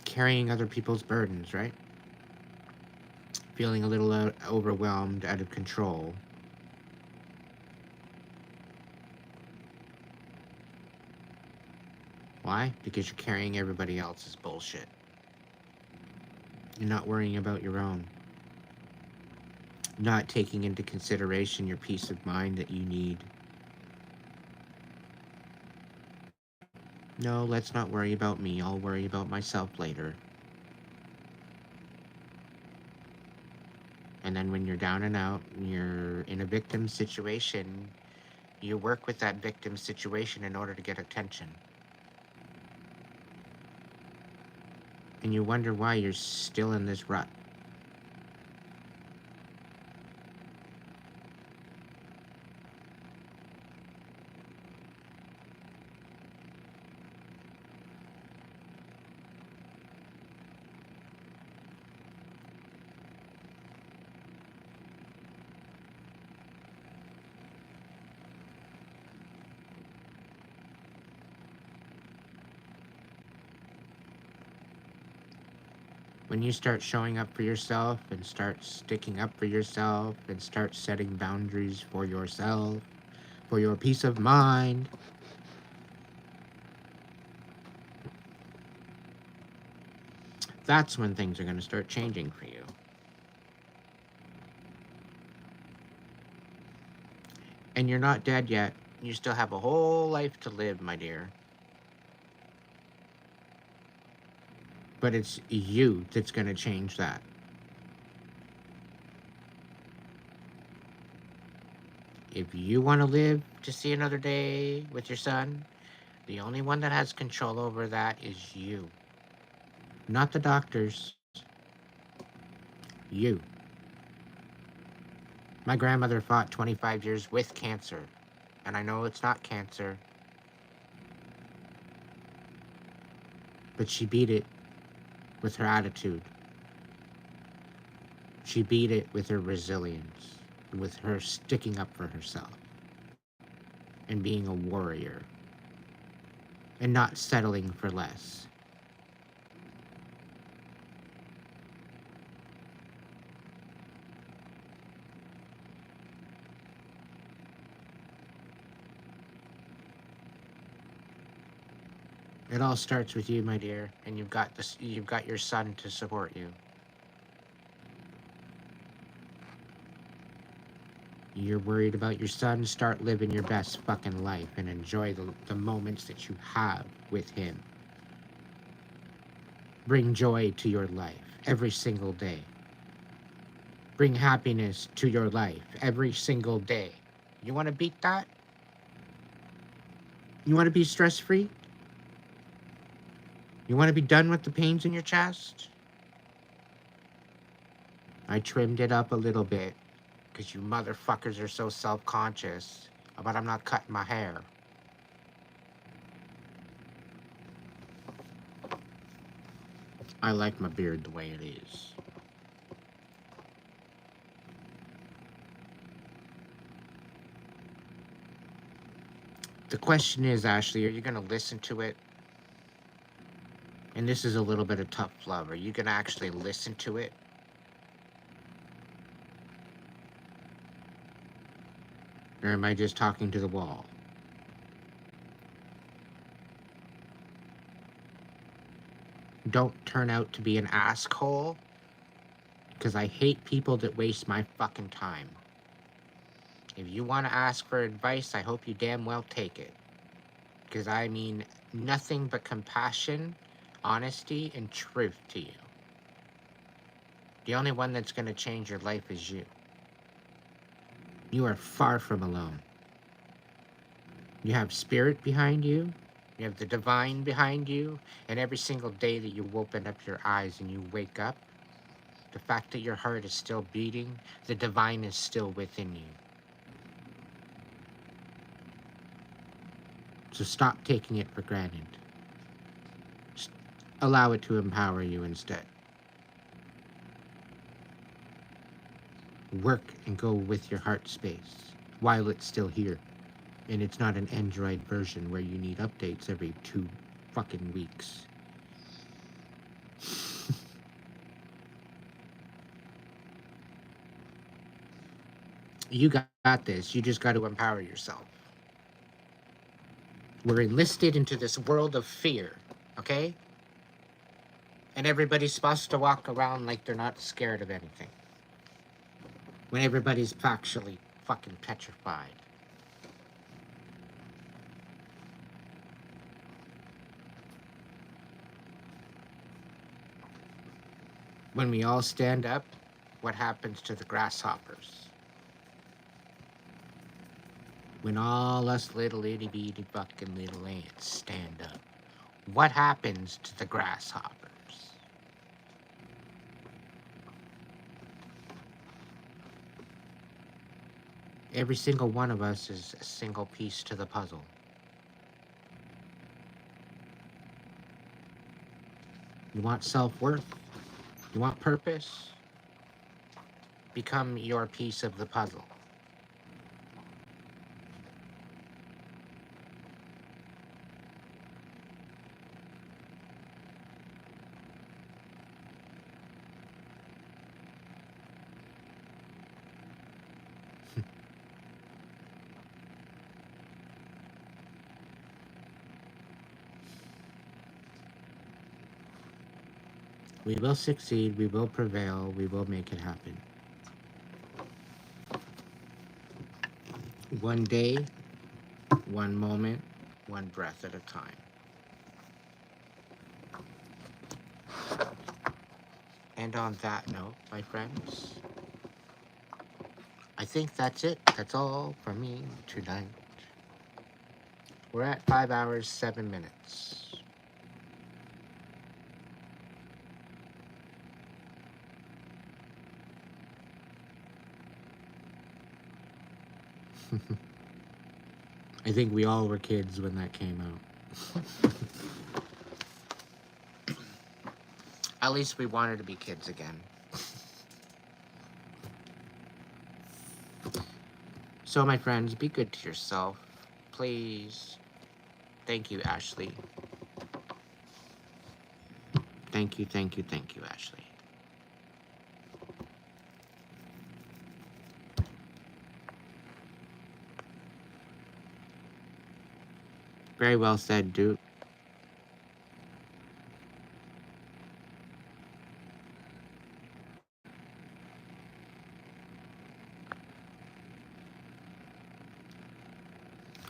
Carrying other people's burdens, right? Feeling a little overwhelmed, out of control. Why? Because you're carrying everybody else's bullshit. You're not worrying about your own. Not taking into consideration your peace of mind that you need. No, let's not worry about me. I'll worry about myself later. And then when you're down and out, and you're in a victim situation, you work with that victim situation in order to get attention. And you wonder why you're still in this rut. When you start showing up for yourself and start sticking up for yourself and start setting boundaries for yourself, for your peace of mind, that's when things are going to start changing for you. And you're not dead yet. You still have a whole life to live, my dear. But it's you that's going to change that. If you want to live to see another day with your son, the only one that has control over that is you. Not the doctors. You. My grandmother fought 25 years with cancer. And I know it's not cancer. But she beat it with her attitude. She beat it with her resilience, with her sticking up for herself, and being a warrior, and not settling for less. It all starts with you, my dear, and you've got your son to support you. You're worried about your son, start living your best fucking life and enjoy the moments that you have with him. Bring joy to your life every single day. Bring happiness to your life every single day. You want to beat that? You want to be stress-free? You want to be done with the pains in your chest? I trimmed it up a little bit because you motherfuckers are so self-conscious about I'm not cutting my hair. I like my beard the way it is. The question is, Ashley, are you going to listen to it? And this is a little bit of tough love. Are you going to actually listen to it? Or am I just talking to the wall? Don't turn out to be an asshole, because I hate people that waste my fucking time. If you want to ask for advice, I hope you damn well take it. Because I mean nothing but compassion, honesty, and truth to you. The only one that's going to change your life is you. You are far from alone. You have spirit behind you. You have the divine behind you. And every single day that you open up your eyes and you wake up, the fact that your heart is still beating, the divine is still within you. So stop taking it for granted. Just allow it to empower you instead. Work and go with your heart space while it's still here. And it's not an Android version where you need updates every 2 fucking weeks. You got this. You just got to empower yourself. We're enlisted into this world of fear, okay? And everybody's supposed to walk around like they're not scared of anything, when everybody's actually fucking petrified. When we all stand up, what happens to the grasshoppers? When all us little itty bitty fucking little ants stand up, what happens to the grasshoppers? Every single one of us is a single piece to the puzzle. You want self-worth? You want purpose? Become your piece of the puzzle. We will succeed, we will prevail, we will make it happen. One day, one moment, one breath at a time. And on that note, my friends, I think that's it. That's all for me tonight. We're at 5 hours, 7 minutes. I think we all were kids when that came out. At least we wanted to be kids again. So, my friends, be good to yourself. Please. Thank you, Ashley. Thank you, thank you, thank you, Ashley. Very well said, Duke.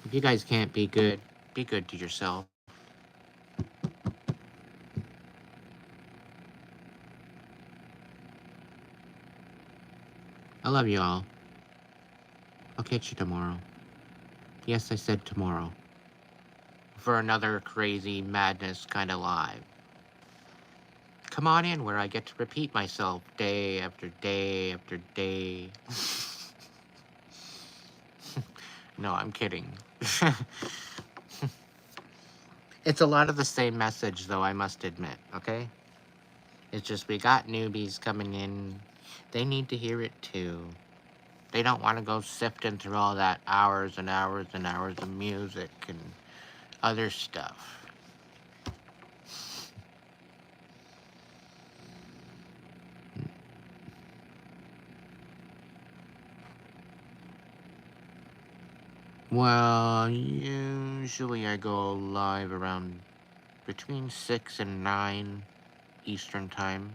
If you guys can't be good to yourself. I love you all. I'll catch you tomorrow. Yes, I said tomorrow. For another crazy madness kind of live. Come on in where I get to repeat myself day after day after day. No, I'm kidding. It's a lot of the same message, though, I must admit, okay? It's just we got newbies coming in. They need to hear it too. They don't want to go sifting through all that hours and hours and hours of music and other stuff. Well, usually I go live around between 6 and 9 Eastern Time.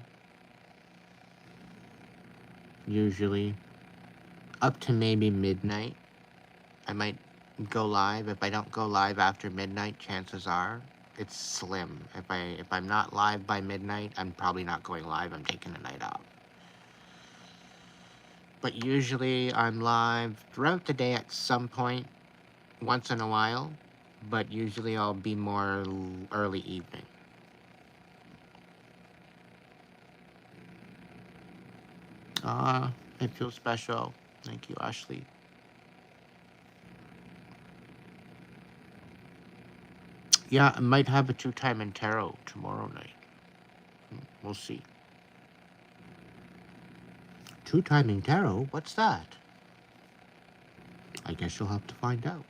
Usually. Up to maybe midnight. I might go live. If I don't go live after midnight, chances are it's slim. If I'm not live by midnight, I'm probably not going live. I'm taking the night off. But usually I'm live throughout the day at some point, once in a while, but usually I'll be more early evening. It feels special. Thank you, Ashley. Yeah, I might have a 2-time in tarot tomorrow night. We'll see. 2-time in tarot? What's that? I guess you'll have to find out.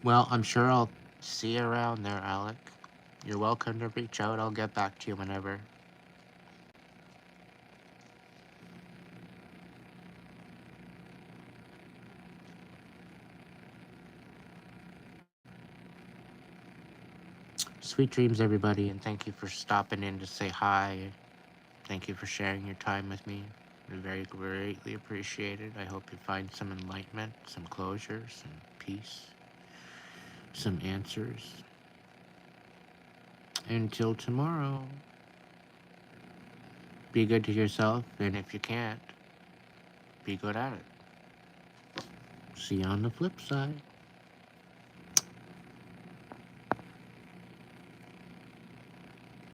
Well, I'm sure I'll see you around there, Alec. You're welcome to reach out. I'll get back to you whenever. Sweet dreams, everybody, and thank you for stopping in to say hi. Thank you for sharing your time with me. I very greatly appreciated. I hope you find some enlightenment, some closure, some peace, some answers. Until tomorrow, be good to yourself, and if you can't, be good at it. See you on the flip side.